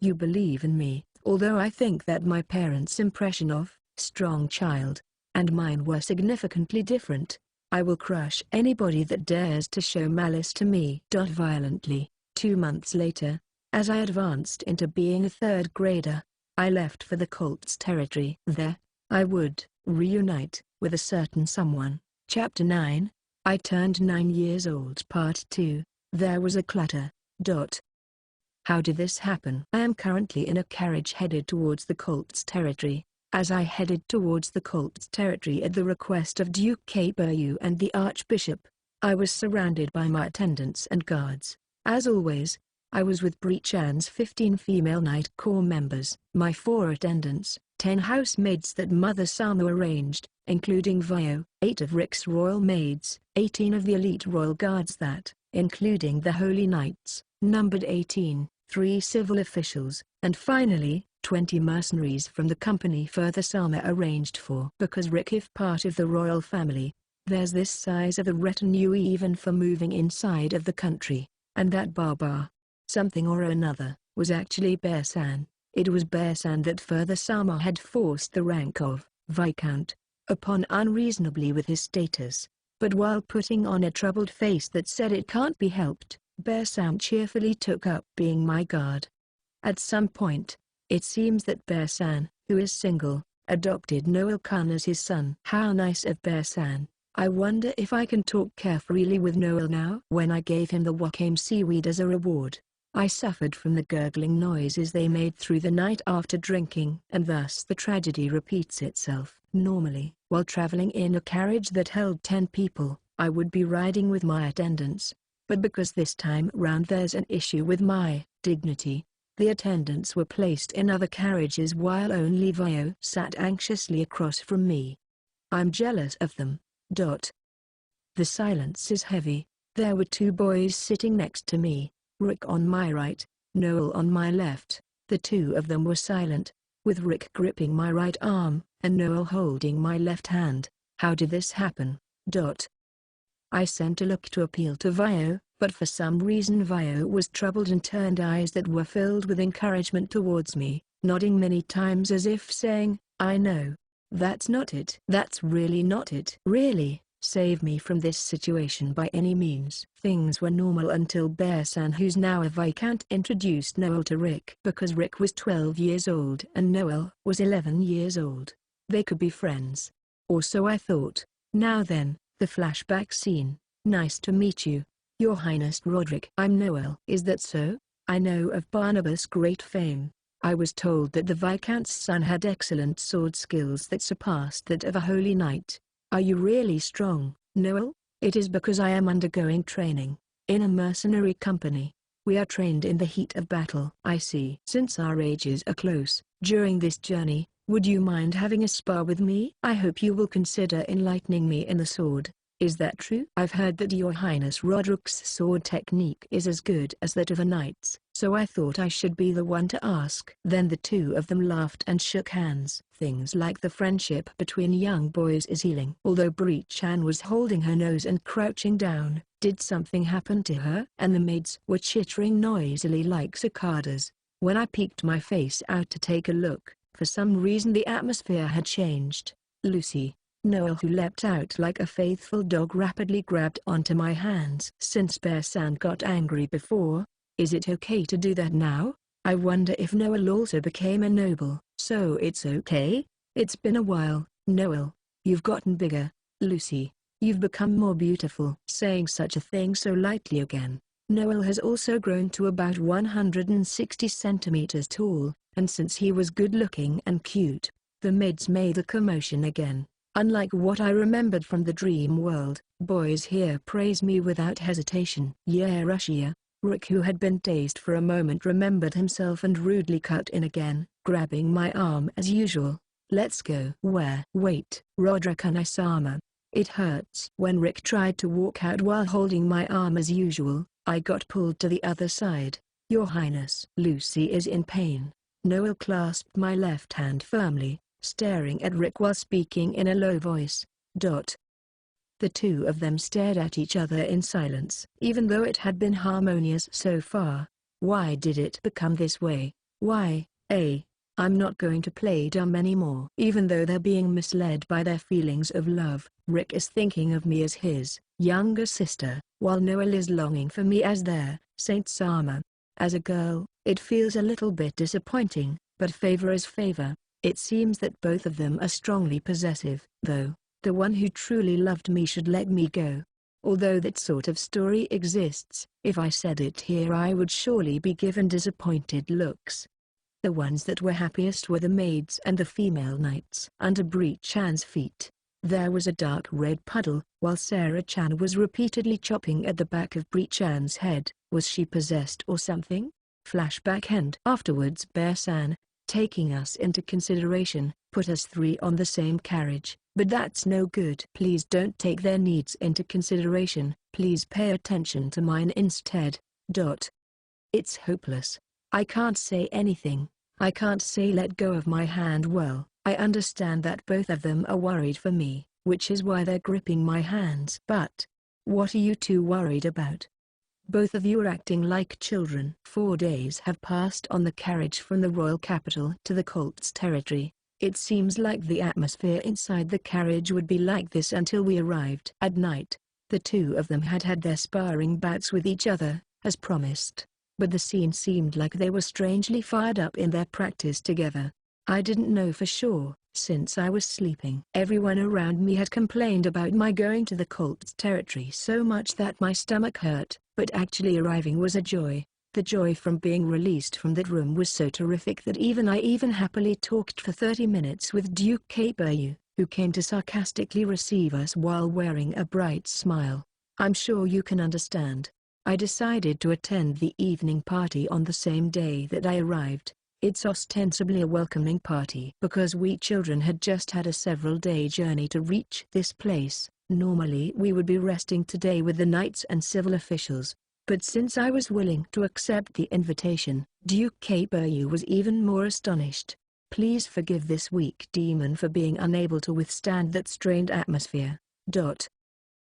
You believe in me, although I think that my parents' impression of strong child and mine were significantly different. I will crush anybody that dares to show malice to me. Violently. 2 months later, as I advanced into being a third grader, I left for the cult's territory. There, I would reunite with a certain someone. Chapter 9. I turned 9 years old. Part 2. There was a clutter. How did this happen? I am currently in a carriage headed towards the cult's territory. As I headed towards the cult's territory at the request of Duke Kaperu and the Archbishop, I was surrounded by my attendants and guards. As always, I was with Breachan's 15 female Night Corps members, my 4 attendants, 10 housemaids that Mother Sama arranged, including Vio, 8 of Rick's royal maids, 18 of the elite royal guards that, including the Holy Knights, numbered 18, 3 civil officials, and finally, 20 mercenaries from the company Further Sama arranged for. Because Rick is part of the royal family, there's this size of a retinue even for moving inside of the country, and that Barbar, something or another, was actually Bear-san. It was Bear-san that Further Sama had forced the rank of Viscount upon unreasonably with his status, but while putting on a troubled face that said it can't be helped, Bear-san cheerfully took up being my guard. At some point, it seems that Bear-san, who is single, adopted Noel-kun as his son. How nice of Bear-san. I wonder if I can talk carefreely with Noel now. When I gave him the wakame seaweed as a reward, I suffered from the gurgling noises they made through the night after drinking, and thus the tragedy repeats itself. Normally, while traveling in a carriage that held 10 people, I would be riding with my attendants, but because this time round there's an issue with my dignity, the attendants were placed in other carriages while only Vio sat anxiously across from me. I'm jealous of them. The silence is heavy. There were 2 boys sitting next to me, Rick on my right, Noel on my left. The 2 of them were silent, with Rick gripping my right arm, and Noel holding my left hand. How did this happen? I sent a look to appeal to Vio, but for some reason Vio was troubled and turned eyes that were filled with encouragement towards me, nodding many times as if saying, I know. That's not it. That's really not it. Really, save me from this situation by any means. Things were normal until Bear-san, who's now a Viscount, introduced Noel to Rick. Because Rick was 12 years old and Noel was 11 years old, they could be friends. Or so I thought. Now then, the flashback scene. Nice to meet you, Your Highness Roderick. I'm Noel. Is that so? I know of Barnabas' great fame. I was told that the Viscount's son had excellent sword skills that surpassed that of a holy knight. Are you really strong, Noel? It is because I am undergoing training in a mercenary company. We are trained in the heat of battle. I see. Since our ages are close, during this journey, would you mind having a spar with me? I hope you will consider enlightening me in the sword. Is that true? I've heard that Your Highness Roderick's sword technique is as good as that of a knight's, so I thought I should be the one to ask. Then the 2 of them laughed and shook hands. Things like the friendship between young boys is healing. Although Breachan was holding her nose and crouching down, did something happen to her? And the maids were chittering noisily like cicadas. When I peeked my face out to take a look, for some reason the atmosphere had changed. Lucy, Noel, who leapt out like a faithful dog, rapidly grabbed onto my hands. Since Bear-san got angry before, is it okay to do that now? I wonder if Noel also became a noble. So it's okay? It's been a while, Noel. You've gotten bigger. Lucy, you've become more beautiful. Saying such a thing so lightly again. Noel has also grown to about 160 centimeters tall, and since he was good-looking and cute, the maids made a commotion again. Unlike what I remembered from the dream world, boys here praise me without hesitation. Yeah, Russia. Rick, who had been dazed for a moment, remembered himself and rudely cut in again, grabbing my arm as usual. Let's go. Where? Wait, Roderick-sama. It hurts. When Rick tried to walk out while holding my arm as usual, I got pulled to the other side. Your Highness. Lucy is in pain. Noel clasped my left hand firmly, staring at Rick while speaking in a low voice. The 2 of them stared at each other in silence. Even though it had been harmonious so far, why did it become this way? Why? I'm not going to play dumb anymore. Even though they're being misled by their feelings of love, Rick is thinking of me as his younger sister, while Noel is longing for me as their Saint Sama. As a girl, it feels a little bit disappointing, But favor is favor. It seems that both of them are strongly possessive, though. The one who truly loved me should let me go. Although that sort of story exists, if I said it here I would surely be given disappointed looks. The ones that were happiest were the maids and the female knights. Under Bree-chan's feet, there was a dark red puddle, while Sarah-chan was repeatedly chopping at the back of Bree-chan's head. Was she possessed or something? Flashback end. Afterwards Bear-san, taking us into consideration, put us three on the same carriage, but that's no good. Please don't take their needs into consideration, please pay attention to mine instead. It's hopeless. I can't say anything. I can't say let go of my hand. Well, I understand that both of them are worried for me, which is why they're gripping my hands. But what are you two worried about? Both of you are acting like children. 4 days have passed on the carriage from the royal capital to the cult's territory. It seems like the atmosphere inside the carriage would be like this until we arrived. At night, the two of them had had their sparring bouts with each other, as promised. But the scene seemed like they were strangely fired up in their practice together. I didn't know for sure, since I was sleeping. Everyone around me had complained about my going to the cult's territory so much that my stomach hurt, but actually arriving was a joy. The joy from being released from that room was so terrific that I happily talked for 30 minutes with Duke Keiperyu, who came to sarcastically receive us while wearing a bright smile. I'm sure you can understand. I decided to attend the evening party on the same day that I arrived. It's ostensibly a welcoming party because we children had just had a several-day journey to reach this place. Normally we would be resting today with the knights and civil officials. But since I was willing to accept the invitation, Duke Keiperyu was even more astonished. Please forgive this weak demon for being unable to withstand that strained atmosphere.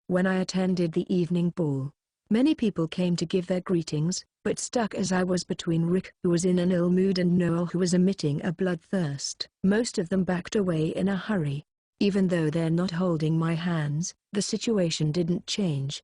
When I attended the evening ball, many people came to give their greetings, but stuck as I was between Rick, who was in an ill mood, and Noel, who was emitting a bloodthirst, most of them backed away in a hurry. Even though they're not holding my hands, the situation didn't change.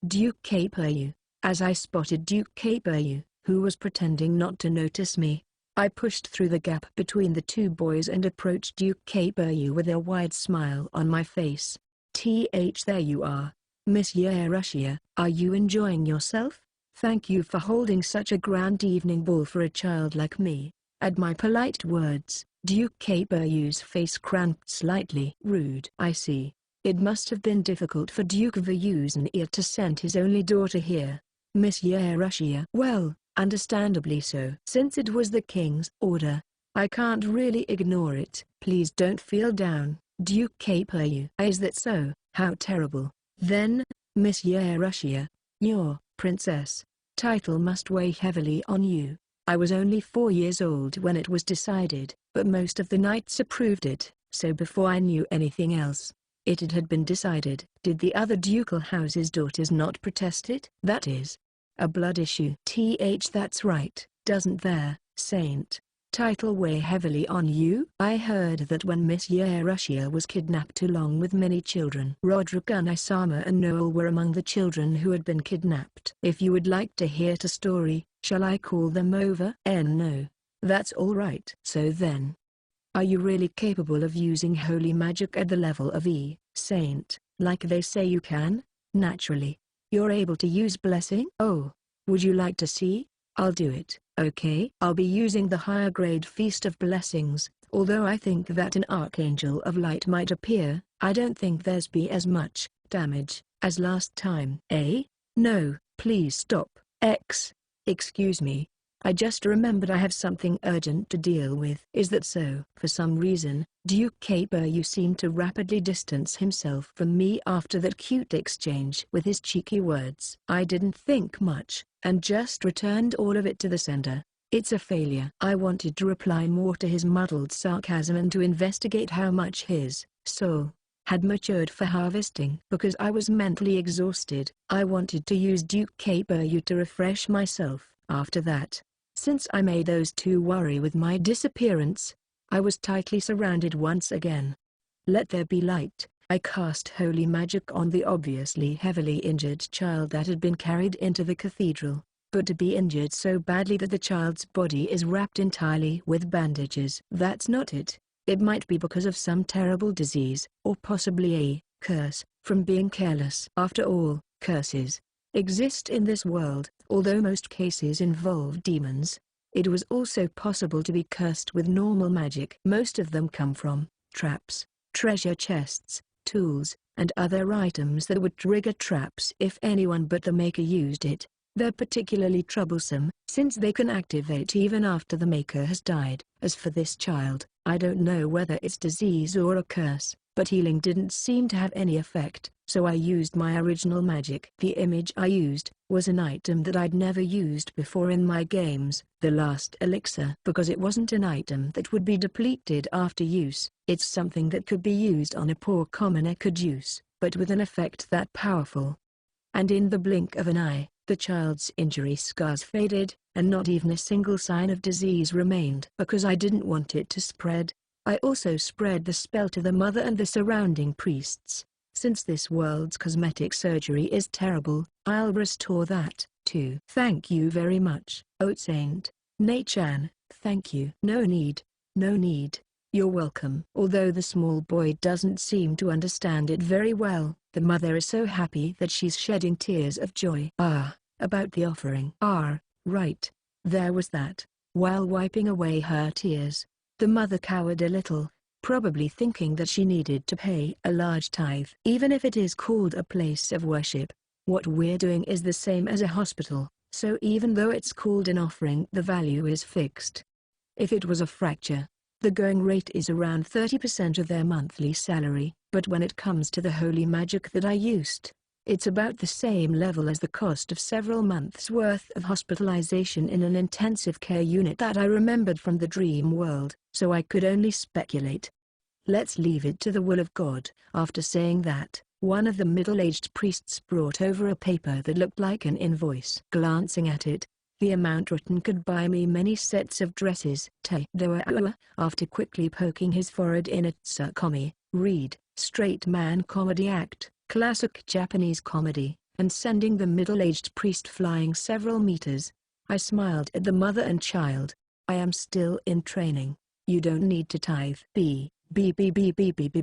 Duke Keiperyu. As I spotted Duke Keiperyu, who was pretending not to notice me, I pushed through the gap between the two boys and approached Duke Keiperyu with a wide smile on my face. There you are. Miss Yerushia, are you enjoying yourself? Thank you for holding such a grand evening ball for a child like me. At my polite words, Duke Keiperyu's face cramped slightly. Rude. I see. It must have been difficult for Duke Vyuznir to send his only daughter here. Miss Yerushia. Well, understandably so. Since it was the king's order, I can't really ignore it. Please don't feel down, Duke Keiperyu. Is that so? How terrible. Then, Miss Yerushia, your princess title must weigh heavily on you. I was only 4 years old when it was decided, but most of the knights approved it, so before I knew anything else, it had been decided. Did the other ducal house's daughters not protest it? That is a blood issue. That's right, doesn't their saint title weigh heavily on you? I heard that when Miss Yerushia was kidnapped along with many children, Roderick, Isama and Noel were among the children who had been kidnapped. If you would like to hear the story, shall I call them over? No. That's all right. So then, are you really capable of using holy magic at the level of saint, like they say you can? Naturally. You're able to use blessing? Oh, would you like to see? I'll do it. Okay. I'll be using the higher grade Feast of Blessings, although I think that an Archangel of Light might appear. I don't think there's be as much damage as last time. No, please stop. Excuse me. I just remembered I have something urgent to deal with. Is that so? For some reason, Duke Keiperyu seemed to rapidly distance himself from me after that cute exchange with his cheeky words. I didn't think much, and just returned all of it to the sender. It's a failure. I wanted to reply more to his muddled sarcasm and to investigate how much his soul had matured for harvesting. Because I was mentally exhausted, I wanted to use Duke Keiperyu to refresh myself. After that, since I made those two worry with my disappearance, I was tightly surrounded once again. Let there be light. I cast holy magic on the obviously heavily injured child that had been carried into the cathedral. but to be injured so badly that the child's body is wrapped entirely with bandages. That's not it. It might be because of some terrible disease, or possibly a curse, from being careless. After all, curses exist in this world, although most cases involve demons. It was also possible to be cursed with normal magic. Most of them come from traps, treasure chests, tools, and other items that would trigger traps if anyone but the maker used it. They're particularly troublesome, since they can activate even after the maker has died. As for this child, I don't know whether it's disease or a curse, but healing didn't seem to have any effect, so I used my original magic. The image I used was an item that I'd never used before in my games, the last elixir. Because it wasn't an item that would be depleted after use, it's something that could be used on a poor commoner could use, but with an effect that powerful. And in the blink of an eye, the child's injury scars faded, and not even a single sign of disease remained. Because I didn't want it to spread, I also spread the spell to the mother and the surrounding priests. Since this world's cosmetic surgery is terrible, I'll restore that, too. Thank you very much, Old Saint Nei-chan. Thank you. No need. No need. You're welcome. Although the small boy doesn't seem to understand it very well, the mother is so happy that she's shedding tears of joy. About the offering. Right. There was that. While wiping away her tears, the mother cowered a little, probably thinking that she needed to pay a large tithe. Even if it is called a place of worship, what we're doing is the same as a hospital, so even though it's called an offering, the value is fixed. If it was a fracture, the going rate is around 30% of their monthly salary, but when it comes to the holy magic that I used, it's about the same level as the cost of several months' worth of hospitalization in an intensive care unit that I remembered from the dream world, so I could only speculate. Let's leave it to the will of God. After saying that, one of the middle-aged priests brought over a paper that looked like an invoice. Glancing at it, the amount written could buy me many sets of dresses. After quickly poking his forehead in a tsukomi, read, straight man comedy act, classic Japanese comedy, and sending the middle-aged priest flying several meters, I smiled at the mother and child. I am still in training. You don't need to tithe.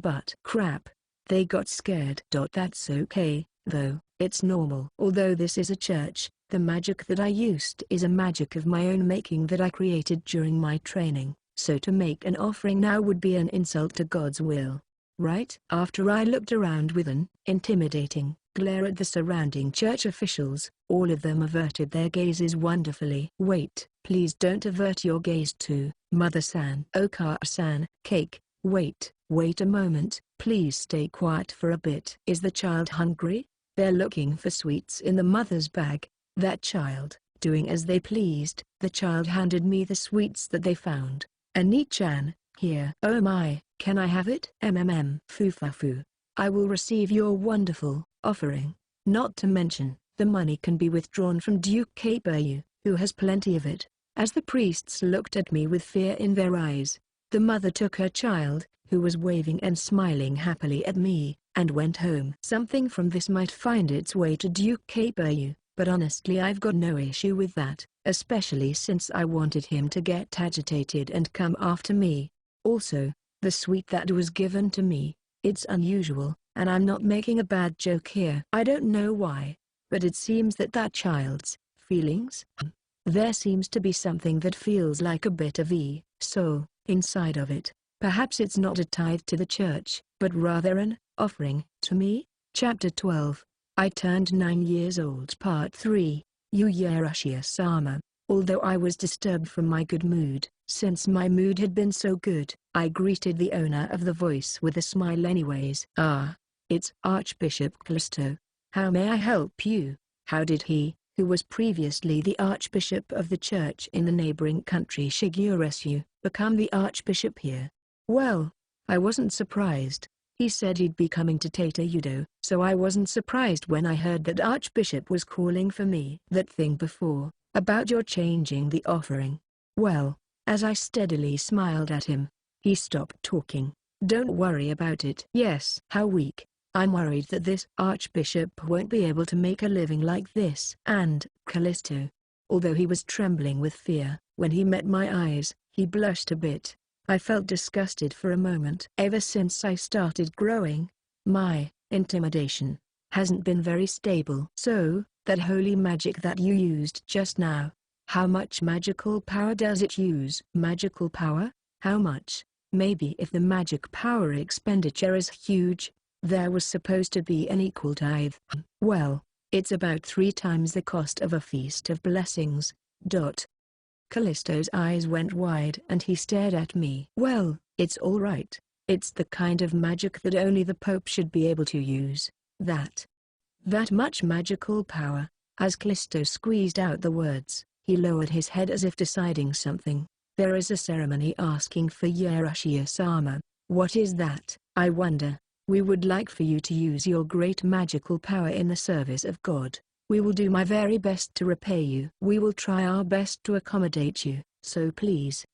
But crap. They got scared. That's okay, though, it's normal. Although this is a church, the magic that I used is a magic of my own making that I created during my training, so to make an offering now would be an insult to God's will. Right? After I looked around with an intimidating glare at the surrounding church officials, all of them averted their gazes wonderfully. Wait, please don't avert your gaze too, Mother-san. Okara-san, cake, wait a moment, please stay quiet for a bit. Is the child hungry? They're looking for sweets in the mother's bag. That child, doing as they pleased, the child handed me the sweets that they found. Ani-chan, here. Oh my, can I have it? Fufafu. I will receive your wonderful offering. Not to mention, the money can be withdrawn from Duke Keibayu, who has plenty of it. As the priests looked at me with fear in their eyes, the mother took her child, who was waving and smiling happily at me, and went home. Something from this might find its way to Duke Keibayu, but honestly I've got no issue with that, especially since I wanted him to get agitated and come after me. Also, the sweet that was given to me, it's unusual, and I'm not making a bad joke here. I don't know why, but it seems that child's feelings? There seems to be something that feels like a bit of soul inside of it. Perhaps it's not a tithe to the church, but rather an offering to me. Chapter 12. I turned 9 years old. Part 3. Yuya-sama. Although I was disturbed from my good mood, since my mood had been so good, I greeted the owner of the voice with a smile anyways. It's Archbishop Callisto. How may I help you? How did he, who was previously the Archbishop of the church in the neighboring country Shiguresu, become the Archbishop here? Well, I wasn't surprised. He said he'd be coming to Tata Udo, so I wasn't surprised when I heard that Archbishop was calling for me. That thing before, about your changing the offering. Well, as I steadily smiled at him, he stopped talking. Don't worry about it. Yes. How weak. I'm worried that this Archbishop won't be able to make a living like this. And, Callisto. Although he was trembling with fear, when he met my eyes, he blushed a bit. I felt disgusted for a moment. Ever since I started growing, my intimidation hasn't been very stable. So, that holy magic that you used just now, how much magical power does it use? Magical power? How much? Maybe if the magic power expenditure is huge, there was supposed to be an equal tithe. Well, it's about 3 times the cost of a feast of blessings. Callisto's eyes went wide and he stared at me. Well, it's all right. It's the kind of magic that only the Pope should be able to use. That much magical power. As Callisto squeezed out the words, he lowered his head as if deciding something. There is a ceremony asking for Yerushiya-sama. What is that? I wonder. We would like for you to use your great magical power in the service of God. We will do my very best to repay you. We will try our best to accommodate you, so please.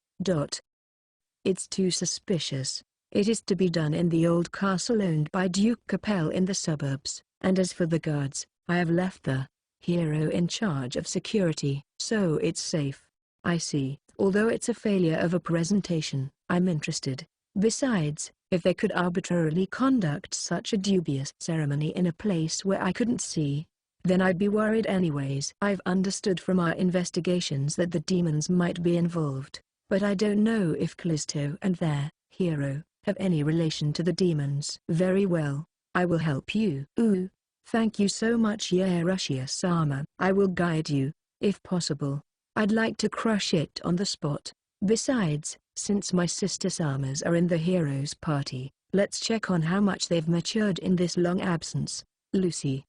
It's too suspicious. It is to be done in the old castle owned by Duke Capel in the suburbs, and as for the guards, I have left the hero in charge of security, so it's safe. I see. Although it's a failure of a presentation, I'm interested. Besides, if they could arbitrarily conduct such a dubious ceremony in a place where I couldn't see, then I'd be worried anyways. I've understood from our investigations that the demons might be involved, but I don't know if Callisto and their hero have any relation to the demons. Very well, I will help you. Ooh, thank you so much Yerushiya-sama. I will guide you, if possible. I'd like to crush it on the spot. Besides, since my sister Samas are in the heroes party, let's check on how much they've matured in this long absence. Lucy.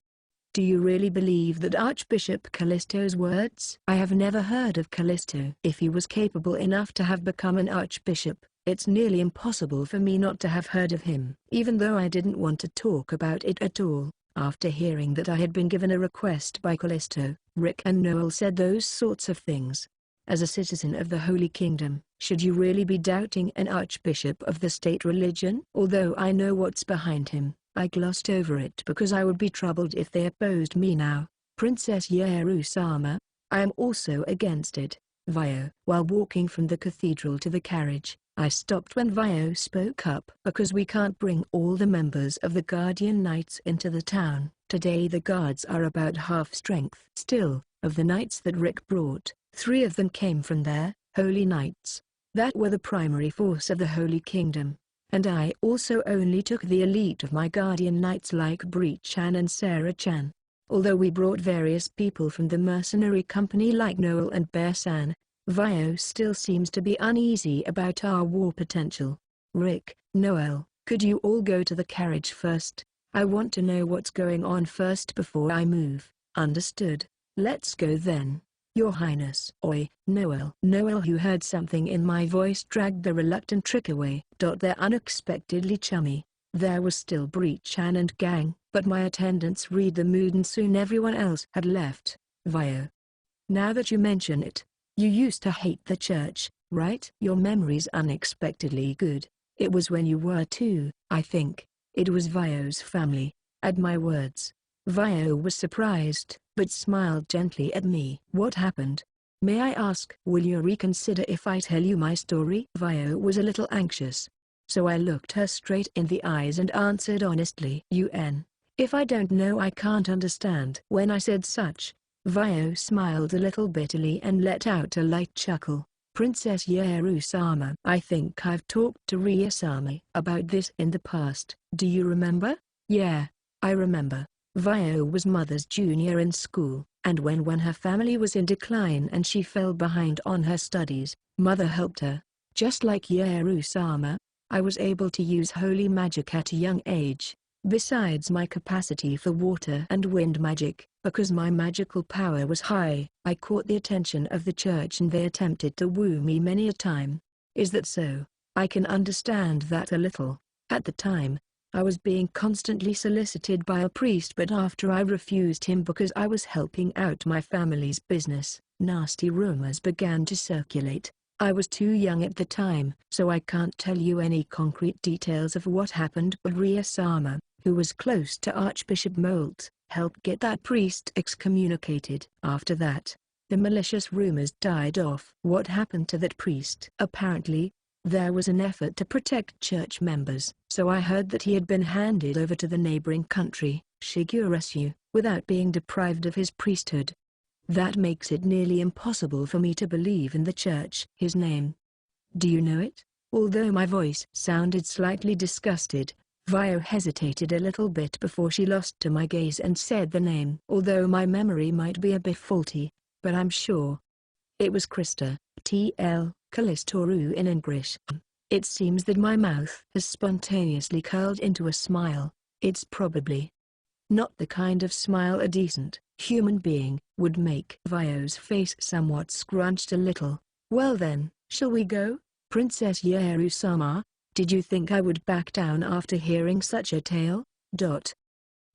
Do you really believe that Archbishop Callisto's words? I have never heard of Callisto. If he was capable enough to have become an archbishop, it's nearly impossible for me not to have heard of him. Even though I didn't want to talk about it at all, after hearing that I had been given a request by Callisto, Rick and Noel said those sorts of things. As a citizen of the Holy Kingdom, should you really be doubting an archbishop of the state religion? Although I know what's behind him, I glossed over it because I would be troubled if they opposed me now. Princess Yerusama, I am also against it. Vio. While walking from the cathedral to the carriage, I stopped when Vio spoke up. Because we can't bring all the members of the Guardian Knights into the town. Today the guards are about half strength. Still, of the knights that Rick brought, 3 of them came from there, Holy Knights. That were the primary force of the Holy Kingdom. And I also only took the elite of my Guardian Knights like Bree-chan and Sarah-chan. Although we brought various people from the mercenary company like Noel and Bear-san, Vio still seems to be uneasy about our war potential. Rick, Noel, could you all go to the carriage first? I want to know what's going on first before I move. Understood. Let's go then. Your Highness. Oi, Noel. Noel, who heard something in my voice, dragged the reluctant Trick away. They're unexpectedly chummy. There was still Bree-chan and gang, but my attendants read the mood and soon everyone else had left. Vio. Now that you mention it, you used to hate the church, right? Your memory's unexpectedly good. It was when you were 2, I think. It was Vio's family. At my words, Vio was surprised, but smiled gently at me. What happened? May I ask? Will you reconsider if I tell you my story? Vio was a little anxious. So I looked her straight in the eyes and answered honestly. If I don't know I can't understand. When I said such, Vio smiled a little bitterly and let out a light chuckle. Princess Yerusama. I think I've talked to Ria-sama about this in the past. Do you remember? Yeah, I remember. Vio was Mother's junior in school, and when her family was in decline and she fell behind on her studies, Mother helped her. Just like Yerusama, I was able to use holy magic at a young age. Besides my capacity for water and wind magic, because my magical power was high, I caught the attention of the church and they attempted to woo me many a time. Is that so? I can understand that a little. At the time, I was being constantly solicited by a priest, but after I refused him because I was helping out my family's business, nasty rumors began to circulate. I was too young at the time, so I can't tell you any concrete details of what happened, but Ria-sama, who was close to Archbishop Molt, helped get that priest excommunicated. After that, The malicious rumors died off. What happened to that priest? Apparently, there was an effort to protect church members, so I heard that he had been handed over to the neighboring country, Shiguresu, without being deprived of his priesthood. That makes it nearly impossible for me to believe in the church. His name. Do you know it? Although my voice sounded slightly disgusted, Vio hesitated a little bit before she lost to my gaze and said the name. Although my memory might be a bit faulty, but I'm sure. It was Krista, TL, Callistoru in English. It seems that my mouth has spontaneously curled into a smile. It's probably not the kind of smile a decent human being would make. Vio's face somewhat scrunched a little. Well then, shall we go, Princess Yaeru-sama? Did you think I would back down after hearing such a tale?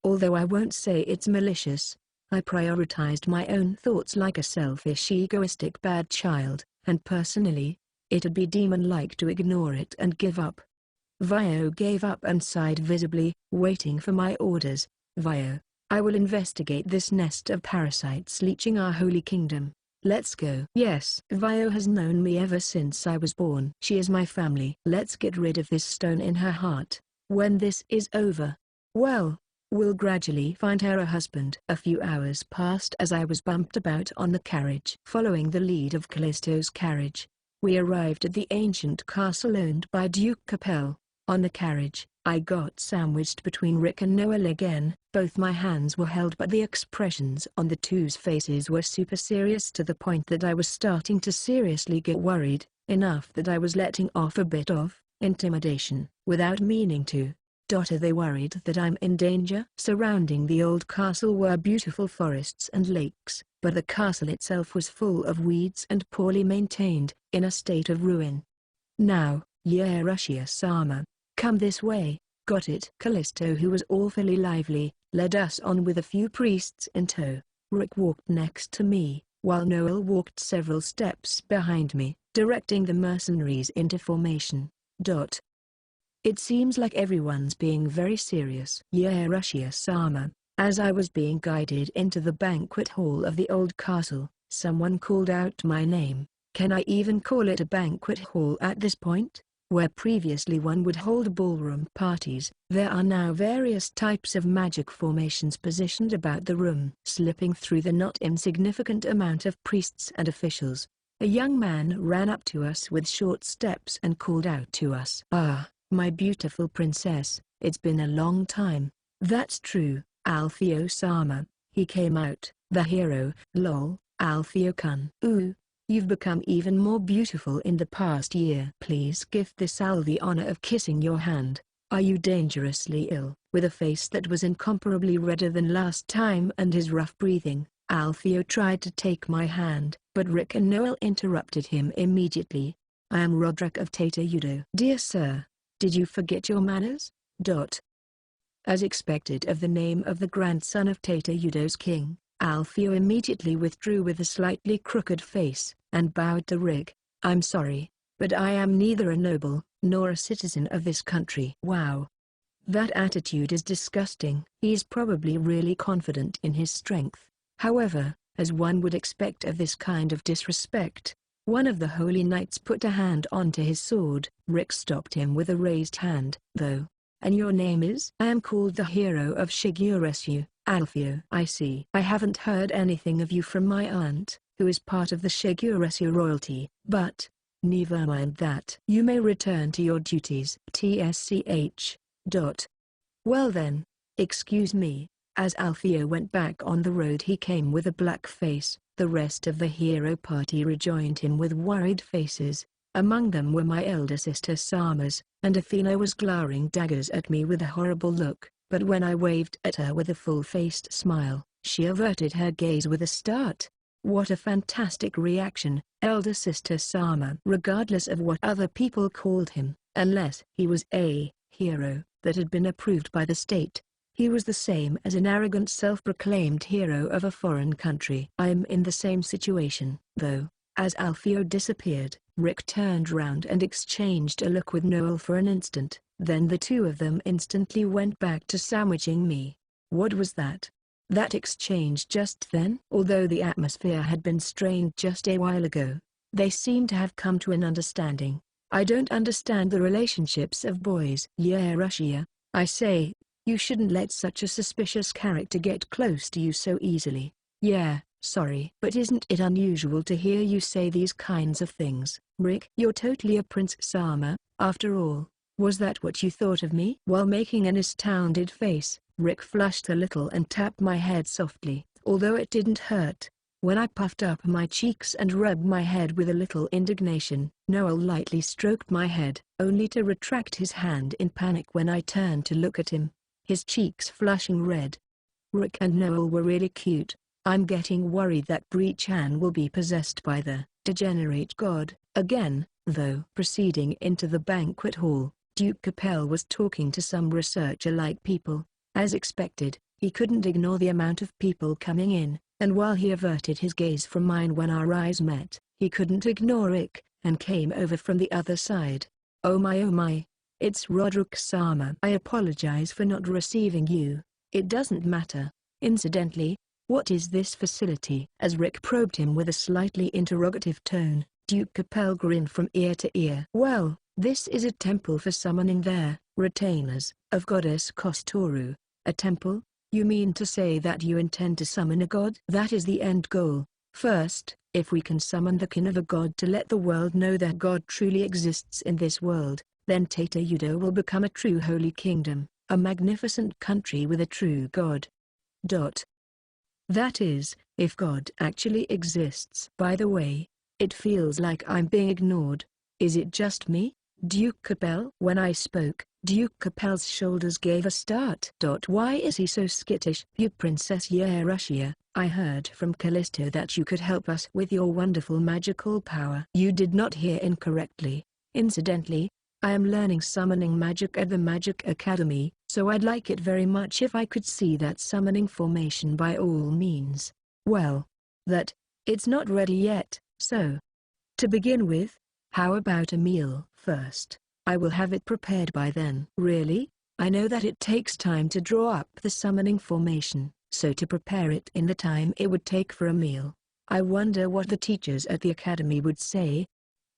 Although I won't say it's malicious, I prioritized my own thoughts like a selfish egoistic bad child, and personally, it'd be demon-like to ignore it and give up. Vio gave up and sighed visibly, waiting for my orders. Vio, I will investigate this nest of parasites leeching our holy kingdom. Let's go. Yes. Vio has known me ever since I was born. She is my family. Let's get rid of this stone in her heart. When this is over, well, we'll gradually find her a husband. A few hours passed as I was bumped about on the carriage. Following the lead of Callisto's carriage, we arrived at the ancient castle owned by Duke Capel. On the carriage, I got sandwiched between Rick and Noel again. Both my hands were held, but the expressions on the two's faces were super serious to the point that I was starting to seriously get worried, enough that I was letting off a bit of intimidation without meaning to. Are they worried that I'm in danger? Surrounding the old castle were beautiful forests and lakes, but the castle itself was full of weeds and poorly maintained, in a state of ruin. Now, Yaeru-sama, come this way. Got it. Callisto, who was awfully lively, led us on with a few priests in tow. Rick walked next to me, while Noel walked several steps behind me, directing the mercenaries into formation. It seems like everyone's being very serious. Yaeru-sama, as I was being guided into the banquet hall of the old castle, someone called out my name. Can I even call it a banquet hall at this point? Where previously one would hold ballroom parties, there are now various types of magic formations positioned about the room. Slipping through the not insignificant amount of priests and officials, a young man ran up to us with short steps and called out to us. Ah, my beautiful princess, it's been a long time. That's true, Althea-sama. He came out, the hero. Lol, Althea-kun. Ooh. You've become even more beautiful in the past year. Please give this Al the honor of kissing your hand. Are you dangerously ill? With a face that was incomparably redder than last time and his rough breathing, Althea tried to take my hand, but Rick and Noel interrupted him immediately. I am Roderick of Tata Udo. Dear sir, did you forget your manners? As expected of the name of the grandson of Tata Udo's king, Althea immediately withdrew with a slightly crooked face, and bowed to Rick. I'm sorry, but I am neither a noble, nor a citizen of this country. Wow. That attitude is disgusting. He's probably really confident in his strength. However, as one would expect of this kind of disrespect, one of the holy knights put a hand onto his sword. Rick stopped him with a raised hand. Though. And your name is? I am called the hero of Shiguresu. Althea. I see. I haven't heard anything of you from my aunt, who is part of the Shiguresu royalty, but, never mind that. You may return to your duties. TSCH. Well then, excuse me. As Althea went back on the road he came with a black face, the rest of the hero party rejoined him with worried faces. Among them were my elder sister Sama's, and Athena was glowering daggers at me with a horrible look. But when I waved at her with a full-faced smile, she averted her gaze with a start. What a fantastic reaction, elder sister Sama. Regardless of what other people called him, unless he was a hero that had been approved by the state, he was the same as an arrogant self-proclaimed hero of a foreign country. I'm in the same situation, though. As Althea disappeared, Rick turned round and exchanged a look with Noel for an instant. Then the two of them instantly went back to sandwiching me. What was that? That exchange just then. Although the atmosphere had been strained just a while ago, they seemed to have come to an understanding. I don't understand the relationships of boys. Yeah, Russia, I say, you shouldn't let such a suspicious character get close to you so easily. Yeah, sorry. But isn't it unusual to hear you say these kinds of things, Rick? You're totally a Prince Sama, after all. Was that what you thought of me? While making an astounded face, Rick flushed a little and tapped my head softly, although it didn't hurt. When I puffed up my cheeks and rubbed my head with a little indignation, Noel lightly stroked my head, only to retract his hand in panic when I turned to look at him, his cheeks flushing red. Rick and Noel were really cute. I'm getting worried that Bree-chan will be possessed by the degenerate god again, though. Proceeding into the banquet hall, Duke Capel was talking to some researcher-like people. As expected, he couldn't ignore the amount of people coming in, and while he averted his gaze from mine when our eyes met, he couldn't ignore Rick, and came over from the other side. Oh my, it's Roderick Sama. I apologize for not receiving you. It doesn't matter. Incidentally, what is this facility? As Rick probed him with a slightly interrogative tone, Duke Capel grinned from ear to ear. Well, this is a temple for summoning their retainers of Goddess Kostoru. A temple? You mean to say that you intend to summon a god? That is the end goal. First, if we can summon the kin of a god to let the world know that God truly exists in this world, then Tata Yudo will become a true holy kingdom, a magnificent country with a true god. That is, if God actually exists. By the way, it feels like I'm being ignored. Is it just me, Duke Capel? When I spoke, Duke Capel's shoulders gave a start. Why is he so skittish? You Princess Russia, I heard from Callisto that you could help us with your wonderful magical power. You did not hear incorrectly. Incidentally, I am learning summoning magic at the Magic Academy, so I'd like it very much if I could see that summoning formation by all means. Well, it's not ready yet, so. To begin with, how about a meal first? I will have it prepared by then. Really? I know that it takes time to draw up the summoning formation, so to prepare it in the time it would take for a meal. I wonder what the teachers at the academy would say.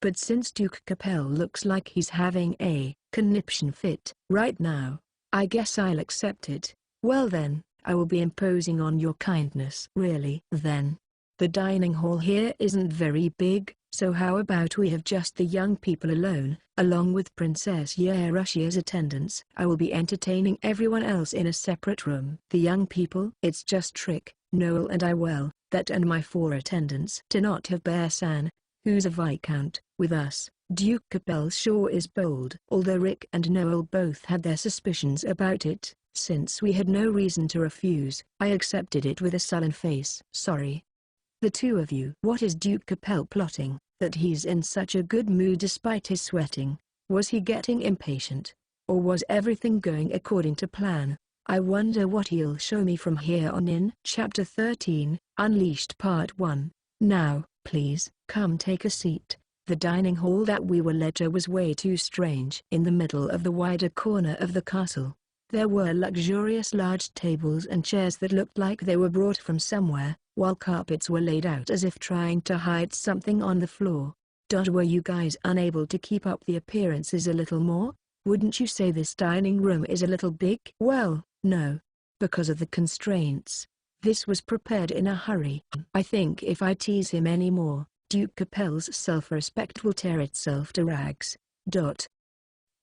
But since Duke Capel looks like he's having a conniption fit right now, I guess I'll accept it. Well then, I will be imposing on your kindness. Really? Then. The dining hall here isn't very big, so how about we have just the young people alone, along with Princess Russia's attendants? I will be entertaining everyone else in a separate room. The young people? It's just Trick, Noel and I. Well, that and my 4 attendants. To not have Bear-san, who's a viscount, with us. Duke Capel sure is bold. Although Rick and Noel both had their suspicions about it, since we had no reason to refuse, I accepted it with a sullen face. Sorry. The two of you. What is Duke Capel plotting, that he's in such a good mood despite his sweating? Was he getting impatient? Or was everything going according to plan? I wonder what he'll show me from here on in. Chapter 13, Unleashed Part 1. Now, please, come take a seat. The dining hall that we were led to was way too strange. In the middle of the wider corner of the castle, there were luxurious large tables and chairs that looked like they were brought from somewhere, while carpets were laid out as if trying to hide something on the floor. Were you guys unable to keep up the appearances a little more? Wouldn't you say this dining room is a little big? Well, no. Because of the constraints. This was prepared in a hurry. I think if I tease him any more, Duke Capel's self-respect will tear itself to rags.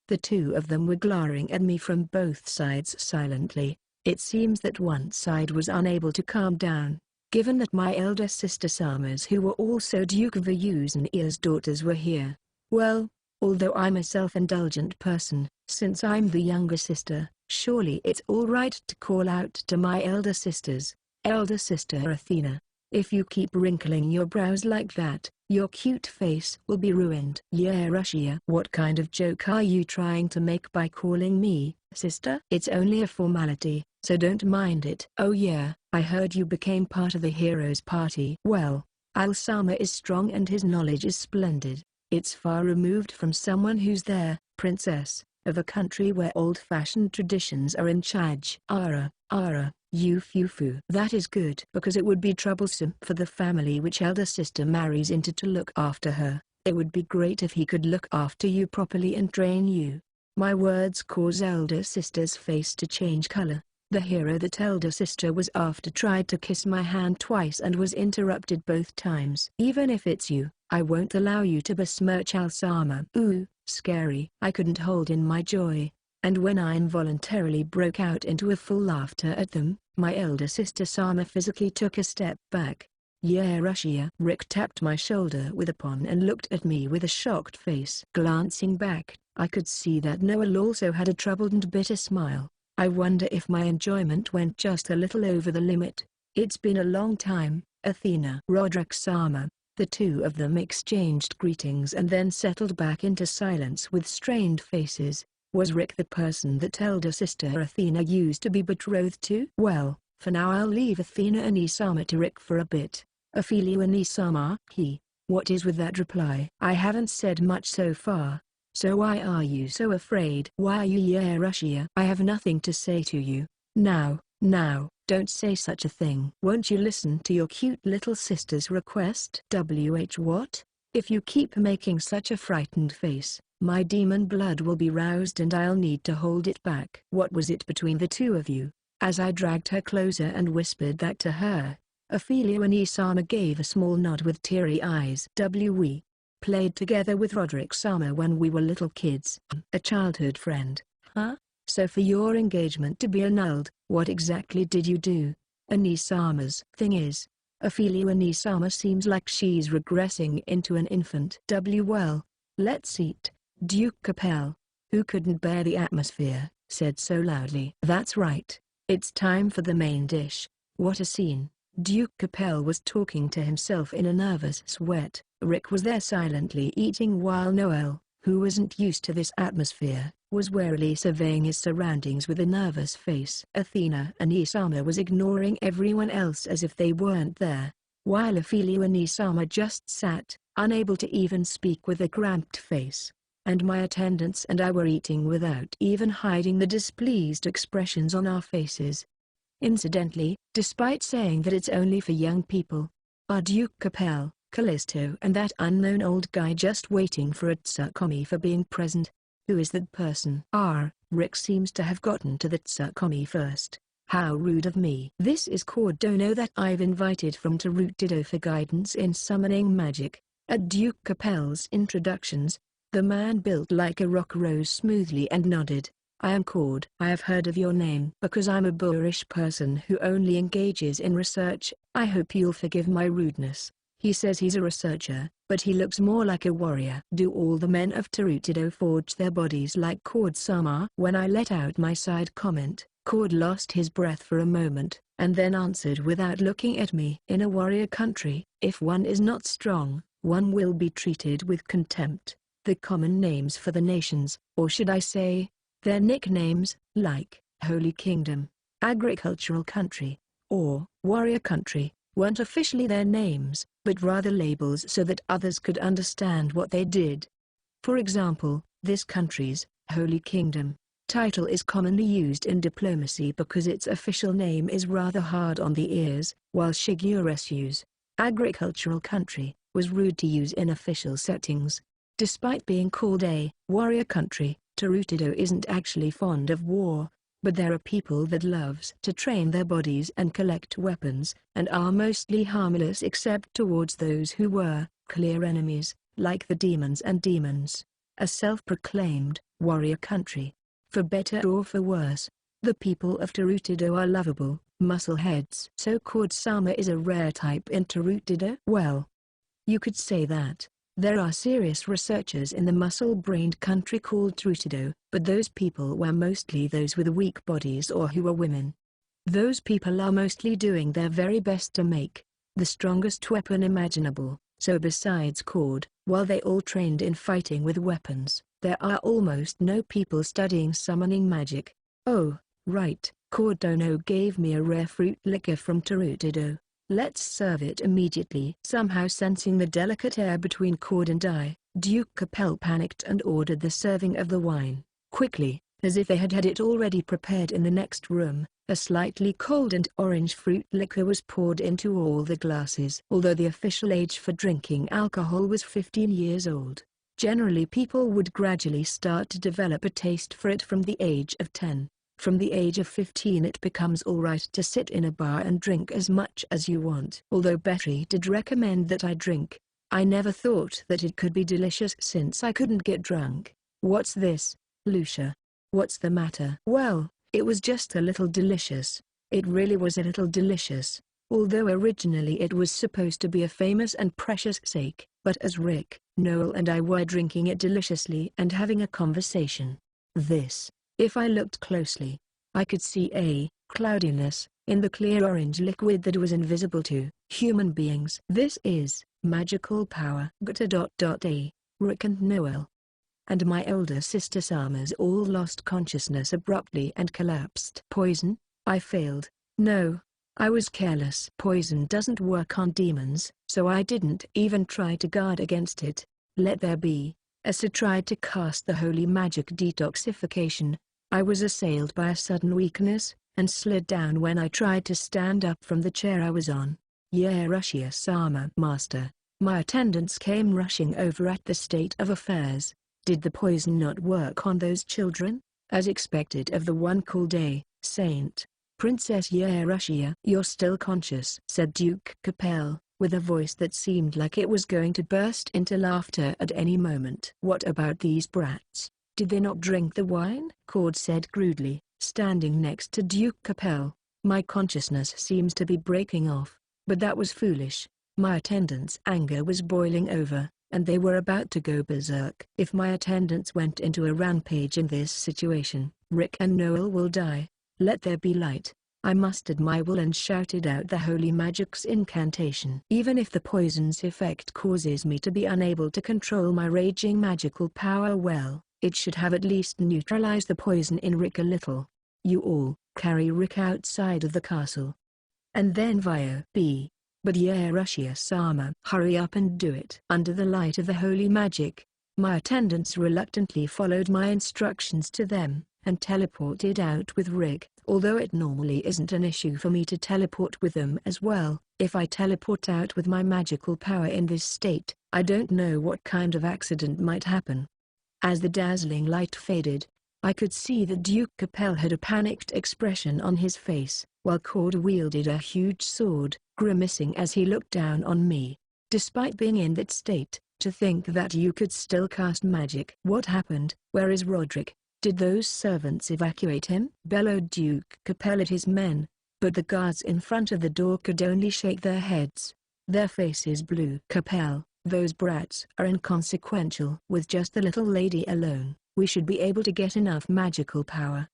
The two of them were glaring at me from both sides silently. It seems that one side was unable to calm down, given that my elder sister Sama's, who were also Duke of Ayusan's daughters, were here. Well, although I'm a self-indulgent person, since I'm the younger sister, surely it's all right to call out to my elder sisters. Elder sister Athena, if you keep wrinkling your brows like that, your cute face will be ruined. Yeah, Russia. What kind of joke are you trying to make by calling me sister? It's only a formality, so don't mind it. Oh yeah, I heard you became part of the heroes party. Well, Al-Sama is strong and his knowledge is splendid. It's far removed from someone who's there, princess, of a country where old-fashioned traditions are in charge. Ara, Yufufu. That is good, because it would be troublesome for the family which elder sister marries into to look after her. It would be great if he could look after you properly and train you. My words cause elder sister's face to change color. The hero that elder sister was after tried to kiss my hand twice and was interrupted both times. Even if it's you, I won't allow you to besmirch Al-sama. Ooh, scary. I couldn't hold in my joy, and when I involuntarily broke out into a full laughter at them, my elder sister Sama physically took a step back. Yeah, Russia. Rick tapped my shoulder with a pawn and looked at me with a shocked face. Glancing back, I could see that Noel also had a troubled and bitter smile. I wonder if my enjoyment went just a little over the limit. It's been a long time, Athena. Roderick-sama. The two of them exchanged greetings and then settled back into silence with strained faces. Was Rick the person that elder sister Athena used to be betrothed to? Well, for now I'll leave Athena and Isama to Rick for a bit. Ophelia and Isama, what is with that reply? I haven't said much so far. So why are you so afraid? Why are you yeah Russia? I have nothing to say to you. Now, don't say such a thing. Won't you listen to your cute little sister's request? What? If you keep making such a frightened face, my demon blood will be roused and I'll need to hold it back. What was it between the two of you? As I dragged her closer and whispered that to her, Ophelia and Isama gave a small nod with teary eyes. We played together with Roderick-sama when we were little kids. A childhood friend, huh? So for your engagement to be annulled, what exactly did you do? Anisama's thing is, Ophelia Anisama seems like she's regressing into an infant. Well, let's eat. Duke Capel, who couldn't bear the atmosphere, said so loudly. That's right. It's time for the main dish. What a scene. Duke Capel was talking to himself in a nervous sweat. Rick was there silently eating while Noel, who wasn't used to this atmosphere, was warily surveying his surroundings with a nervous face. Athena and Isama was ignoring everyone else as if they weren't there, while Ophelia and Isama just sat, unable to even speak with a cramped face. And my attendants and I were eating without even hiding the displeased expressions on our faces. Incidentally, despite saying that it's only for young people, are Duke Capel, Callisto and that unknown old guy just waiting for a Tsukomi for being present? Who is that person? Rick seems to have gotten to the Tsukomi first. How rude of me. This is Cord Dono that I've invited from Tarutido for guidance in summoning magic. At Duke Capel's introductions, the man built like a rock rose smoothly and nodded. I am Cord. I have heard of your name. Because I'm a boorish person who only engages in research, I hope you'll forgive my rudeness. He says he's a researcher, but he looks more like a warrior. Do all the men of Tarutido forge their bodies like Cord-sama? When I let out my side comment, Cord lost his breath for a moment, and then answered without looking at me. In a warrior country, if one is not strong, one will be treated with contempt. The common names for the nations, or should I say, their nicknames, like Holy Kingdom, Agricultural Country, or Warrior Country, weren't officially their names, but rather labels so that others could understand what they did. For example, this country's Holy Kingdom title is commonly used in diplomacy because its official name is rather hard on the ears, while Shiguresu's Agricultural Country was rude to use in official settings. Despite being called a warrior country, Tarutido isn't actually fond of war, but there are people that loves to train their bodies and collect weapons, and are mostly harmless except towards those who were clear enemies, like the demons and demons. A self-proclaimed warrior country. For better or for worse, the people of Tarutido are lovable muscleheads. So Cord-sama is a rare type in Tarutido? Well, you could say that. There are serious researchers in the muscle-brained country called Tarutido, but those people were mostly those with weak bodies or who are women. Those people are mostly doing their very best to make the strongest weapon imaginable. So besides Cord, while they all trained in fighting with weapons, there are almost no people studying summoning magic. Oh, right, Cord Dono gave me a rare fruit liquor from Tarutido. Let's serve it immediately. Somehow sensing the delicate air between Cord and I, Duke Capel panicked and ordered the serving of the wine. Quickly, As if they had had it already prepared in the next room, a slightly cold and orange fruit liquor was poured into all the glasses. Although the official age for drinking alcohol was 15 years old, generally people would gradually start to develop a taste for it from the age of 10. From the age of 15 it becomes alright to sit in a bar and drink as much as you want. Although Betty did recommend that I drink, I never thought that it could be delicious since I couldn't get drunk. "What's this, Lucia? What's the matter?" Well, it was just a little delicious. It really was a little delicious, although originally it was supposed to be a famous and precious sake. But as Rick, Noel and I were drinking it deliciously and having a conversation, if I looked closely, I could see a cloudiness in the clear orange liquid that was invisible to human beings. "This is magical power." Rick and Noel and my older sister Sama's all lost consciousness abruptly and collapsed. "Poison?" I failed. "No, I was careless. Poison doesn't work on demons, so I didn't even try to guard against it. Let there be." As I tried to cast the holy magic detoxification, I was assailed by a sudden weakness, and slid down when I tried to stand up from the chair I was on. "Yeah, Russia Sama Master." My attendants came rushing over at the state of affairs. "Did the poison not work on those children?" "As expected of the one called a saint, Princess Russia." "You're still conscious," said Duke Capel, with a voice that seemed like it was going to burst into laughter at any moment. "What about these brats? Did they not drink the wine?" Cord said crudely, standing next to Duke Capel. "My consciousness seems to be breaking off, but that was foolish." My attendants' anger was boiling over, and they were about to go berserk. "If my attendants went into a rampage in this situation, Rick and Noel will die. Let there be light." I mustered my will and shouted out the holy magic's incantation. "Even if the poison's effect causes me to be unable to control my raging magical power, well, it should have at least neutralized the poison in Rick a little. You all carry Rick outside of the castle. And then via B. But Russia Sama, hurry up and do it." Under the light of the holy magic, my attendants reluctantly followed my instructions to them, and teleported out with Rick. Although it normally isn't an issue for me to teleport with them as well, if I teleport out with my magical power in this state, I don't know what kind of accident might happen. As the dazzling light faded, I could see that Duke Capel had a panicked expression on his face, while Cord wielded a huge sword, grimacing as he looked down on me. Despite being in that state, to think that you could still cast magic. "What happened? Where is Roderick? Did those servants evacuate him?" bellowed Duke Capel at his men, but the guards in front of the door could only shake their heads. Their faces blew. "Capel, those brats are inconsequential. With just the little lady alone, we should be able to get enough magical power.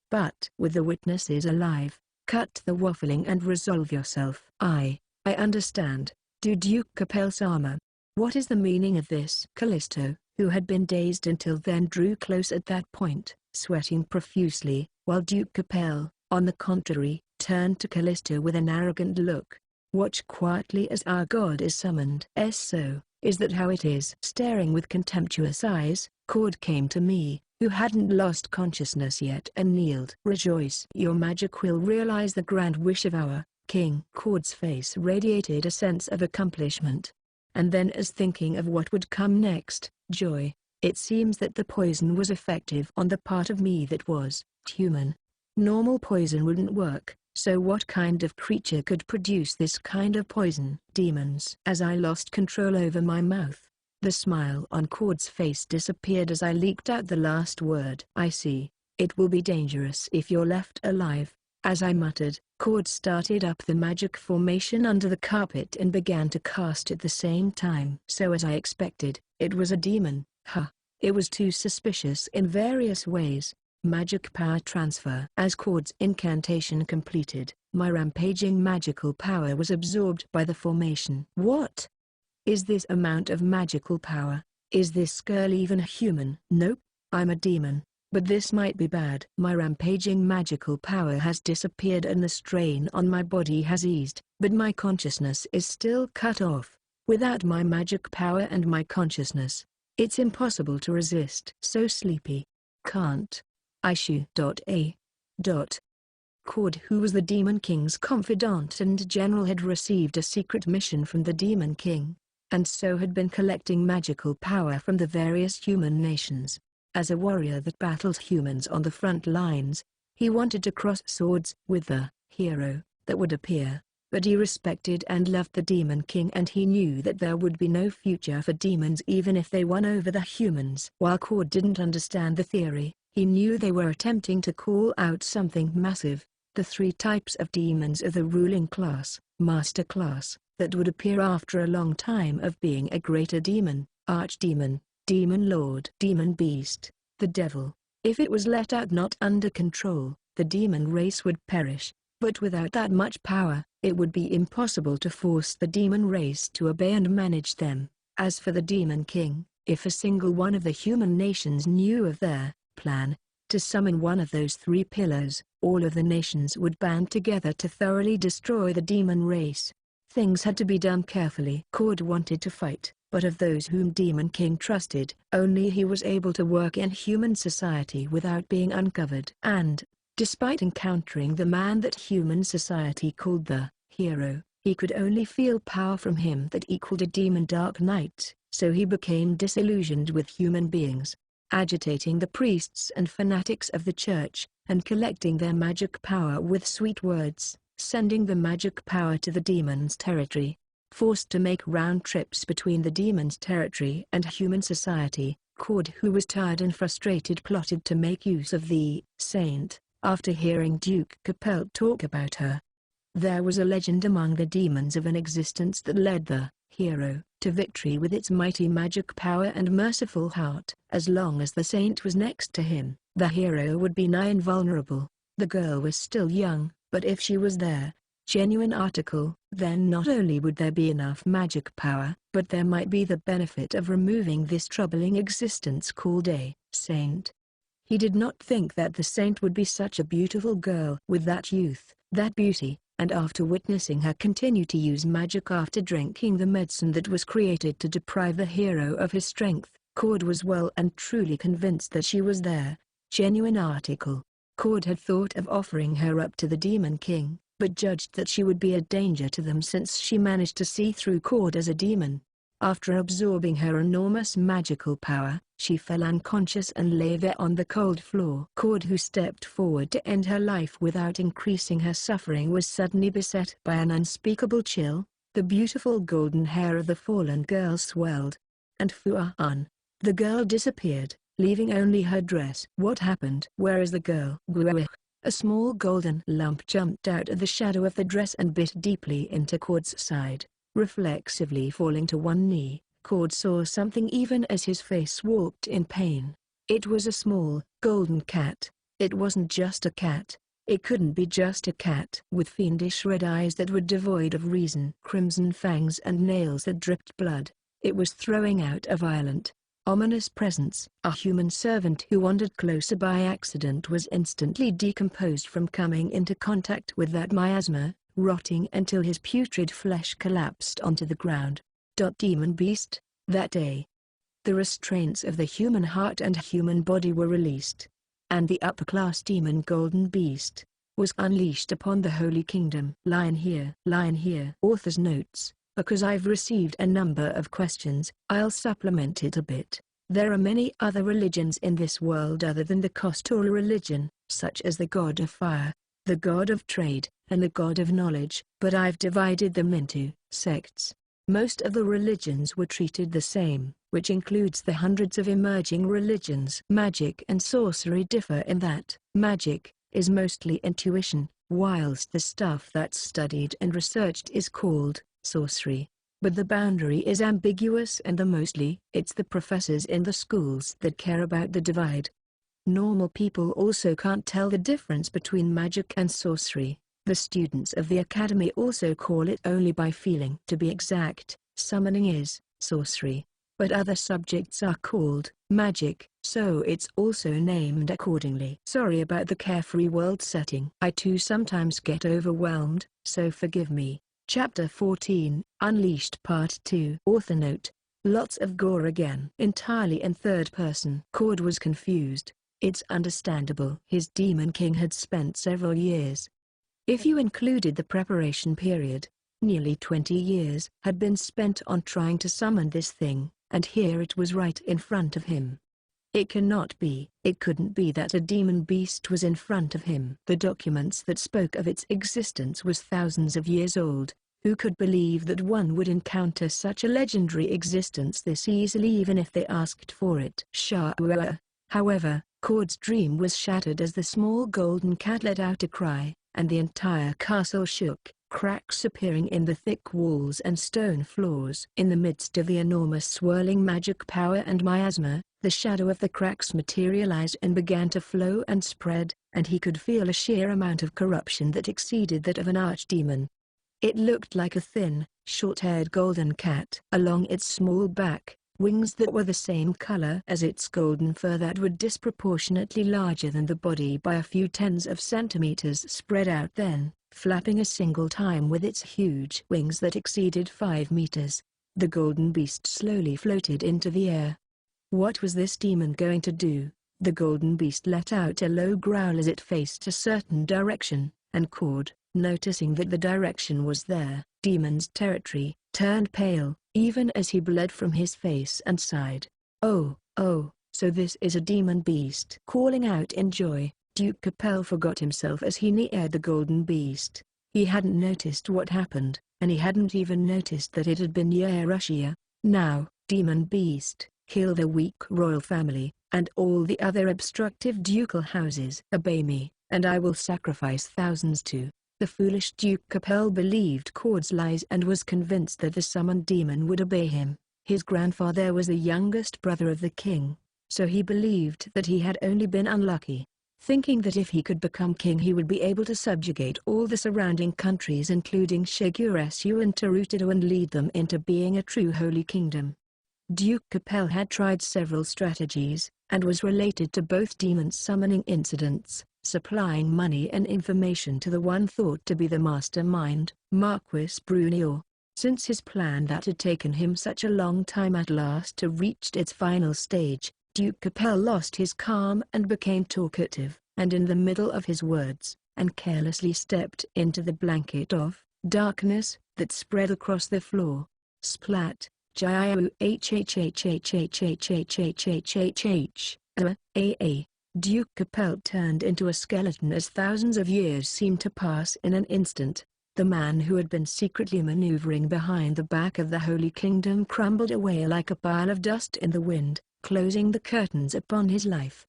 But with the witnesses alive, cut the waffling and resolve yourself." I understand. Do Duke Capel-sama. What is the meaning of this?" Callisto, who had been dazed until then, drew close at that point, sweating profusely, while Duke Capel, on the contrary, turned to Callisto with an arrogant look. "Watch quietly as our god is summoned." "So, is that how it is?" Staring with contemptuous eyes, Cord came to me, who hadn't lost consciousness yet, and kneeled. "Rejoice. Your magic will realize the grand wish of our king." Cord's face radiated a sense of accomplishment. And then, as thinking of what would come next, joy. "It seems that the poison was effective on the part of me that was human. Normal poison wouldn't work, so what kind of creature could produce this kind of poison?" "Demons." As I lost control over my mouth, the smile on Cord's face disappeared as I leaked out the last word. "I see. It will be dangerous if you're left alive." As I muttered, Cord started up the magic formation under the carpet and began to cast at the same time. So as I expected, it was a demon. It was too suspicious in various ways. Magic power transfer. As Cord's incantation completed, my rampaging magical power was absorbed by the formation. "What is this amount of magical power? Is this girl even human?" "Nope, I'm a demon. But this might be bad." My rampaging magical power has disappeared and the strain on my body has eased, but my consciousness is still cut off. Without my magic power and my consciousness, it's impossible to resist. So sleepy. Can't Issue.A. Cord, who was the Demon King's confidant and general, had received a secret mission from the Demon King, and so had been collecting magical power from the various human nations. As a warrior that battled humans on the front lines, he wanted to cross swords with the hero that would appear, but he respected and loved the Demon King, and he knew that there would be no future for demons even if they won over the humans. While Cord didn't understand the theory, he knew they were attempting to call out something massive. The three types of demons of the ruling class, master class, that would appear after a long time of being a greater demon, archdemon, demon lord, demon beast, the devil. If it was let out not under control, the demon race would perish, but without that much power, it would be impossible to force the demon race to obey and manage them. As for the Demon King, if a single one of the human nations knew of their plan to summon one of those three pillars, all of the nations would band together to thoroughly destroy the demon race. Things had to be done carefully. Cord wanted to fight, but of those whom Demon King trusted, only he was able to work in human society without being uncovered. And, despite encountering the man that human society called the hero, he could only feel power from him that equaled a demon Dark Knight, so he became disillusioned with human beings, agitating the priests and fanatics of the church, and collecting their magic power with sweet words, sending the magic power to the demon's territory. Forced to make round trips between the demon's territory and human society, Cord, who was tired and frustrated, plotted to make use of the saint, after hearing Duke Capelt talk about her. There was a legend among the demons of an existence that led the hero to victory with its mighty magic power and merciful heart. As long as the saint was next to him, the hero would be nigh invulnerable. The girl was still young, but if she was their genuine article, then not only would there be enough magic power, but there might be the benefit of removing this troubling existence called a saint. He did not think that the saint would be such a beautiful girl with that youth, that beauty, and after witnessing her continue to use magic after drinking the medicine that was created to deprive the hero of his strength, Cord was well and truly convinced that she was their genuine article. Cord had thought of offering her up to the Demon King, but judged that she would be a danger to them since she managed to see through Cord as a demon. After absorbing her enormous magical power, she fell unconscious and lay there on the cold floor. Cord, who stepped forward to end her life without increasing her suffering, was suddenly beset by an unspeakable chill. The beautiful golden hair of the fallen girl swelled, and Fuan, the girl, disappeared, leaving only her dress. What happened? Where is the girl? A small golden lump jumped out of the shadow of the dress and bit deeply into Cord's side. Reflexively falling to one knee, Cord saw something even as his face warped in pain. It was a small, golden cat. It wasn't just a cat. It couldn't be just a cat. With fiendish red eyes that were devoid of reason, crimson fangs and nails that dripped blood, it was throwing out a violent, ominous presence. A human servant who wandered closer by accident was instantly decomposed from coming into contact with that miasma, rotting until his putrid flesh collapsed onto the ground. Demon beast. That day, the restraints of the human heart and human body were released, and the upper-class demon golden beast was unleashed upon the Holy Kingdom. Line here. Author's notes: because I've received a number of questions, I'll supplement it a bit. There are many other religions in this world other than the Kostor religion, such as the god of fire, the god of trade, and the god of knowledge, but I've divided them into sects. Most of the religions were treated the same, which includes the hundreds of emerging religions. Magic and sorcery differ in that magic is mostly intuition, whilst the stuff that's studied and researched is called sorcery. But the boundary is ambiguous, and it's the professors in the schools that care about the divide. Normal people also can't tell the difference between magic and sorcery. The students of the academy also call it only by feeling. To be exact, summoning is sorcery, but other subjects are called magic, so it's also named accordingly. Sorry about the carefree world setting. I too sometimes get overwhelmed, so forgive me. Chapter 14, Unleashed Part 2. Author note: lots of gore again. Entirely in third person. Cord was confused. It's understandable. His demon king had spent several years. If you included the preparation period, nearly 20 years had been spent on trying to summon this thing, and here it was right in front of him. It couldn't be that a demon beast was in front of him. The documents that spoke of its existence was thousands of years old. Who could believe that one would encounter such a legendary existence this easily even if they asked for it? However, Cord's dream was shattered as the small golden cat let out a cry, and the entire castle shook, cracks appearing in the thick walls and stone floors. In the midst of the enormous swirling magic power and miasma, the shadow of the cracks materialized and began to flow and spread, and he could feel a sheer amount of corruption that exceeded that of an archdemon. It looked like a thin, short-haired golden cat. Along its small back, wings that were the same color as its golden fur that were disproportionately larger than the body by a few tens of centimeters spread out then, flapping a single time with its huge wings that exceeded 5 meters. The golden beast slowly floated into the air. What was this demon going to do? The golden beast let out a low growl as it faced a certain direction, and Cord, noticing that the direction was their demon's territory, turned pale, even as he bled from his face and sighed. Oh, so this is a demon beast. Calling out in joy, Duke Capel forgot himself as he neared the golden beast. He hadn't noticed what happened, and he hadn't even noticed that it had been Yerushia. Now, demon beast, kill the weak royal family, and all the other obstructive ducal houses. Obey me, and I will sacrifice thousands too. The foolish Duke Capel believed Cord's lies and was convinced that the summoned demon would obey him. His grandfather was the youngest brother of the king, so he believed that he had only been unlucky, thinking that if he could become king he would be able to subjugate all the surrounding countries including Shiguresu and Tarutido and lead them into being a true holy kingdom. Duke Capel had tried several strategies, and was related to both demon summoning incidents, supplying money and information to the one thought to be the mastermind, Marquis Brunior. Since his plan that had taken him such a long time at last reached its final stage, Duke Capel lost his calm and became talkative, and in the middle of his words, and carelessly stepped into the blanket of darkness that spread across the floor. Splat. Duke Capel turned into a skeleton as thousands of years seemed to pass in an instant. The man who had been secretly maneuvering behind the back of the Holy Kingdom crumbled away like a pile of dust in the wind, closing the curtains upon his life.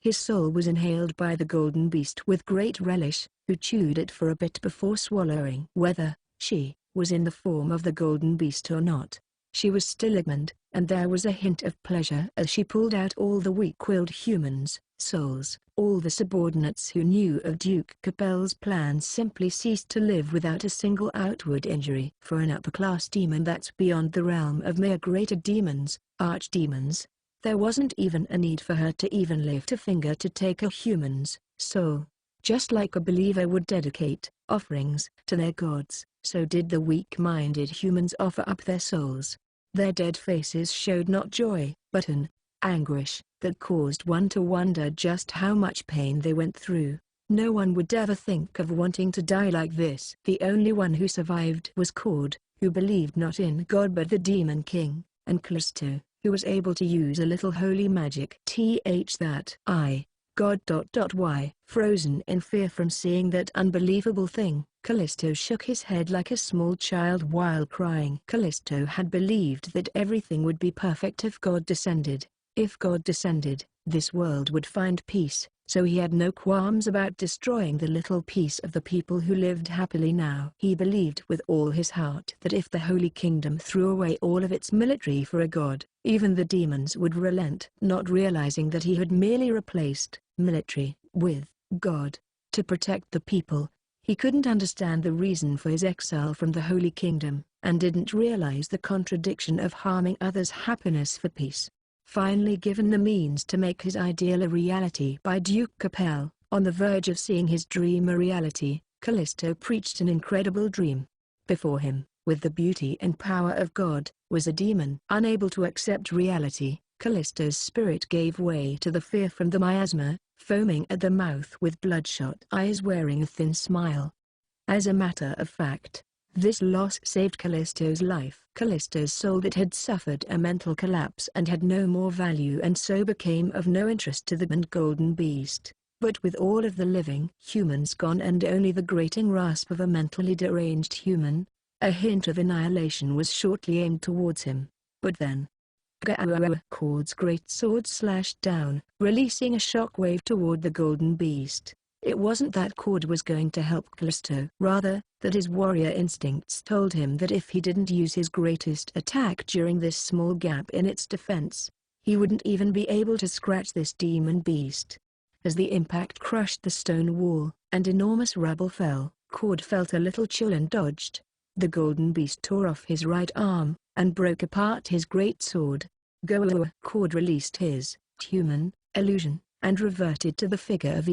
His soul was inhaled by the golden beast with great relish, who chewed it for a bit before swallowing. Whether she was in the form of the golden beast or not, she was still ignorant, and there was a hint of pleasure as she pulled out all the weak-willed humans' souls. All the subordinates who knew of Duke Capel's plans simply ceased to live without a single outward injury. For an upper-class demon that's beyond the realm of mere greater demons, archdemons, there wasn't even a need for her to even lift a finger to take a human's soul. Just like a believer would dedicate offerings to their gods, so did the weak-minded humans offer up their souls. Their dead faces showed not joy, but an anguish that caused one to wonder just how much pain they went through. No one would ever think of wanting to die like this. The only one who survived was Cord, who believed not in God but the Demon King, and Callisto, who was able to use a little holy magic. God. Frozen in fear from seeing that unbelievable thing, Callisto shook his head like a small child while crying. Callisto had believed that everything would be perfect if God descended. If God descended, this world would find peace, so he had no qualms about destroying the little piece of the people who lived happily now. He believed with all his heart that if the Holy Kingdom threw away all of its military for a god, even the demons would relent. Not realizing that he had merely replaced military with God to protect the people, he couldn't understand the reason for his exile from the Holy Kingdom, and didn't realize the contradiction of harming others' happiness for peace. Finally given the means to make his ideal a reality by Duke Capel, on the verge of seeing his dream a reality, Callisto preached an incredible dream. Before him, with the beauty and power of God, was a demon. Unable to accept reality, Callisto's spirit gave way to the fear from the miasma, foaming at the mouth with bloodshot eyes wearing a thin smile. As a matter of fact, this loss saved Callisto's life. Callisto's soul that had suffered a mental collapse and had no more value and so became of no interest to the golden beast. But with all of the living humans gone and only the grating rasp of a mentally deranged human, a hint of annihilation was shortly aimed towards him. But then, Cord's great sword slashed down, releasing a shockwave toward the golden beast. It wasn't that Cord was going to help Callisto. Rather, that his warrior instincts told him that if he didn't use his greatest attack during this small gap in its defense, he wouldn't even be able to scratch this demon beast. As the impact crushed the stone wall, and enormous rubble fell, Cord felt a little chill and dodged. The golden beast tore off his right arm, and broke apart his great sword. Cord released his human illusion, and reverted to the figure of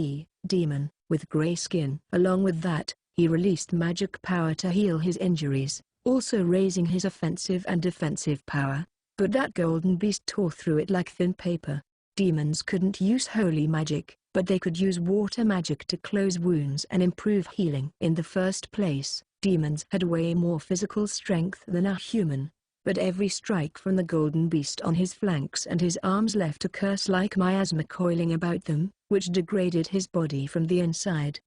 demon, with grey skin. Along with that, he released magic power to heal his injuries, also raising his offensive and defensive power. But that golden beast tore through it like thin paper. Demons couldn't use holy magic, but they could use water magic to close wounds and improve healing. In the first place, demons had way more physical strength than a human. But every strike from the golden beast on his flanks and his arms left a curse-like miasma coiling about them, which degraded his body from the inside.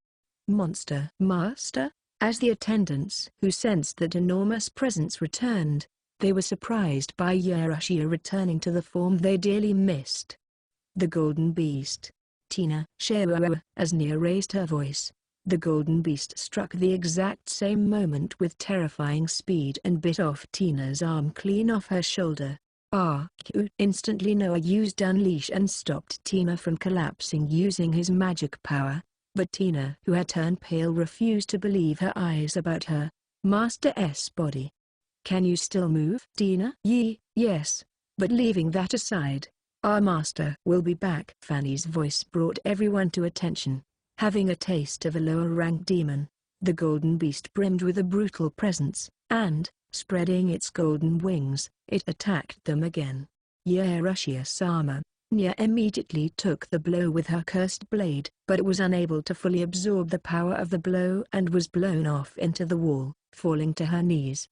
Monster Master? As the attendants who sensed that enormous presence returned, they were surprised by Yarushia returning to the form they dearly missed. The golden beast. Tina. As Nia raised her voice, the golden beast struck the exact same moment with terrifying speed and bit off Tina's arm clean off her shoulder. Instantly Noah used Unleash and stopped Tina from collapsing using his magic power. But Tina, who had turned pale, refused to believe her eyes about her Master's body. Can you still move? Tina? Yes. But leaving that aside, our master will be back. Fanny's voice brought everyone to attention. Having a taste of a lower-ranked demon, the golden beast brimmed with a brutal presence, and, spreading its golden wings, it attacked them again. Yarushia-sama. Nia immediately took the blow with her cursed blade, but it was unable to fully absorb the power of the blow and was blown off into the wall, falling to her knees.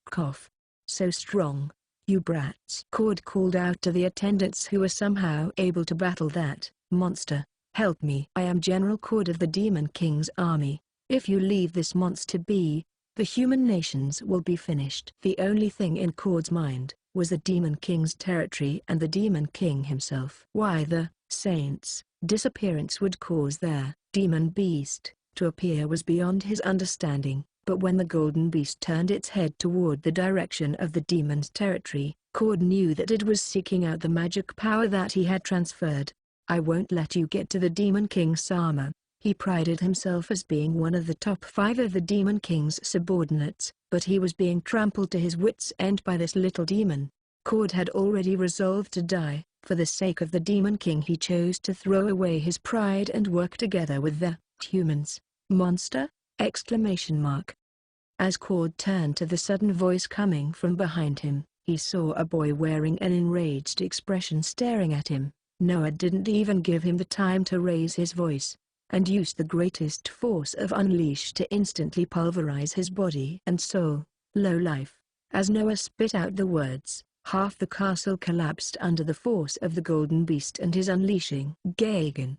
Cough. So strong, you brats. Cord called out to the attendants who were somehow able to battle that monster. Help me. I am General Cord of the Demon King's army. If you leave this monster be, the human nations will be finished. The only thing in Cord's mind was the Demon King's territory and the Demon King himself. Why the saints' disappearance would cause their demon beast to appear was beyond his understanding, but when the golden beast turned its head toward the direction of the demon's territory, Cord knew that it was seeking out the magic power that he had transferred. I won't let you get to the Demon King Sama. He prided himself as being one of the top 5 of the Demon King's subordinates, but he was being trampled to his wits' end by this little demon. Cord had already resolved to die. For the sake of the Demon King he chose to throw away his pride and work together with the humans. Monster? As Cord turned to the sudden voice coming from behind him, he saw a boy wearing an enraged expression staring at him. Noah didn't even give him the time to raise his voice, and used the greatest force of Unleash to instantly pulverize his body and soul. Low life. As Noah spit out the words, half the castle collapsed under the force of the golden beast and his unleashing. Gagan.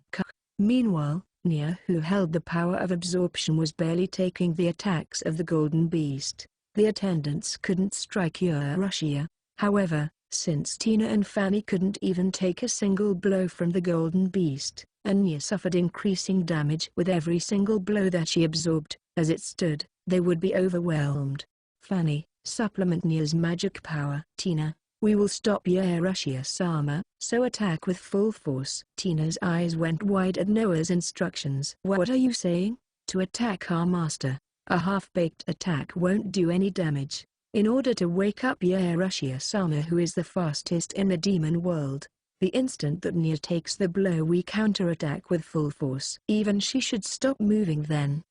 Meanwhile, Nia, who held the power of absorption, was barely taking the attacks of the golden beast. The attendants couldn't strike Yarushia. However, since Tina and Fanny couldn't even take a single blow from the golden beast, and Nia suffered increasing damage with every single blow that she absorbed, as it stood, they would be overwhelmed. Fanny, supplement Nia's magic power. Tina, we will stop Yarushia-sama, so attack with full force. Tina's eyes went wide at Noah's instructions. What are you saying? To attack our master? A half-baked attack won't do any damage. In order to wake up Yarushia-sama, who is the fastest in the demon world, the instant that Nia takes the blow we counterattack with full force. Even she should stop moving then.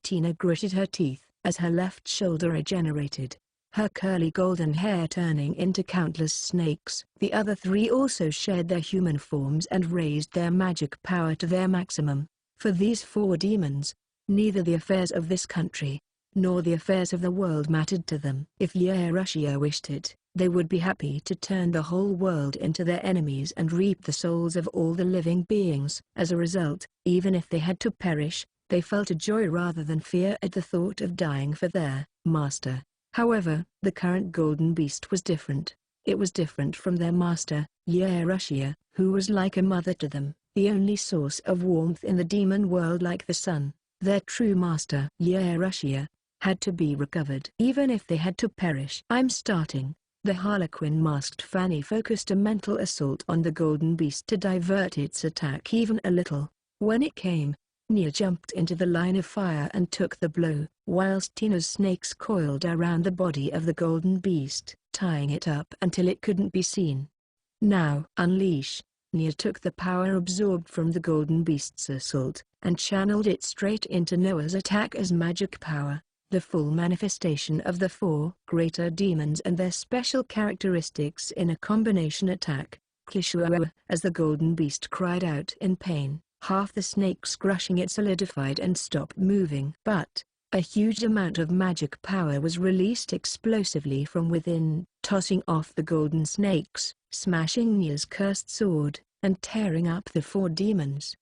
Tina gritted her teeth, as her left shoulder regenerated. her curly golden hair turning into countless snakes. The other three also shared their human forms and raised their magic power to their maximum. For these four demons, neither the affairs of this country, nor the affairs of the world mattered to them. If Yerushia wished it, they would be happy to turn the whole world into their enemies and reap the souls of all the living beings. As a result, even if they had to perish, they felt a joy rather than fear at the thought of dying for their master. However, the current golden beast was different. It was different from their master, Yerushia, who was like a mother to them, the only source of warmth in the demon world like the sun. Their true master, Yerushia, had to be recovered. Even if they had to perish. I'm starting. The Harlequin masked Fanny focused a mental assault on the golden beast to divert its attack even a little. When it came, Nia jumped into the line of fire and took the blow, whilst Tina's snakes coiled around the body of the golden beast, tying it up until it couldn't be seen. Now unleash. Nia took the power absorbed from the golden beast's assault, and channeled it straight into Noah's attack as magic power, the full manifestation of the four greater demons and their special characteristics in a combination attack. Klishua. As the golden beast cried out in pain, half the snakes crushing it solidified and stopped moving. But a huge amount of magic power was released explosively from within, tossing off the golden snakes, smashing Nia's cursed sword, and tearing up the four demons.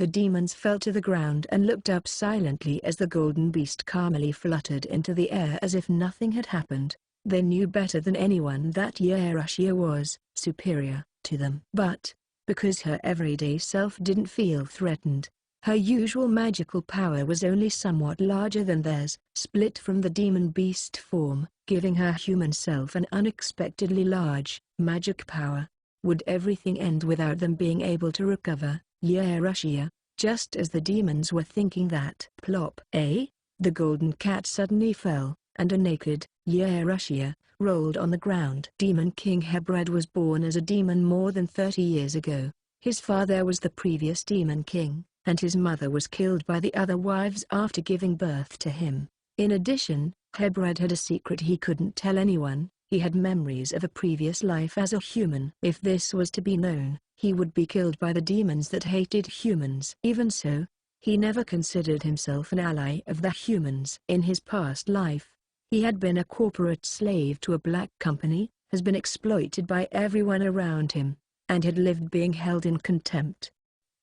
The demons fell to the ground and looked up silently as the golden beast calmly fluttered into the air as if nothing had happened. They knew better than anyone that Yerushia was superior to them. But, because her everyday self didn't feel threatened, her usual magical power was only somewhat larger than theirs, split from the demon beast form, giving her human self an unexpectedly large magic power. Would everything end without them being able to recover? Yerushia, just as the demons were thinking that. Plop. The golden cat suddenly fell, and a naked Yerushia rolled on the ground. Demon King Hebred was born as a demon more than 30 years ago. His father was the previous demon king, and his mother was killed by the other wives after giving birth to him. In addition, Hebred had a secret he couldn't tell anyone. He had memories of a previous life as a human. If this was to be known, he would be killed by the demons that hated humans. Even so, he never considered himself an ally of the humans. In his past life, he had been a corporate slave to a black company, has been exploited by everyone around him, and had lived being held in contempt.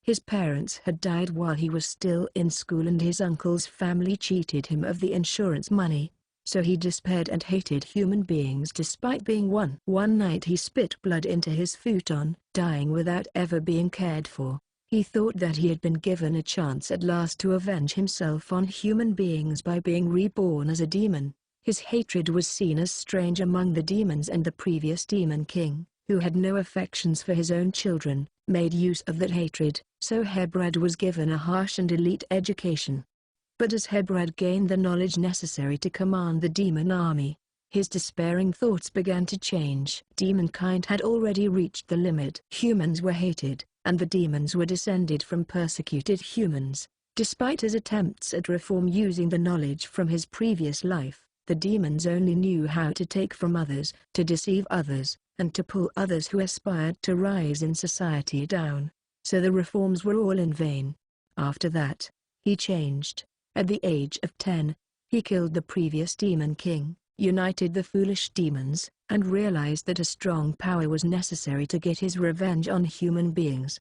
His parents had died while he was still in school and his uncle's family cheated him of the insurance money. So he despaired and hated human beings despite being one. One night he spit blood into his futon, dying without ever being cared for. He thought that he had been given a chance at last to avenge himself on human beings by being reborn as a demon. His hatred was seen as strange among the demons, and the previous demon king, who had no affections for his own children, made use of that hatred. So Hebred was given a harsh and elite education. But as Hebred gained the knowledge necessary to command the demon army, his despairing thoughts began to change. Demonkind had already reached the limit. Humans were hated, and the demons were descended from persecuted humans. Despite his attempts at reform using the knowledge from his previous life, the demons only knew how to take from others, to deceive others, and to pull others who aspired to rise in society down. So the reforms were all in vain. After that, he changed. At the age of 10, he killed the previous demon king, united the foolish demons, and realized that a strong power was necessary to get his revenge on human beings.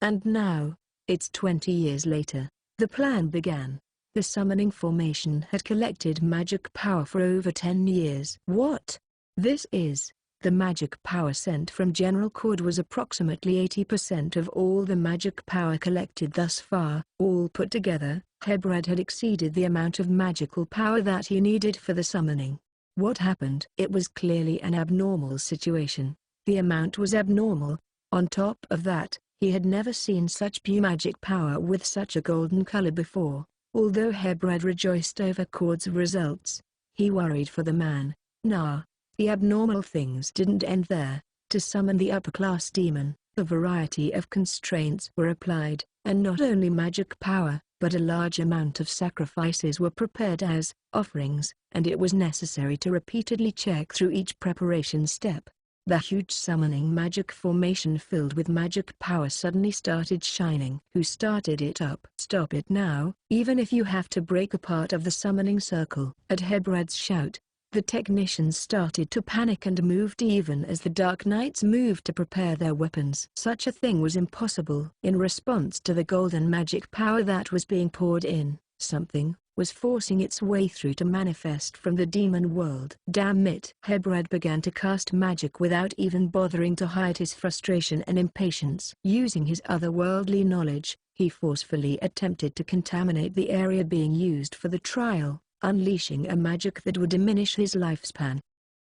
And now, it's 20 years later, the plan began. The summoning formation had collected magic power for over 10 years. What? This is. The magic power sent from General Cord was approximately 80% of all the magic power collected thus far. All put together, Hebred had exceeded the amount of magical power that he needed for the summoning. What happened? It was clearly an abnormal situation. The amount was abnormal. On top of that, he had never seen such pure magic power with such a golden color before. Although Hebred rejoiced over Cord's results, he worried for the man. Nah. The abnormal things didn't end there. To summon the upper-class demon, a variety of constraints were applied, and not only magic power, but a large amount of sacrifices were prepared as offerings, and it was necessary to repeatedly check through each preparation step. The huge summoning magic formation filled with magic power suddenly started shining. Who started it up? Stop it now, even if you have to break a part of the summoning circle. At Hebrad's shout, the technicians started to panic and moved even as the Dark Knights moved to prepare their weapons. Such a thing was impossible. In response to the golden magic power that was being poured in, something was forcing its way through to manifest from the demon world. Damn it! Hebrad began to cast magic without even bothering to hide his frustration and impatience. Using his otherworldly knowledge, he forcefully attempted to contaminate the area being used for the trial, unleashing a magic that would diminish his lifespan.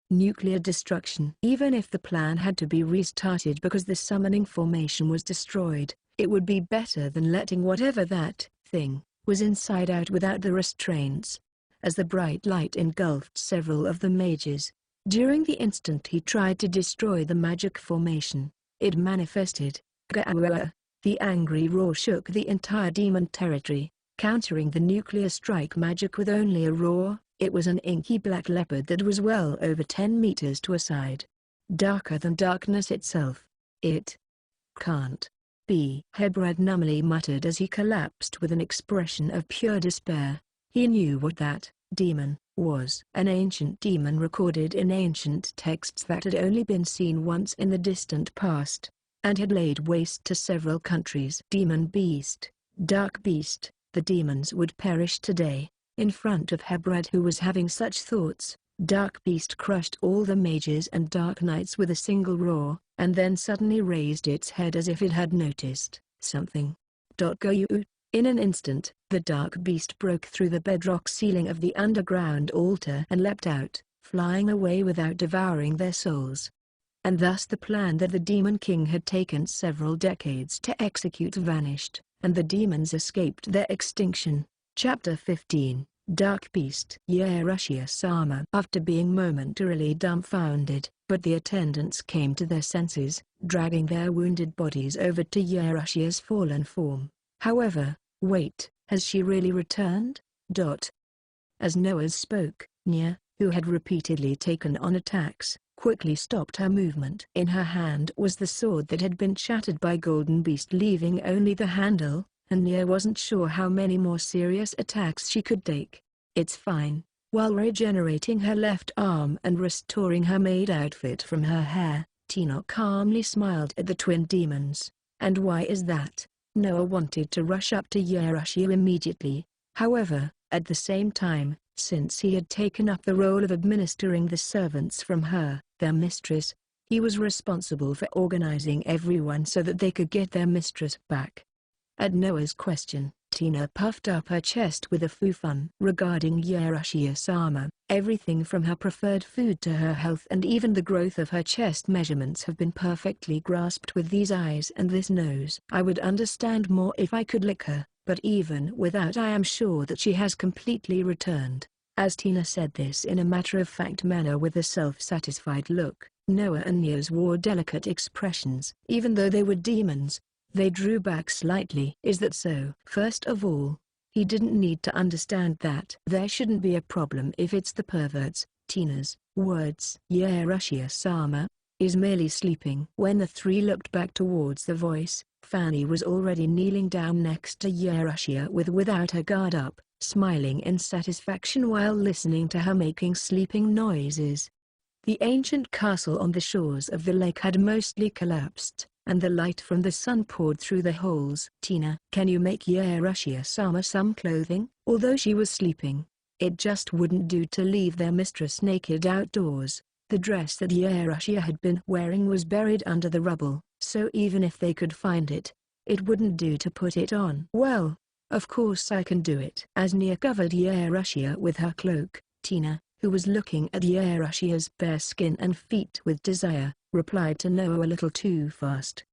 Nuclear destruction. Even if the plan had to be restarted because the summoning formation was destroyed, it would be better than letting whatever that thing was inside out without the restraints. As the bright light engulfed several of the mages, during the instant he tried to destroy the magic formation, it manifested. Gah! The angry roar shook the entire demon territory, countering the nuclear strike magic with only a roar. It was an inky black leopard that was well over 10 meters to a side. Darker than darkness itself. It can't be. Hebrad numbly muttered as he collapsed with an expression of pure despair. He knew what that demon was. An ancient demon recorded in ancient texts that had only been seen once in the distant past, and had laid waste to several countries. Demon beast, dark beast, the demons would perish today. In front of Hebrad, who was having such thoughts, Dark Beast crushed all the mages and Dark Knights with a single roar, and then suddenly raised its head as if it had noticed something. Go! In an instant, the Dark Beast broke through the bedrock ceiling of the underground altar and leapt out, flying away without devouring their souls. And thus the plan that the Demon King had taken several decades to execute vanished, and the demons escaped their extinction. Chapter 15. Dark Beast. Yerushia-sama. After being momentarily dumbfounded, but the attendants came to their senses, dragging their wounded bodies over to Yerushia's fallen form. However, wait, has she really returned? As Noah spoke, Nya, who had repeatedly taken on attacks, quickly stopped her movement. In her hand was the sword that had been shattered by Golden Beast, leaving only the handle, and Nya wasn't sure how many more serious attacks she could take. It's fine. While regenerating her left arm and restoring her maid outfit from her hair, Tina calmly smiled at the twin demons. And why is that? Noah wanted to rush up to Yerushia immediately. However, at the same time, since he had taken up the role of administering the servants from her, their mistress, he was responsible for organizing everyone so that they could get their mistress back. At Noah's question, Tina puffed up her chest with a fufun. Regarding Yerushia-sama, everything from her preferred food to her health and even the growth of her chest measurements have been perfectly grasped with these eyes and this nose. I would understand more if I could lick her, but even without, I am sure that she has completely returned. As Tina said this in a matter-of-fact manner with a self-satisfied look, Noah and Nya's wore delicate expressions. Even though they were demons, they drew back slightly. Is that so? First of all, he didn't need to understand that. There shouldn't be a problem if it's the perverts. Tina's words. Yerushia-sama is merely sleeping. When the three looked back towards the voice, Fanny was already kneeling down next to Yerushia without her guard up, smiling in satisfaction while listening to her making sleeping noises. The ancient castle on the shores of the lake had mostly collapsed, and the light from the sun poured through the holes. Tina, can you make Yerushia-sama some clothing? Although she was sleeping, it just wouldn't do to leave their mistress naked outdoors. The dress that Yerushia had been wearing was buried under the rubble, so even if they could find it, it wouldn't do to put it on. Well, of course I can do it. As Nya covered Yerushia with her cloak, Tina, who was looking at Yerushia's bare skin and feet with desire, replied to Noah a little too fast.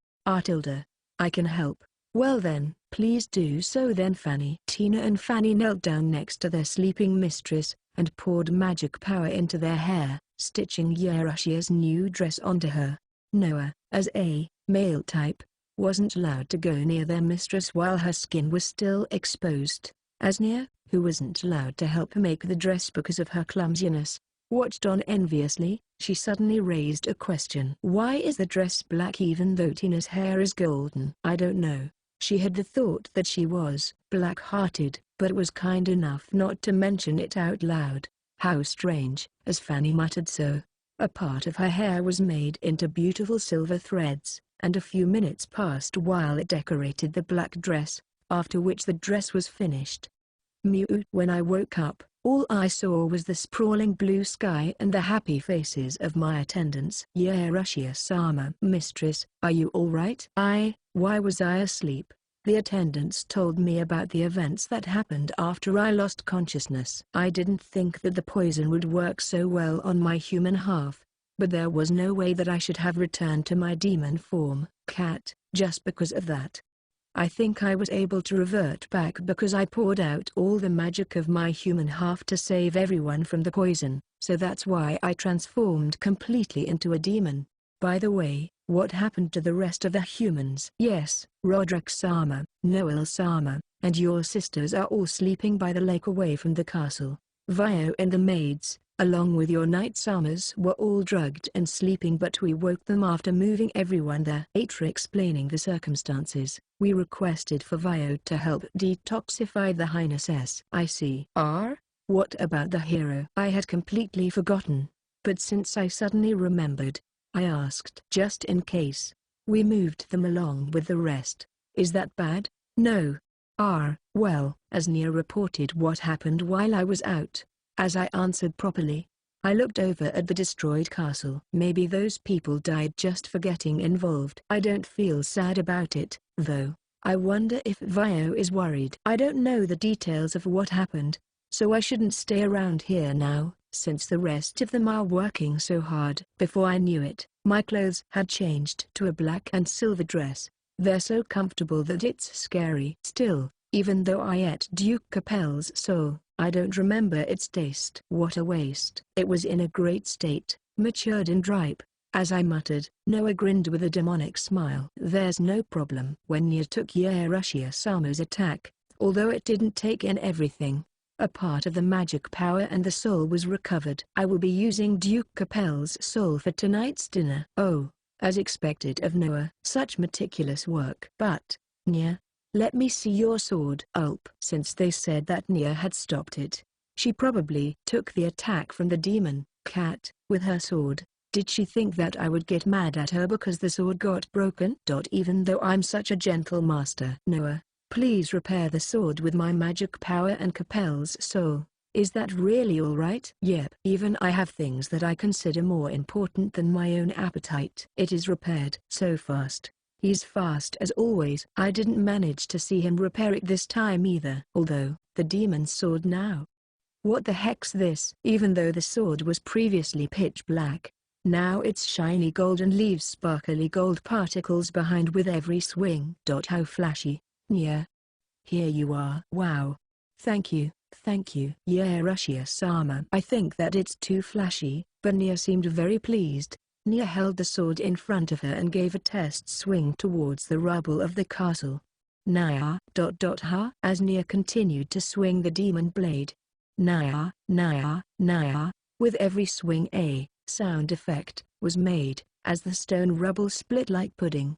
Tilda, I can help. Well then, please do so then Fanny. Tina and Fanny knelt down next to their sleeping mistress, and poured magic power into their hair, stitching Yerushia's new dress onto her. Noah, as a male type, wasn't allowed to go near their mistress while her skin was still exposed, as Nia, who wasn't allowed to help make the dress because of her clumsiness, watched on enviously. She suddenly raised a question. Why is the dress black even though Tina's hair is golden? I don't know. She had the thought that she was black-hearted, but was kind enough not to mention it out loud. How strange, as Fanny muttered so. A part of her hair was made into beautiful silver threads, and a few minutes passed while it decorated the black dress, after which the dress was finished. When I woke up, all I saw was the sprawling blue sky and the happy faces of my attendants. Yeah, Russia-sama. Mistress, are you all right? Why was I asleep? The attendants told me about the events that happened after I lost consciousness. I didn't think that the poison would work so well on my human half, but there was no way that I should have returned to my demon form, cat, just because of that. I think I was able to revert back because I poured out all the magic of my human half to save everyone from the poison, so that's why I transformed completely into a demon. By the way, what happened to the rest of the humans? Yes, Roderick-sama, Noel-sama, and your sisters are all sleeping by the lake away from the castle. Vio and the maids, along with your knight-samas, were all drugged and sleeping, but we woke them after moving everyone there. After explaining the circumstances, we requested for Vio to help detoxify the Highness. I see. What about the hero? I had completely forgotten, but since I suddenly remembered, I asked. Just in case. We moved them along with the rest. Is that bad? No. Well, as Nia reported what happened while I was out. As I answered properly, I looked over at the destroyed castle. Maybe those people died just for getting involved. I don't feel sad about it, though. I wonder if Vio is worried. I don't know the details of what happened, so I shouldn't stay around here now, since the rest of them are working so hard. Before I knew it, my clothes had changed to a black and silver dress. They're so comfortable that it's scary. Still, even though I ate Duke Capel's soul, I don't remember its taste. What a waste. It was in a great state, matured and ripe. As I muttered, Noah grinned with a demonic smile. There's no problem. When Nia took Russia-sama's attack, although it didn't take in everything, a part of the magic power and the soul was recovered. I will be using Duke Capel's soul for tonight's dinner. Oh, as expected of Noah. Such meticulous work. But, Nia, let me see your sword. Since they said that Nia had stopped it, she probably took the attack from the demon cat with her sword. Did she think that I would get mad at her because the sword got broken? Even though I'm such a gentle master. Noah, please repair the sword with my magic power and Capel's soul. Is that really alright? Yep. Even I have things that I consider more important than my own appetite. It is repaired. So fast. He's fast as always. I didn't manage to see him repair it this time either. Although, the demon's sword now. What the heck's this? Even though the sword was previously pitch black, now it's shiny gold and leaves sparkly gold particles behind with every swing. How flashy. Nia. Here you are. Wow. Thank you. Yeah, Russia-sama. I think that it's too flashy, but Nia seemed very pleased. Nia held the sword in front of her and gave a test swing towards the rubble of the castle. Nia. As Nia continued to swing the demon blade. Nia. With every swing a sound effect was made, as the stone rubble split like pudding.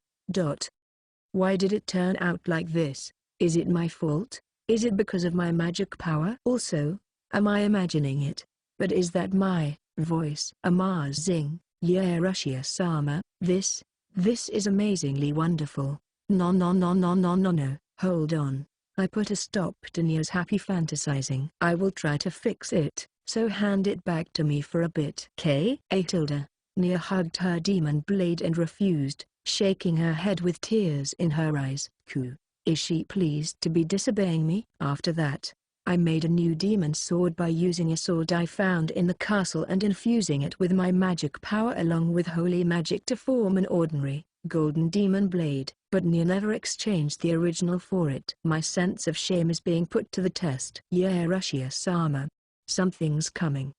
Why did it turn out like this? Is it my fault? Is it because of my magic power? Also, am I imagining it? But is that my voice? Amazing. Yeah, Russia-sama, this is amazingly wonderful. No, hold on. I put a stop to Nia's happy fantasizing. I will try to fix it, so hand it back to me for a bit. Nia hugged her demon blade and refused, shaking her head with tears in her eyes. Is she pleased to be disobeying me? After that, I made a new demon sword by using a sword I found in the castle and infusing it with my magic power along with holy magic to form an ordinary, golden demon blade, but Nia never exchanged the original for it. My sense of shame is being put to the test. Yeah, Russia-sama. Something's coming.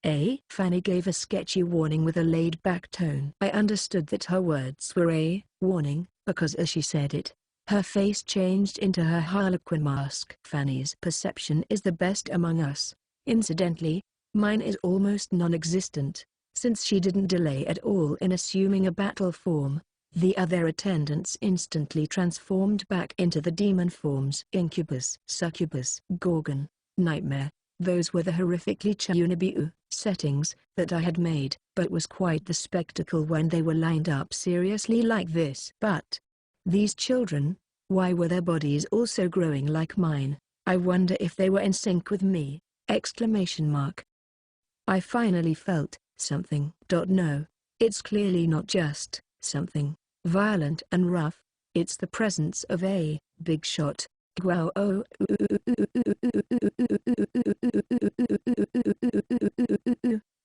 Fanny gave a sketchy warning with a laid-back tone. I understood that her words were a warning, because as she said it, her face changed into her harlequin mask. Fanny's perception is the best among us. Incidentally, mine is almost non-existent, since she didn't delay at all in assuming a battle form. The other attendants instantly transformed back into the demon forms. Incubus, succubus, gorgon, nightmare. Those were the horrifically Chunibiu settings that I had made, but it was quite the spectacle when they were lined up seriously like this. But these children, why were their bodies also growing like mine? I wonder if they were in sync with me! Exclamation mark. I finally felt something. No, it's clearly not just something violent and rough. It's the presence of a big shot.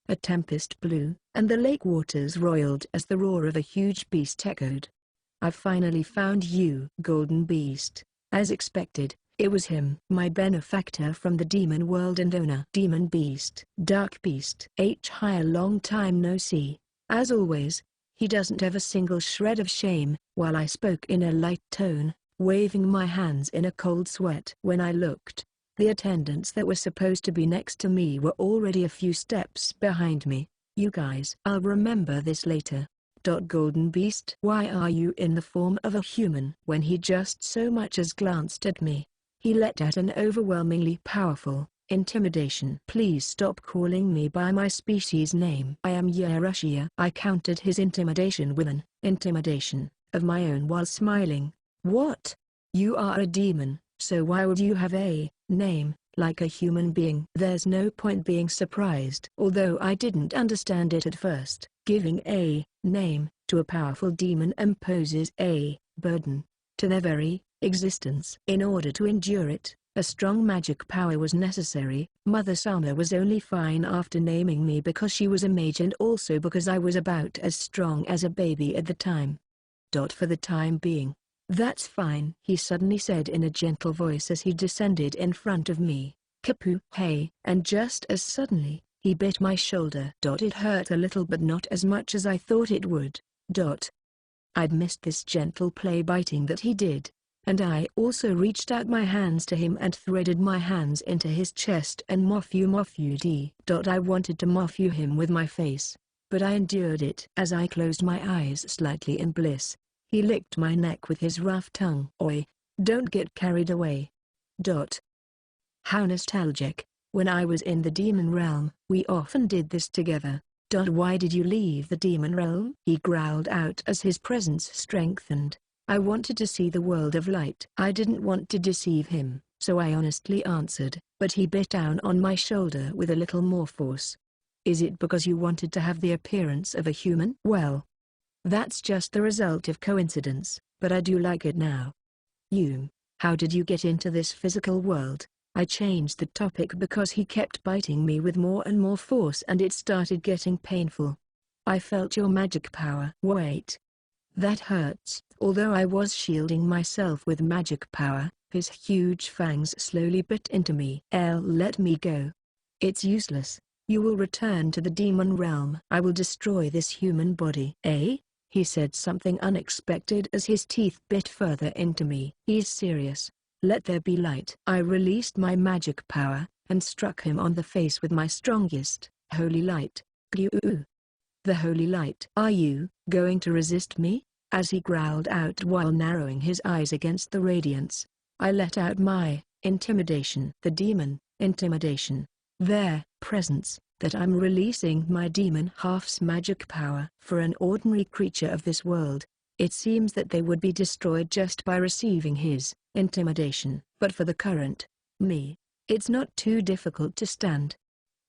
A tempest blew, and the lake waters roiled as the roar of a huge beast echoed. I finally found you, Golden Beast. As expected, it was him. My benefactor from the demon world and owner. Demon Beast. Dark Beast. Hi, a long time no see. As always, he doesn't have a single shred of shame. While I spoke in a light tone, waving my hands in a cold sweat. When I looked, the attendants that were supposed to be next to me were already a few steps behind me. You guys. I'll remember this later. Golden Beast. Why are you in the form of a human? When he just so much as glanced at me, he let out an overwhelmingly powerful intimidation. Please stop calling me by my species name. I am Yerushia. I countered his intimidation with an intimidation of my own while smiling. What? You are a demon, so why would you have a name like a human being? There's no point being surprised. Although I didn't understand it at first, giving a name to a powerful demon imposes a burden to their very existence. In order to endure it, a strong magic power was necessary. Mother Sama was only fine after naming me because she was a mage and also because I was about as strong as a baby at the time. For the time being. That's fine, he suddenly said in a gentle voice as he descended in front of me. Kapoo. Hey. And just as suddenly, he bit my shoulder. It hurt a little but not as much as I thought it would. I'd missed this gentle play biting that he did, and I also reached out my hands to him and threaded my hands into his chest and morphu. I wanted to morphu him with my face, but I endured it. As I closed my eyes slightly in bliss, he licked my neck with his rough tongue. Oi, don't get carried away. How nostalgic. When I was in the demon realm, we often did this together. Why did you leave the demon realm? He growled out as his presence strengthened. I wanted to see the world of light. I didn't want to deceive him, so I honestly answered, but he bit down on my shoulder with a little more force. Is it because you wanted to have the appearance of a human? Well, that's just the result of coincidence, but I do like it now. How did you get into this physical world? I changed the topic because he kept biting me with more and more force and it started getting painful. I felt your magic power. Wait. That hurts. Although I was shielding myself with magic power, his huge fangs slowly bit into me. Let me go. It's useless. You will return to the demon realm. I will destroy this human body. He said something unexpected as his teeth bit further into me. He's serious. Let there be light. I released my magic power, and struck him on the face with my strongest, holy light. The holy light. Are you going to resist me? As he growled out while narrowing his eyes against the radiance, I let out my intimidation. The demon, intimidation. Their presence, that I'm releasing my demon half's magic power. For an ordinary creature of this world, it seems that they would be destroyed just by receiving his intimidation. But for the current me, it's not too difficult to stand.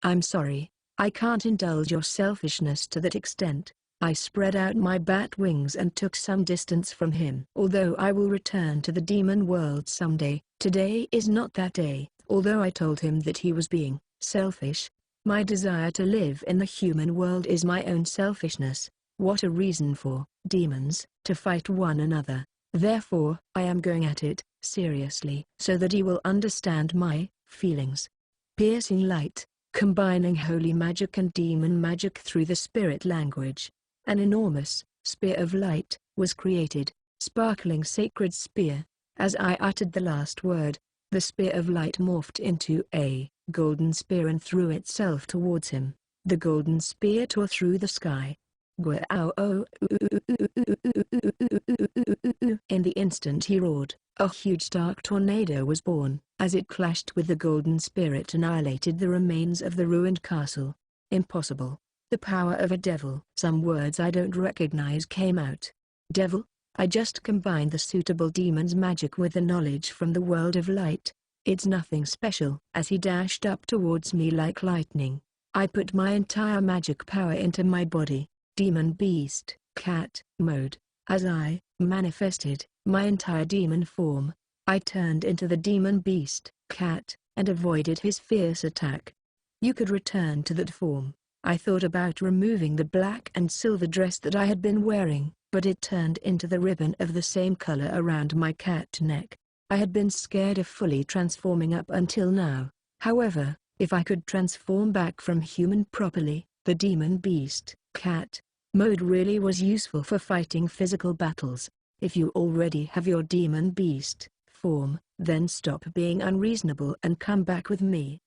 I'm sorry, I can't indulge your selfishness to that extent. I spread out my bat wings and took some distance from him. Although I will return to the demon world someday, today is not that day. Although I told him that he was being selfish, my desire to live in the human world is my own selfishness. What a reason for demons to fight one another. Therefore, I am going at it seriously so that he will understand my feelings. Piercing light, combining holy magic and demon magic through the spirit language. An enormous spear of light was created. Sparkling sacred spear. As I uttered the last word, the spear of light morphed into a golden spear and threw itself towards him. The golden spear tore through the sky. In the instant he roared, a huge dark tornado was born. As it clashed with the golden spear, it annihilated the remains of the ruined castle. Impossible. The power of a devil. Some words I don't recognize came out. Devil? I just combined the suitable demon's magic with the knowledge from the world of light. It's nothing special. As he dashed up towards me like lightning, I put my entire magic power into my body. Demon Beast, Cat mode. As I manifested my entire demon form, I turned into the Demon Beast, Cat, and avoided his fierce attack. You could return to that form. I thought about removing the black and silver dress that I had been wearing, but it turned into the ribbon of the same color around my cat neck. I had been scared of fully transforming up until now. However, if I could transform back from human properly, the Demon Beast, Cat mode really was useful for fighting physical battles. If you already have your Demon Beast form, then stop being unreasonable and come back with me.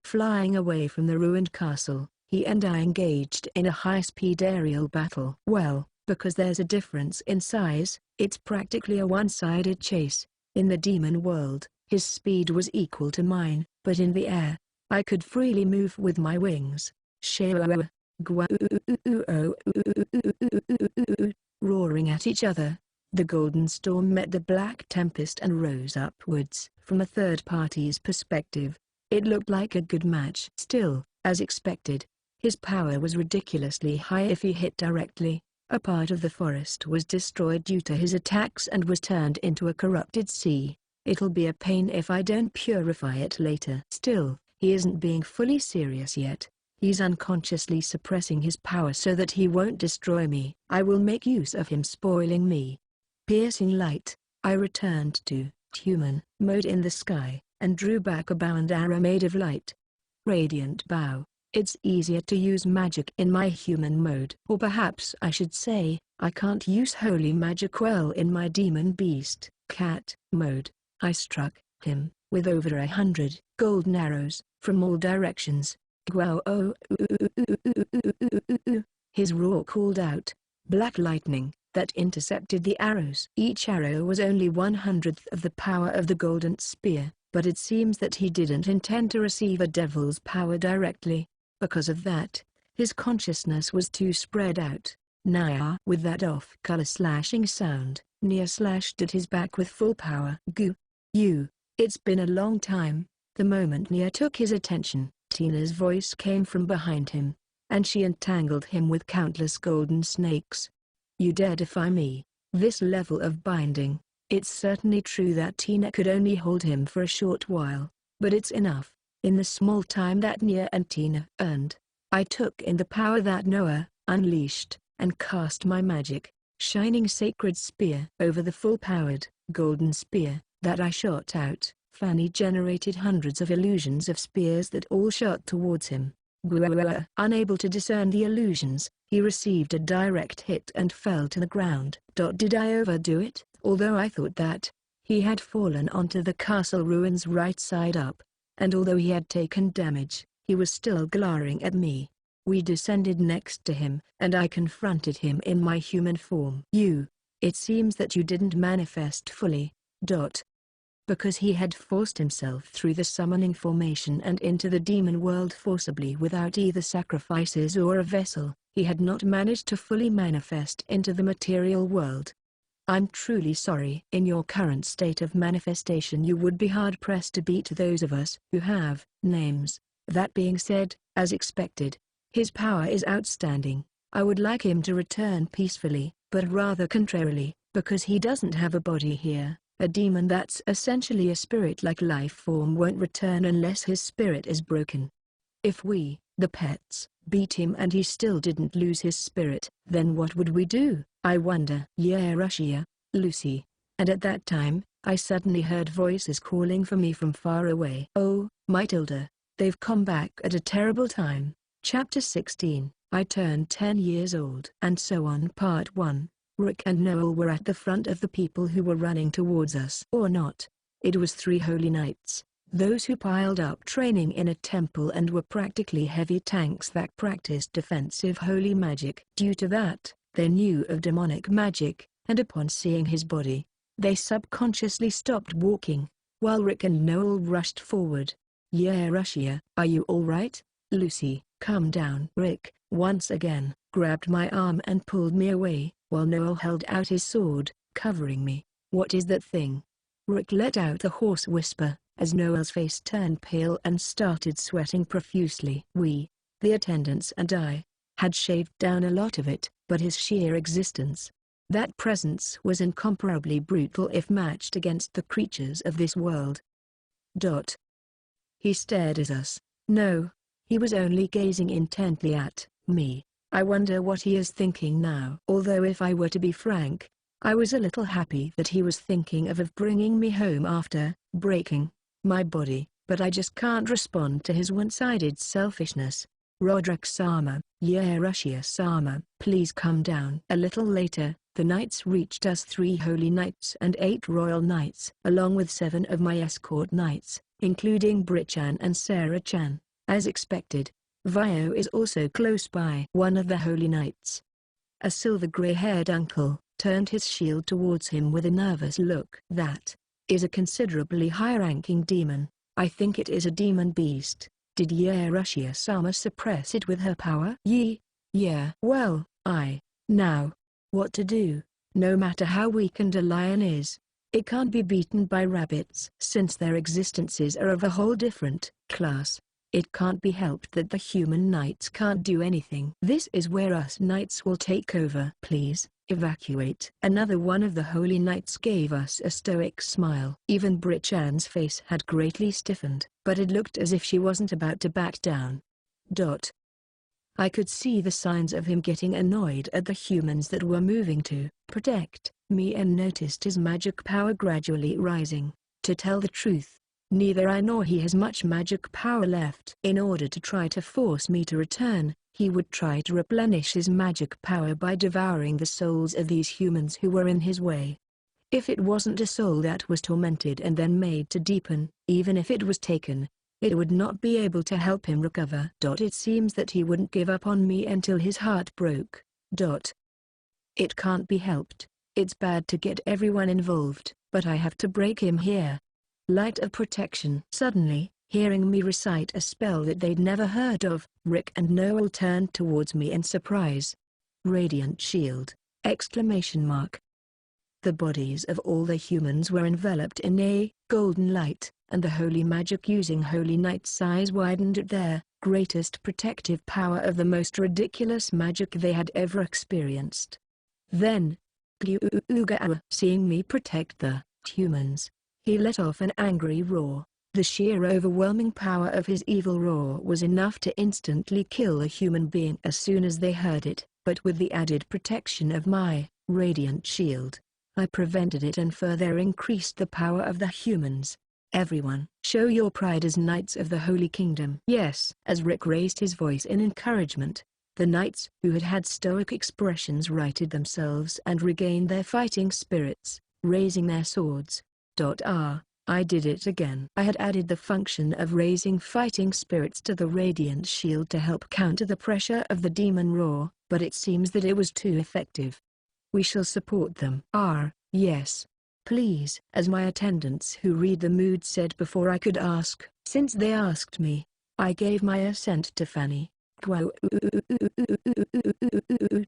Flying away from the ruined castle, he and I engaged in a high-speed aerial battle. Well, because there's a difference in size, it's practically a one-sided chase. In the demon world, his speed was equal to mine, but in the air, I could freely move with my wings. Roaring at each other, the golden storm met the black tempest and rose upwards. From a third party's perspective, it looked like a good match. Still, as expected, his power was ridiculously high if he hit directly. A part of the forest was destroyed due to his attacks and was turned into a corrupted sea. It'll be a pain if I don't purify it later. Still, he isn't being fully serious yet. He's unconsciously suppressing his power so that he won't destroy me. I will make use of him spoiling me. Piercing light. I returned to human mode in the sky, and drew back a bow and arrow made of light. Radiant bow. It's easier to use magic in my human mode. Or perhaps I should say, I can't use holy magic well in my Demon Beast, Cat mode. I struck him with over 100 golden arrows from all directions. His roar called out, black lightning, that intercepted the arrows. Each arrow was only 1/100th of the power of the golden spear, but it seems that he didn't intend to receive a devil's power directly. Because of that, his consciousness was too spread out. Nia. With that off-color slashing sound, Nia slashed at his back with full power. It's been a long time. The moment Nia took his attention, Tina's voice came from behind him, and she entangled him with countless golden snakes. You dare defy me? This level of binding. It's certainly true that Tina could only hold him for a short while, but it's enough. In the small time that Nia and Tina earned, I took in the power that Noah unleashed, and cast my magic, shining sacred spear over the full-powered, golden spear that I shot out. Fanny generated hundreds of illusions of spears that all shot towards him. Unable to discern the illusions, he received a direct hit and fell to the ground. Did I overdo it? Although I thought that he had fallen onto the castle ruins right side up, and although he had taken damage, he was still glaring at me. We descended next to him, and I confronted him in my human form. It seems that you didn't manifest fully. Because he had forced himself through the summoning formation and into the demon world forcibly without either sacrifices or a vessel, he had not managed to fully manifest into the material world. I'm truly sorry. In your current state of manifestation you would be hard-pressed to beat those of us who have names. That being said, as expected, his power is outstanding. I would like him to return peacefully, but rather contrarily, because he doesn't have a body here. A demon that's essentially a spirit-like life form won't return unless his spirit is broken. If we, the pets, beat him and he still didn't lose his spirit, then what would we do? I wonder. Yeah, Russia, Lucy. And at that time, I suddenly heard voices calling for me from far away. Oh, Matilda, they've come back at a terrible time. Chapter 16. I turned 10 years old. And so on. Part 1. Rick and Noel were at the front of the people who were running towards us. Or not. It was 3 holy knights, those who piled up training in a temple and were practically heavy tanks that practiced defensive holy magic. Due to that, they knew of demonic magic, and upon seeing his body, they subconsciously stopped walking, while Rick and Noel rushed forward. "Yeah, Russia, are you alright, Lucy?" "Calm down." Rick, once again, grabbed my arm and pulled me away, while Noel held out his sword, covering me. "What is that thing?" Rick let out a hoarse whisper, as Noel's face turned pale and started sweating profusely. We, the attendants and I, had shaved down a lot of it, but his sheer existence, that presence was incomparably brutal if matched against the creatures of this world. He stared at us. No, he was only gazing intently at me. I wonder what he is thinking now. Although if I were to be frank, I was a little happy that he was thinking of bringing me home after breaking my body, but I just can't respond to his one-sided selfishness. "Roderick-sama, yeah, Russia-sama, please come down." A little later, the knights reached us, 3 holy knights and 8 royal knights, along with 7 of my escort knights, including Brit-chan and Sarah-chan. As expected, Vio is also close by. One of the holy knights, a silver gray-haired uncle, turned his shield towards him with a nervous look. "That is a considerably high-ranking demon. I think it is a demon beast. Did Ye Russia-sama suppress it with her power?" Yeah. Well, now, what to do? No matter how weakened a lion is, it can't be beaten by rabbits. Since their existences are of a whole different class, it can't be helped that the human knights can't do anything. This is where us knights will take over. "Please, evacuate." Another one of the holy knights gave us a stoic smile. Even Brit-chan's face had greatly stiffened, but it looked as if she wasn't about to back down. I could see the signs of him getting annoyed at the humans that were moving to protect me and noticed his magic power gradually rising. To tell the truth, neither I nor he has much magic power left. In order to try to force me to return, he would try to replenish his magic power by devouring the souls of these humans who were in his way. If it wasn't a soul that was tormented and then made to deepen, even if it was taken, it would not be able to help him recover. It seems that he wouldn't give up on me until his heart broke. It can't be helped. It's bad to get everyone involved, but I have to break him here. Light of protection. Suddenly, hearing me recite a spell that they'd never heard of, Rick and Noel turned towards me in surprise. "Radiant shield!" Exclamation mark. The bodies of all the humans were enveloped in a golden light, and the holy magic using holy knight's eyes widened at their greatest protective power of the most ridiculous magic they had ever experienced. Then, seeing me protect the humans, he let off an angry roar. The sheer overwhelming power of his evil roar was enough to instantly kill a human being as soon as they heard it, but with the added protection of my radiant shield, I prevented it and further increased the power of the humans. "Everyone, show your pride as knights of the Holy Kingdom." "Yes." As Rick raised his voice in encouragement, the knights who had had stoic expressions righted themselves and regained their fighting spirits, raising their swords. I did it again. I had added the function of raising fighting spirits to the radiant shield to help counter the pressure of the demon roar, but it seems that it was too effective. "We shall support them." Yes. Please." As my attendants who read the mood said before I could ask. Since they asked me, I gave my assent to Fanny.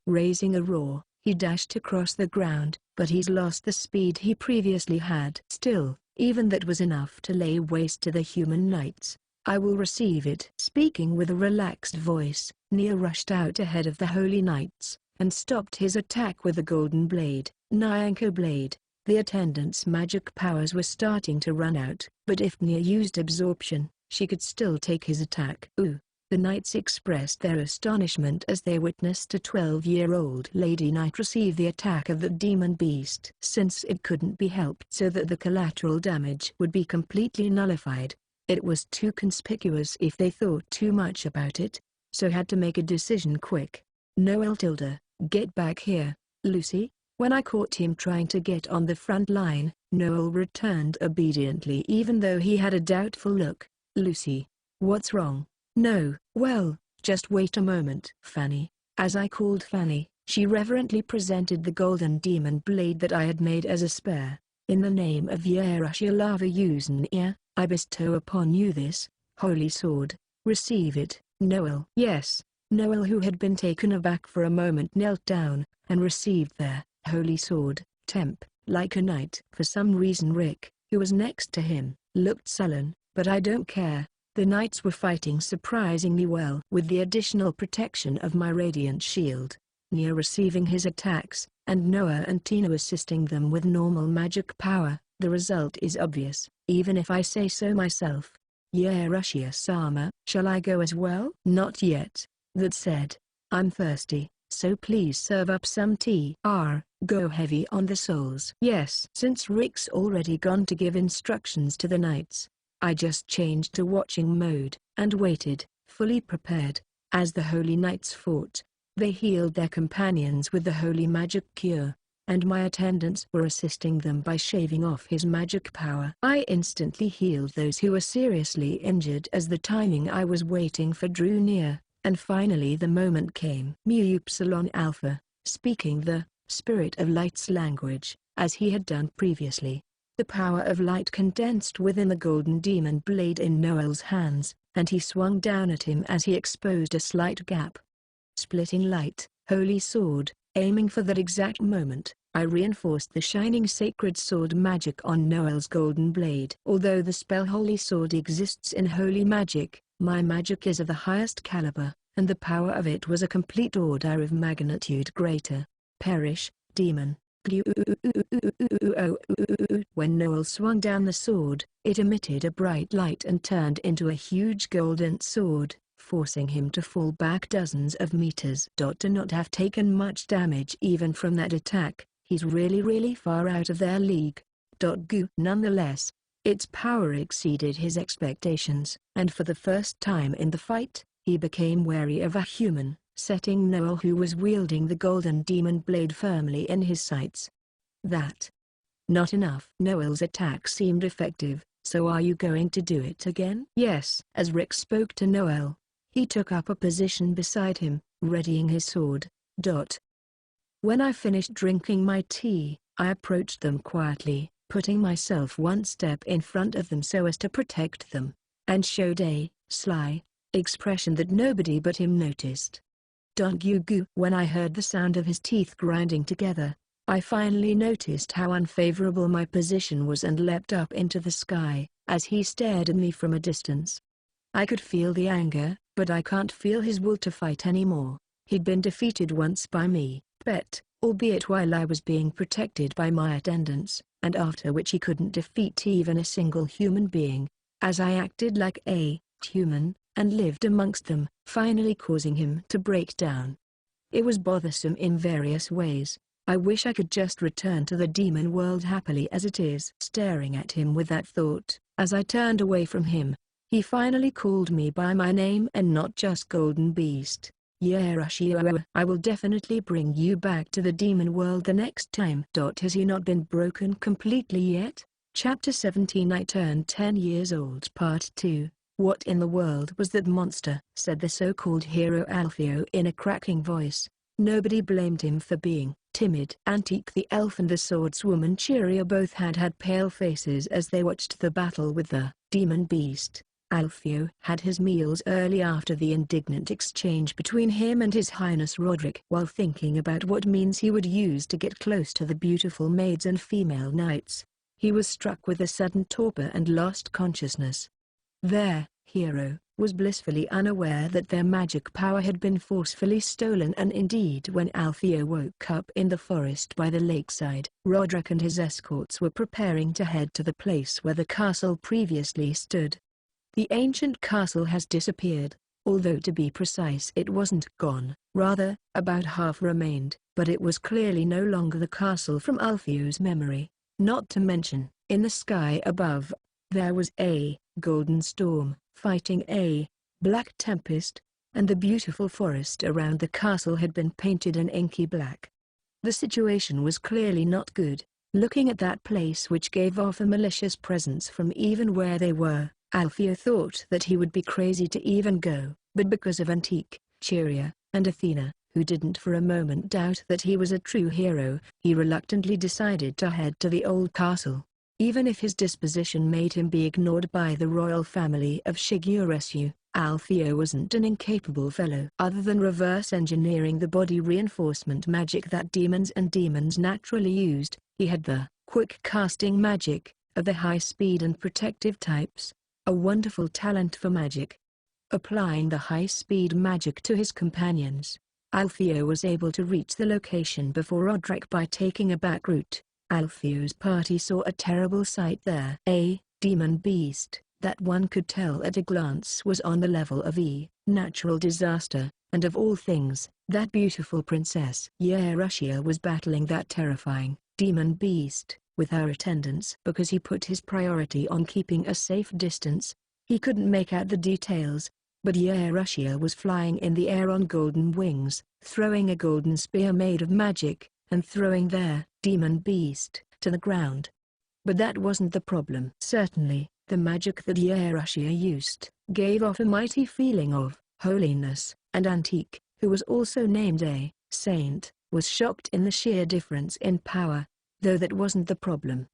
Raising a roar, he dashed across the ground, but he's lost the speed he previously had. Still, even that was enough to lay waste to the human knights. "I will receive it." Speaking with a relaxed voice, Nia rushed out ahead of the holy knights, and stopped his attack with a golden blade, Nyanko blade. The attendant's magic powers were starting to run out, but if Nia used absorption, she could still take his attack. The knights expressed their astonishment as they witnessed a 12-year-old lady knight receive the attack of the demon beast. Since it couldn't be helped so that the collateral damage would be completely nullified, it was too conspicuous if they thought too much about it, so had to make a decision quick. "Noel, get back here, Lucy. When I caught him trying to get on the front line, Noel returned obediently even though he had a doubtful look. "Lucy, what's wrong?" "No." "Well, just wait a moment." Fanny. As I called Fanny, she reverently presented the golden demon blade that I had made as a spare. "In the name of Yerushia Lava Uznia, I bestow upon you this holy sword. Receive it, Noel." "Yes." Noel, who had been taken aback for a moment, knelt down and received their holy sword. Temp, like a knight. For some reason Rick, who was next to him, looked sullen, but I don't care. The knights were fighting surprisingly well. With the additional protection of my radiant shield, Nia receiving his attacks, and Noah and Tina assisting them with normal magic power, the result is obvious, even if I say so myself. "Yerushia-sama, shall I go as well?" "Not yet." That said, "I'm thirsty, so please serve up some tea." Go heavy on the souls." "Yes." Since Rick's already gone to give instructions to the knights, I just changed to watching mode, and waited, fully prepared. As the holy knights fought, they healed their companions with the holy magic cure, and my attendants were assisting them by shaving off his magic power. I instantly healed those who were seriously injured as the timing I was waiting for drew near, and finally the moment came. Mu Upsilon Alpha, speaking the Spirit of Light's language, as he had done previously. The power of light condensed within the golden demon blade in Noel's hands, and he swung down at him as he exposed a slight gap. Splitting light, holy sword. Aiming for that exact moment, I reinforced the shining sacred sword magic on Noel's golden blade. Although the spell holy sword exists in holy magic, my magic is of the highest caliber, and the power of it was a complete order of magnitude greater. Perish, demon. When Noel swung down the sword, it emitted a bright light and turned into a huge golden sword, forcing him to fall back dozens of meters. To not have taken much damage even from that attack, he's really far out of their league. Nonetheless, its power exceeded his expectations, and for the first time in the fight, he became wary of a human, setting Noel, who was wielding the golden demon blade, firmly in his sights. That not enough. Noel's attack seemed effective, so are you going to do it again? Yes. As Rick spoke to Noel, he took up a position beside him, readying his sword. When I finished drinking my tea, I approached them quietly, putting myself one step in front of them so as to protect them, and showed a sly expression that nobody but him noticed. When I heard the sound of his teeth grinding together, I finally noticed how unfavorable my position was and leapt up into the sky, as he stared at me from a distance. I could feel the anger, but I can't feel his will to fight anymore. He'd been defeated once by me, albeit while I was being protected by my attendants, and after which he couldn't defeat even a single human being, as I acted like a human, and lived amongst them, finally causing him to break down. It was bothersome in various ways. I wish I could just return to the demon world happily as it is. Staring at him with that thought, as I turned away from him, he finally called me by my name and not just Golden Beast. Yerushia, I will definitely bring you back to the demon world the next time. Has he not been broken completely yet? Chapter 17. I turned 10 years old. Part 2. What in the world was that monster? Said the so-called hero Alfio in a cracking voice. Nobody blamed him for being timid. Antique the elf and the swordswoman Chiria both had pale faces as they watched the battle with the demon beast. Alfio had his meals early after the indignant exchange between him and His Highness Roderick. While thinking about what means he would use to get close to the beautiful maids and female knights, he was struck with a sudden torpor and lost consciousness. Their hero was blissfully unaware that their magic power had been forcefully stolen, and indeed when Alfio woke up in the forest by the lakeside, Roderick and his escorts were preparing to head to the place where the castle previously stood. The ancient castle has disappeared, although to be precise it wasn't gone, rather, about half remained, but it was clearly no longer the castle from Alfio's memory. Not to mention, in the sky above, there was a golden storm, fighting a black tempest, and the beautiful forest around the castle had been painted an inky black. The situation was clearly not good. Looking at that place which gave off a malicious presence from even where they were, Alfeo thought that he would be crazy to even go, but because of Antique, Cheria, and Athena, who didn't for a moment doubt that he was a true hero, he reluctantly decided to head to the old castle. Even if his disposition made him be ignored by the royal family of Shiguresu, Alfeo wasn't an incapable fellow. Other than reverse engineering the body reinforcement magic that demons naturally used, he had the quick casting magic of the high speed and protective types, a wonderful talent for magic. Applying the high speed magic to his companions, Alfeo was able to reach the location before Roderick by taking a back route. Alfeo's party saw a terrible sight there. A demon beast that one could tell at a glance was on the level of a natural disaster, and of all things, that beautiful princess Yerushia was battling that terrifying demon beast with her attendants. Because he put his priority on keeping a safe distance, he couldn't make out the details, but Yerushia was flying in the air on golden wings, throwing a golden spear made of magic, and throwing their demon beast to the ground. But that wasn't the problem. Certainly, the magic that Yerushia used gave off a mighty feeling of holiness, and Antique, who was also named a saint, was shocked in the sheer difference in power, though that wasn't the problem.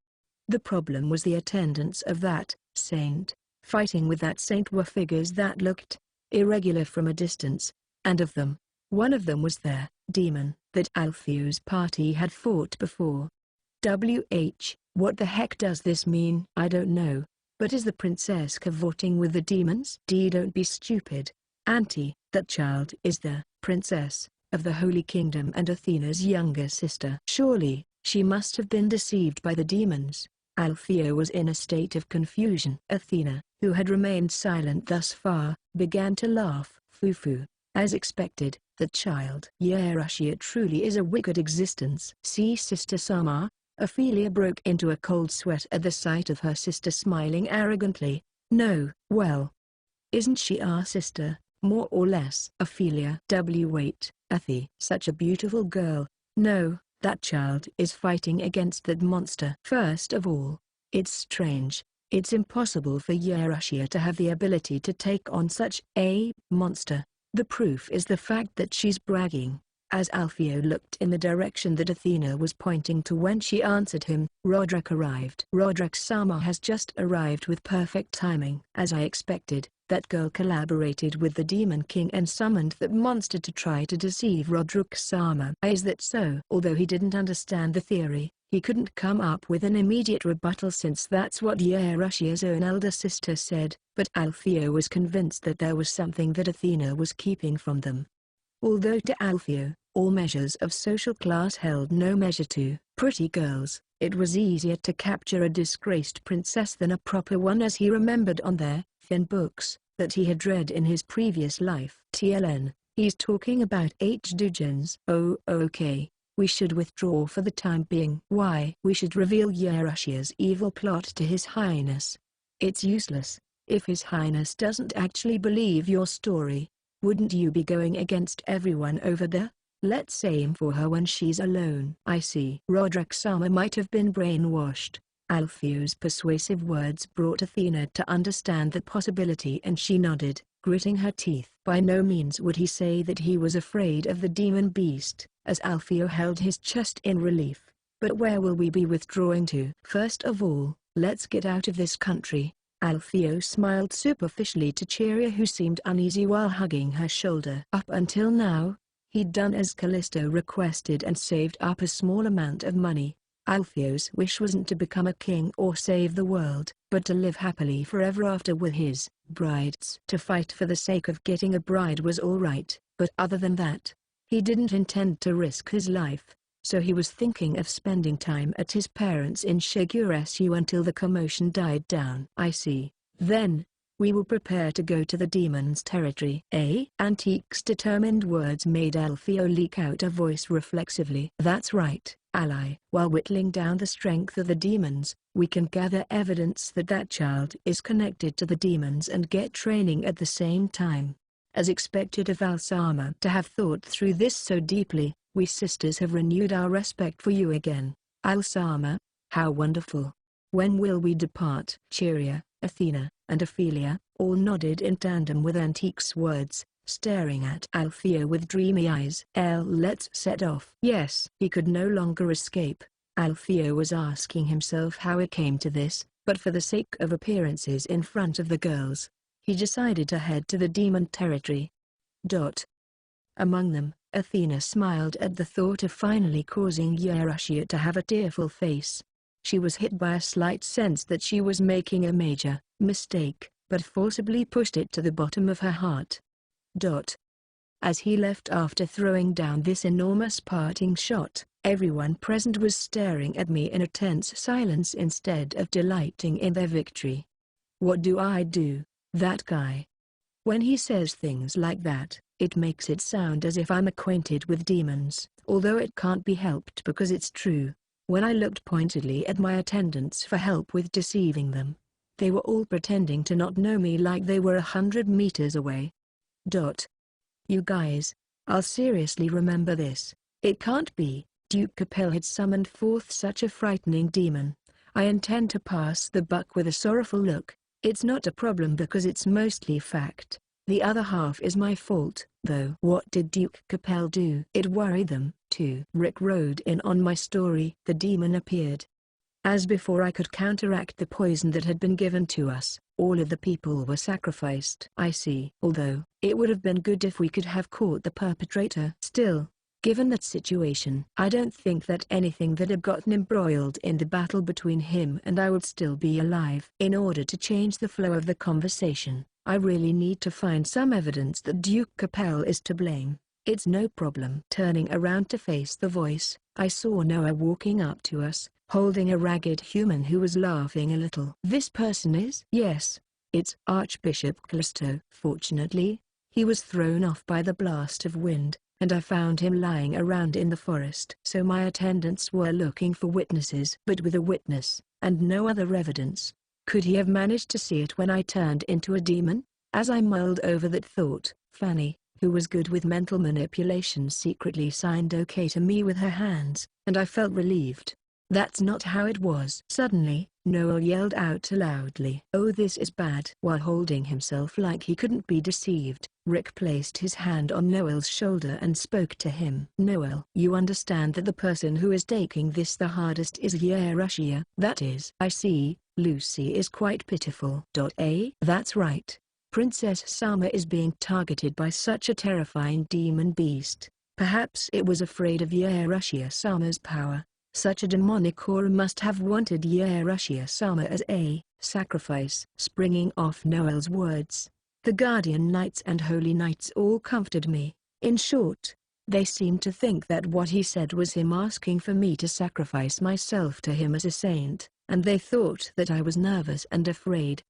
The problem was the attendants of that saint. Fighting with that saint were figures that looked irregular from a distance, and of them, one of them was their demon that Alfeo's party had fought before. What the heck does this mean? I don't know, but is the princess cavorting with the demons? Don't be stupid, Auntie. That child is the princess of the Holy Kingdom and Athena's younger sister. Surely, she must have been deceived by the demons. Alfeo was in a state of confusion. Athena, who had remained silent thus far, began to laugh. Foo-foo. As expected, the child Yerushia truly is a wicked existence. See Sister Sama? Ophelia broke into a cold sweat at the sight of her sister smiling arrogantly. No, well, isn't she our sister, more or less? Ophelia. Wait, Athie. Such a beautiful girl. No, that child is fighting against that monster. First of all, it's strange. It's impossible for Yerushia to have the ability to take on such a monster. The proof is the fact that she's bragging. As Alfeo looked in the direction that Athena was pointing to when she answered him, Roderick arrived. Roderick-sama has just arrived with perfect timing. As I expected, that girl collaborated with the Demon King and summoned that monster to try to deceive Roderick-sama. Is that so? Although he didn't understand the theory, he couldn't come up with an immediate rebuttal since that's what Yerushia's own elder sister said, but Alfeo was convinced that there was something that Athena was keeping from them. Although to Alfeo, all measures of social class held no measure to pretty girls, it was easier to capture a disgraced princess than a proper one, as he remembered on their thin books that he had read in his previous life. TLN, he's talking about H-Dugens. Oh, okay, we should withdraw for the time being. Why? We should reveal Yerushia's evil plot to His Highness. It's useless. If His Highness doesn't actually believe your story, wouldn't you be going against everyone over there? Let's aim for her when she's alone. I see. Roderick-sama might have been brainwashed. Alfeo's persuasive words brought Athena to understand the possibility, and she nodded, gritting her teeth. By no means would he say that he was afraid of the demon beast, as Alfeo held his chest in relief. But where will we be withdrawing to? First of all, let's get out of this country. Alfeo smiled superficially to Cheria, who seemed uneasy while hugging her shoulder. Up until now, he'd done as Callisto requested and saved up a small amount of money. Alfeo's wish wasn't to become a king or save the world, but to live happily forever after with his brides. To fight for the sake of getting a bride was all right, but other than that, he didn't intend to risk his life, so he was thinking of spending time at his parents' in Shiguresu until the commotion died down. I see. Then, we will prepare to go to the demon's territory. Antique's determined words made Alfeo leak out a voice reflexively. That's right, ally. While whittling down the strength of the demons, we can gather evidence that that child is connected to the demons and get training at the same time. As expected of Alsama to have thought through this so deeply, We sisters have renewed our respect for you again. Al-Sama, how wonderful. When will we depart? Cheeria, Athena, and Ophelia all nodded in tandem with Antique's words, staring at Althea with dreamy eyes. Let's set off. Yes. He could no longer escape. Althea was asking himself how it came to this, but for the sake of appearances in front of the girls, he decided to head to the demon territory. Among them, Athena smiled at the thought of finally causing Eurytia to have a tearful face. She was hit by a slight sense that she was making a major mistake, but forcibly pushed it to the bottom of her heart. As he left after throwing down this enormous parting shot, everyone present was staring at me in a tense silence instead of delighting in their victory. What do I do, that guy? When he says things like that, it makes it sound as if I'm acquainted with demons, although it can't be helped because it's true. When I looked pointedly at my attendants for help with deceiving them, they were all pretending to not know me like they were 100 meters away. You guys, I'll seriously remember this. It can't be. Duke Capel had summoned forth such a frightening demon. I intend to pass the buck with a sorrowful look. It's not a problem because it's mostly fact. The other half is my fault, though. What did Duke Capel do? It worried them, too. Rick rode in on my story. The demon appeared. As before, I could counteract the poison that had been given to us. All of the people were sacrificed. I see. Although, it would have been good if we could have caught the perpetrator. Still, given that situation, I don't think that anything that had gotten embroiled in the battle between him and I would still be alive. In order to change the flow of the conversation, I really need to find some evidence that Duke Capel is to blame. It's no problem. Turning around to face the voice, I saw Noah walking up to us, holding a ragged human who was laughing a little. This person is? Yes, it's Archbishop Callisto. Fortunately, he was thrown off by the blast of wind, and I found him lying around in the forest. So my attendants were looking for witnesses. But with a witness, and no other evidence, could he have managed to see it when I turned into a demon? As I mulled over that thought, Fanny, who was good with mental manipulation, secretly signed OK to me with her hands, and I felt relieved. That's not how it was. Suddenly, Noel yelled out loudly, "Oh, this is bad." While holding himself like he couldn't be deceived, Rick placed his hand on Noel's shoulder and spoke to him. "Noel, you understand that the person who is taking this the hardest is Eurytia?" "That is." "I see, Lucy is quite pitiful." That's right. Princess Sama is being targeted by such a terrifying demon beast. Perhaps it was afraid of Eurytia Sama's power. Such a demonic aura must have wanted Eurytia Sama as a sacrifice. Springing off Noel's words, the Guardian Knights and Holy Knights all comforted me. In short, they seemed to think that what he said was him asking for me to sacrifice myself to him as a saint, and they thought that I was nervous and afraid.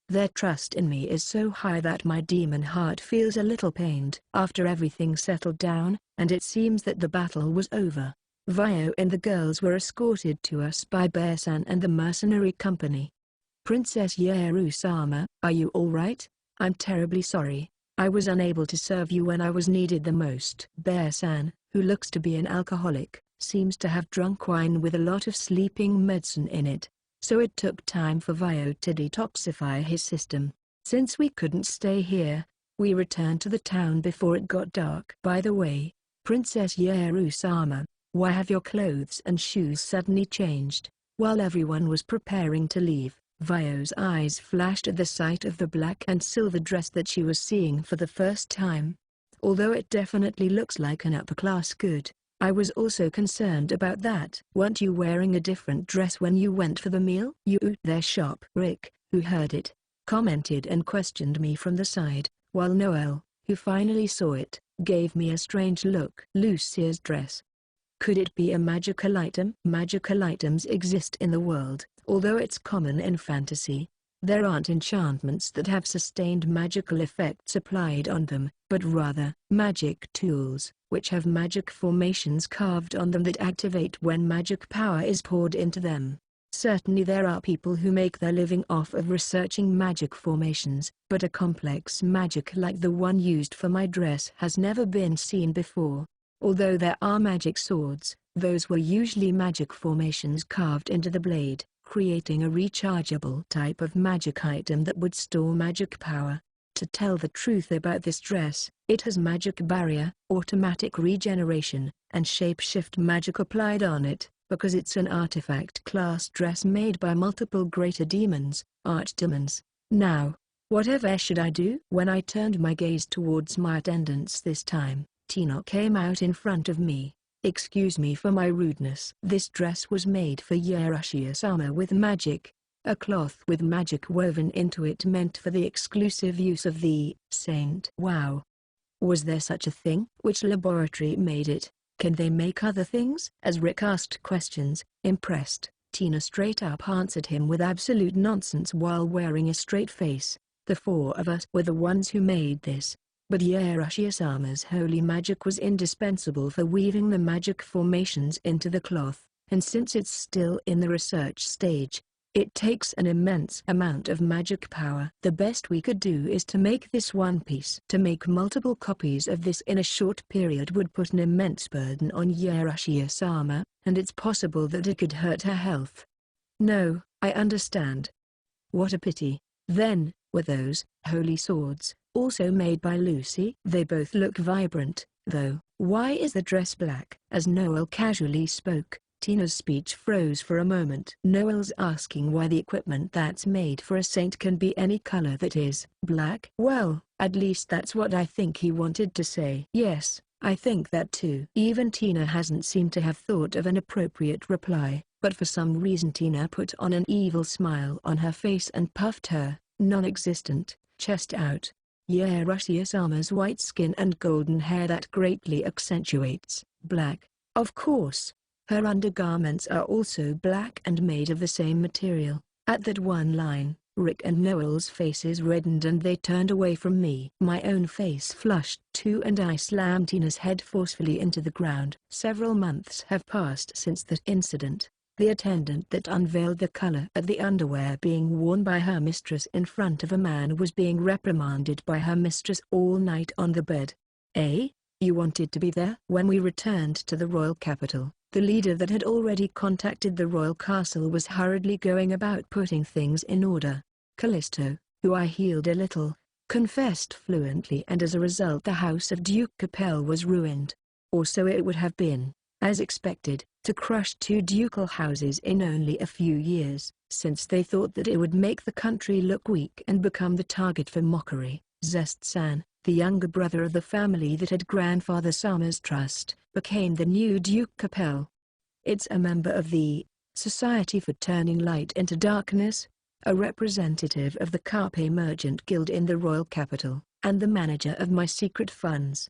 Their trust in me is so high that my demon heart feels a little pained. After everything settled down, and it seems that the battle was over, Vio and the girls were escorted to us by Bear-san and the mercenary company. "Princess Sama, are you alright? I'm terribly sorry. I was unable to serve you when I was needed the most." Bear-san, who looks to be an alcoholic, seems to have drunk wine with a lot of sleeping medicine in it, so it took time for Vio to detoxify his system. Since we couldn't stay here, we returned to the town before it got dark. "By the way, Princess Sama, why have your clothes and shoes suddenly changed?" While everyone was preparing to leave, Vio's eyes flashed at the sight of the black and silver dress that she was seeing for the first time. Although it definitely looks like an upper-class good, I was also concerned about that. "Weren't you wearing a different dress when you went for the meal?" "You their shop." Rick, who heard it, commented and questioned me from the side, while Noel, who finally saw it, gave me a strange look. "Lucia's dress. Could it be a magical item?" Magical items exist in the world, although it's common in fantasy. There aren't enchantments that have sustained magical effects applied on them, but rather magic tools, which have magic formations carved on them that activate when magic power is poured into them. Certainly there are people who make their living off of researching magic formations, but a complex magic like the one used for my dress has never been seen before. Although there are magic swords, those were usually magic formations carved into the blade, creating a rechargeable type of magic item that would store magic power. To tell the truth about this dress, it has magic barrier, automatic regeneration, and shape-shift magic applied on it, because it's an artifact class dress made by multiple greater demons, archdemons. Now, whatever should I do? When I turned my gaze towards my attendants this time, Tina came out in front of me. Excuse me for my rudeness. This dress was made for Yerushiya-sama with magic. A cloth with magic woven into it meant for the exclusive use of the saint. Wow. Was there such a thing? Which laboratory made it? Can they make other things? As Rick asked questions, impressed, Tina straight up answered him with absolute nonsense while wearing a straight face. The four of us were the ones who made this. But Yerushiya-sama's holy magic was indispensable for weaving the magic formations into the cloth, and since it's still in the research stage, it takes an immense amount of magic power. The best we could do is to make this one piece. To make multiple copies of this in a short period would put an immense burden on Yerushiya-sama, and it's possible that it could hurt her health. No, I understand. What a pity. Then, were those holy swords also made by Lucy? They both look vibrant, though. Why is the dress black? As Noel casually spoke, Tina's speech froze for a moment. Noel's asking why the equipment that's made for a saint can be any color that is black. Well, at least that's what I think he wanted to say. Yes, I think that too. Even Tina hasn't seemed to have thought of an appropriate reply, but for some reason Tina put on an evil smile on her face and puffed her non-existent chest out. Yerushiya-sama's white skin and golden hair that greatly accentuates black. Of course. Her undergarments are also black and made of the same material. At that one line, Rick and Noel's faces reddened and they turned away from me. My own face flushed too and I slammed Tina's head forcefully into the ground. Several months have passed since that incident. The attendant that unveiled the color at the underwear being worn by her mistress in front of a man was being reprimanded by her mistress all night on the bed. Eh? You wanted to be there? When we returned to the royal capital, the leader that had already contacted the royal castle was hurriedly going about putting things in order. Callisto, who I healed a little, confessed fluently and as a result the house of Duke Capel was ruined. Or so it would have been, as expected, to crush two ducal houses in only a few years, since they thought that it would make the country look weak and become the target for mockery. Zest-san, the younger brother of the family that had grandfather Sama's trust, became the new Duke Capel. It's a member of the Society for Turning Light into Darkness, a representative of the Carpe Merchant Guild in the royal capital, and the manager of my secret funds.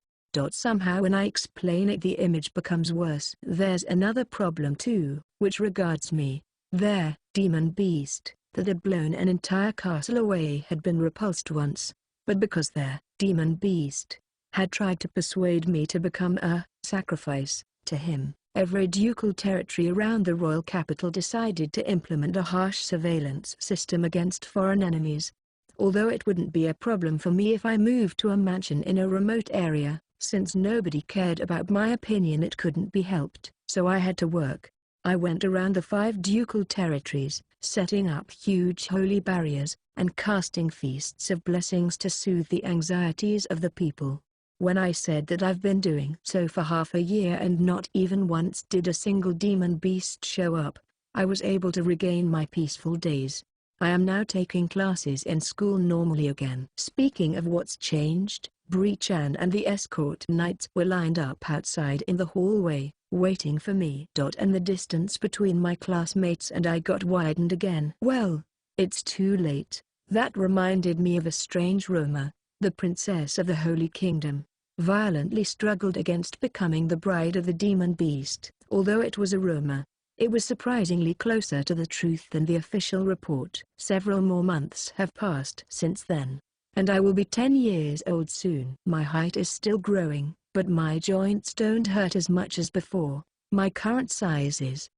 Somehow when I explain it the image becomes worse. There's another problem too, which regards me. Their demon beast, that had blown an entire castle away had been repulsed once, but because their demon beast had tried to persuade me to become a sacrifice to him, every ducal territory around the royal capital decided to implement a harsh surveillance system against foreign enemies. Although it wouldn't be a problem for me if I moved to a mansion in a remote area, since nobody cared about my opinion it couldn't be helped, so I had to work. I went around the 5 ducal territories, setting up huge holy barriers, and casting feasts of blessings to soothe the anxieties of the people. When I said that I've been doing so for half a year and not even once did a single demon beast show up, I was able to regain my peaceful days. I am now taking classes in school normally again. Speaking of what's changed, Bree-chan and the escort knights were lined up outside in the hallway, waiting for me. And the distance between my classmates and I got widened again. Well, it's too late. That reminded me of a strange rumor. The princess of the Holy Kingdom violently struggled against becoming the bride of the demon beast. Although it was a rumor, it was surprisingly closer to the truth than the official report. Several more months have passed since then, and I will be 10 years old soon. My height is still growing, but my joints don't hurt as much as before. My current size is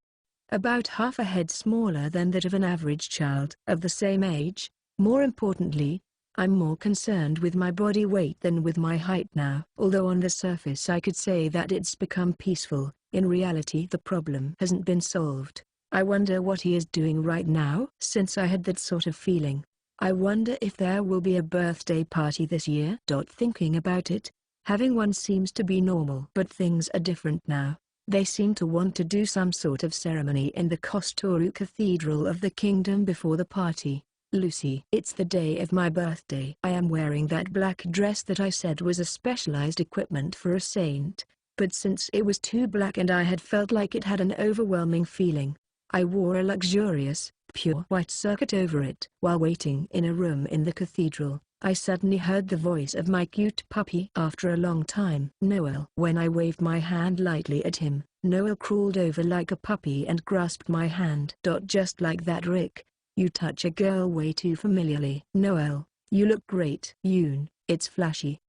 about half a head smaller than that of an average child of the same age. More importantly, I'm more concerned with my body weight than with my height now. Although on the surface I could say that it's become peaceful, in reality the problem hasn't been solved. I wonder what he is doing right now. Since I had that sort of feeling, I wonder if there will be a birthday party this year. Thinking about it, having one seems to be normal. But things are different now. They seem to want to do some sort of ceremony in the Kostoru Cathedral of the Kingdom before the party. Lucy. It's the day of my birthday. I am wearing that black dress that I said was a specialized equipment for a saint, but since it was too black and I had felt like it had an overwhelming feeling, I wore a luxurious, pure white circuit over it. While waiting in a room in the cathedral, I suddenly heard the voice of my cute puppy. After a long time, Noel. When I waved my hand lightly at him, Noel crawled over like a puppy and grasped my hand. Just like that, Rick. You touch a girl way too familiarly. Noel, you look great. Yoon, it's flashy.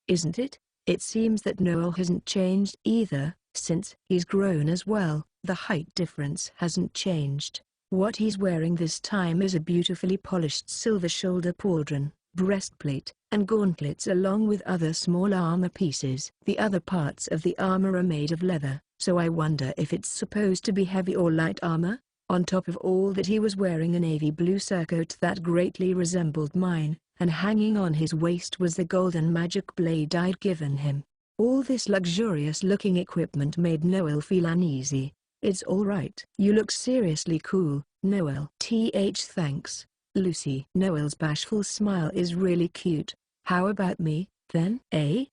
Isn't it? It seems that Noel hasn't changed either, since he's grown as well. The height difference hasn't changed. What he's wearing this time is a beautifully polished silver shoulder pauldron, breastplate, and gauntlets along with other small armor pieces. The other parts of the armor are made of leather, so I wonder if it's supposed to be heavy or light armor. On top of all that, he was wearing a navy blue surcoat that greatly resembled mine, and hanging on his waist was the golden magic blade I'd given him. All this luxurious-looking equipment made Noel feel uneasy. It's all right. You look seriously cool, Noel. Thanks, Lucy. Noel's bashful smile is really cute. How about me, then?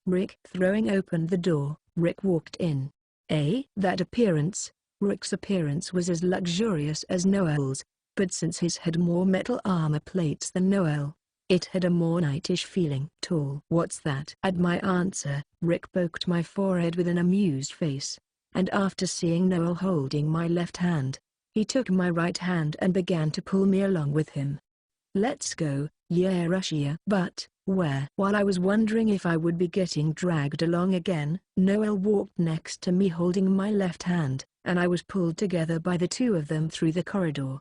Rick. Throwing open the door, Rick walked in. That appearance. Rick's appearance was as luxurious as Noel's, but since his had more metal armor plates than Noel, it had a more knightish feeling. Tall. What's that? At my answer, Rick poked my forehead with an amused face, and after seeing Noel holding my left hand, he took my right hand and began to pull me along with him. Let's go, yeah Russia. But, where? While I was wondering if I would be getting dragged along again, Noel walked next to me holding my left hand, and I was pulled together by the two of them through the corridor.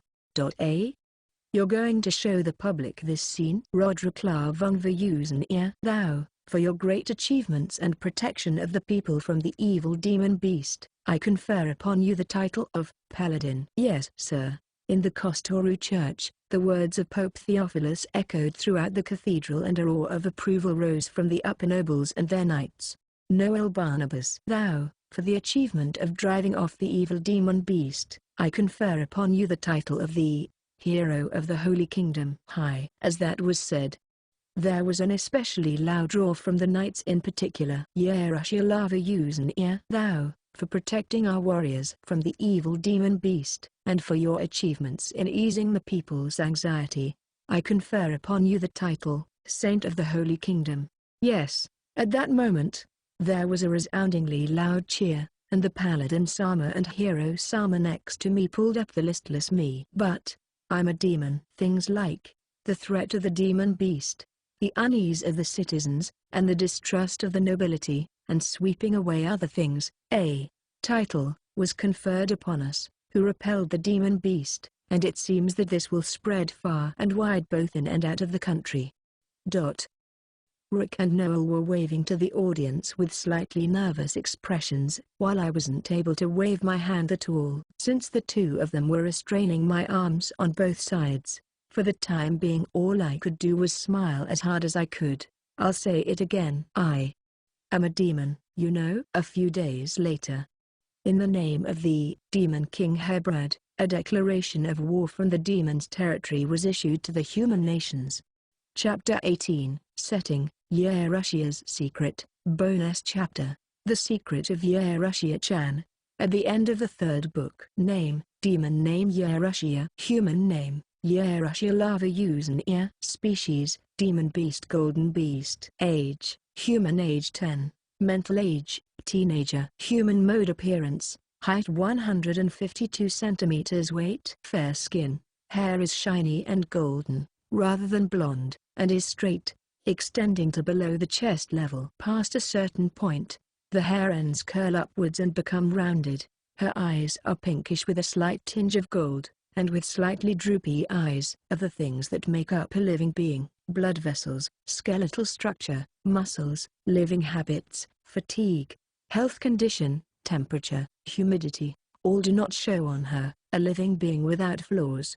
You're going to show the public this scene? Roderick la vung verjusen ear. Thou, for your great achievements and protection of the people from the evil demon beast, I confer upon you the title of Paladin. Yes, sir. In the Kostoru Church, the words of Pope Theophilus echoed throughout the cathedral and a roar of approval rose from the upper nobles and their knights. Noel Barnabas. Thou, for the achievement of driving off the evil demon beast, I confer upon you the title of the Hero of the Holy Kingdom. Hi. As that was said, there was an especially loud roar from the knights in particular. Yerusha lava usen ear. Thou, for protecting our warriors from the evil demon beast, and for your achievements in easing the people's anxiety, I confer upon you the title, Saint of the Holy Kingdom. Yes, at that moment, there was a resoundingly loud cheer, and the Paladin Sama and Hero Sama next to me pulled up the listless me. But, I'm a demon. Things like the threat of the demon beast, the unease of the citizens, and the distrust of the nobility, and sweeping away other things, a title was conferred upon us, who repelled the demon beast, and it seems that this will spread far and wide both in and out of the country. Rick and Noel were waving to the audience with slightly nervous expressions, while I wasn't able to wave my hand at all. Since the two of them were restraining my arms on both sides, for the time being all I could do was smile as hard as I could. I'll say it again. I am a demon, you know. A few days later, in the name of the Demon King Hebrad, a declaration of war from the demon's territory was issued to the human nations. Chapter 18, Setting, Yerushia's Secret, Bonus Chapter, The Secret of Yerushia-chan. At the end of the third book. Name, Demon name Yerushia. Human name, Yerushia lava usen ear. Species, Demon Beast Golden Beast. Age, Human age 10. Mental age, Teenager. Human mode appearance, height 152 centimeters. Weight. Fair skin, hair is shiny and golden, rather than blonde, and is straight, extending to below the chest level. Past a certain point, the hair ends curl upwards and become rounded. Her eyes are pinkish with a slight tinge of gold, and with slightly droopy eyes. Of the things that make up a living being: blood vessels, skeletal structure, muscles, living habits, fatigue, health condition, temperature, humidity, all do not show on her, a living being without flaws.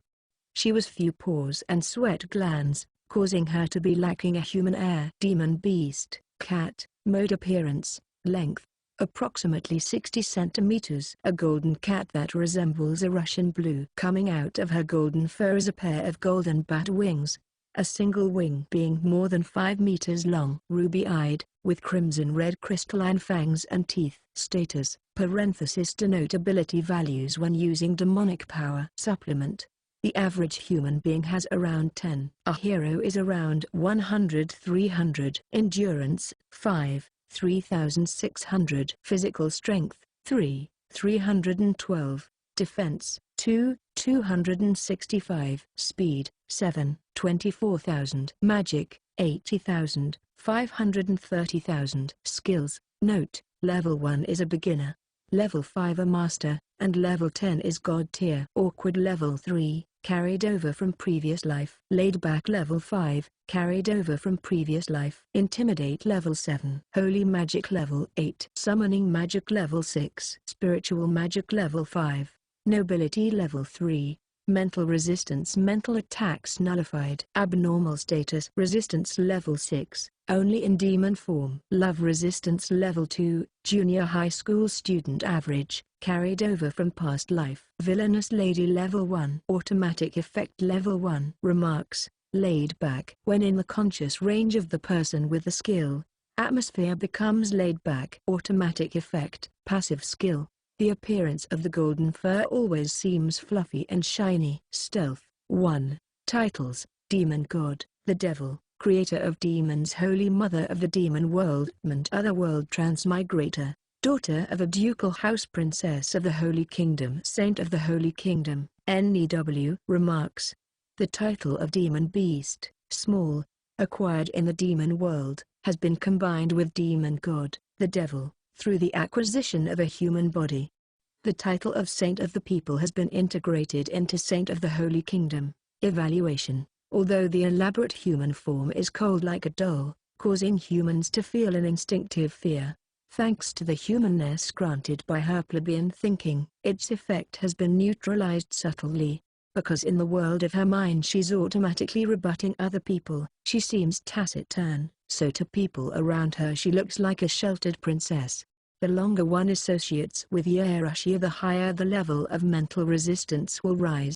She was few pores and sweat glands, causing her to be lacking a human air. Demon beast, cat, mode appearance, length, approximately 60 centimeters. A golden cat that resembles a Russian blue. Coming out of her golden fur is a pair of golden bat wings, a single wing being more than 5 meters long. Ruby-eyed, with crimson-red crystalline fangs and teeth. Status, parenthesis denote ability values when using demonic power. Supplement: the average human being has around 10. A hero is around 100-300. Endurance, 5, 3,600. Physical strength, 3, 312. Defense, 2, 265. Speed, 7, 24,000. Magic, 80,000, 530,000. Skills, note, level 1 is a beginner, level 5 a master, and level 10 is god tier. Awkward level 3, carried over from previous life. Laid back level 5, carried over from previous life. Intimidate level 7. Holy magic level 8. Summoning magic level 6. Spiritual magic level 5. Nobility level 3. Mental resistance, mental attacks nullified. Abnormal status, resistance level 6, only in demon form. Love resistance level 2, junior high school student average, carried over from past life. Villainous lady level 1. Automatic effect level 1. Remarks: laid back. When in the conscious range of the person with the skill, atmosphere becomes laid back. Automatic effect, passive skill: the appearance of the golden fur always seems fluffy and shiny. Stealth, 1. Titles: Demon God, the Devil, Creator of Demons, Holy Mother of the Demon World, and Otherworld Transmigrator, Daughter of a Ducal House, Princess of the Holy Kingdom, Saint of the Holy Kingdom, NEW. Remarks: the title of Demon Beast, small, acquired in the demon world, has been combined with Demon God, the Devil, through the acquisition of a human body. The title of Saint of the People has been integrated into Saint of the Holy Kingdom. Evaluation: although the elaborate human form is cold like a doll, causing humans to feel an instinctive fear, thanks to the humanness granted by her plebeian thinking, its effect has been neutralized subtly. Because in the world of her mind she's automatically rebutting other people, she seems taciturn, so to people around her she looks like a sheltered princess. The longer one associates with hierarchy, the higher the level of mental resistance will rise.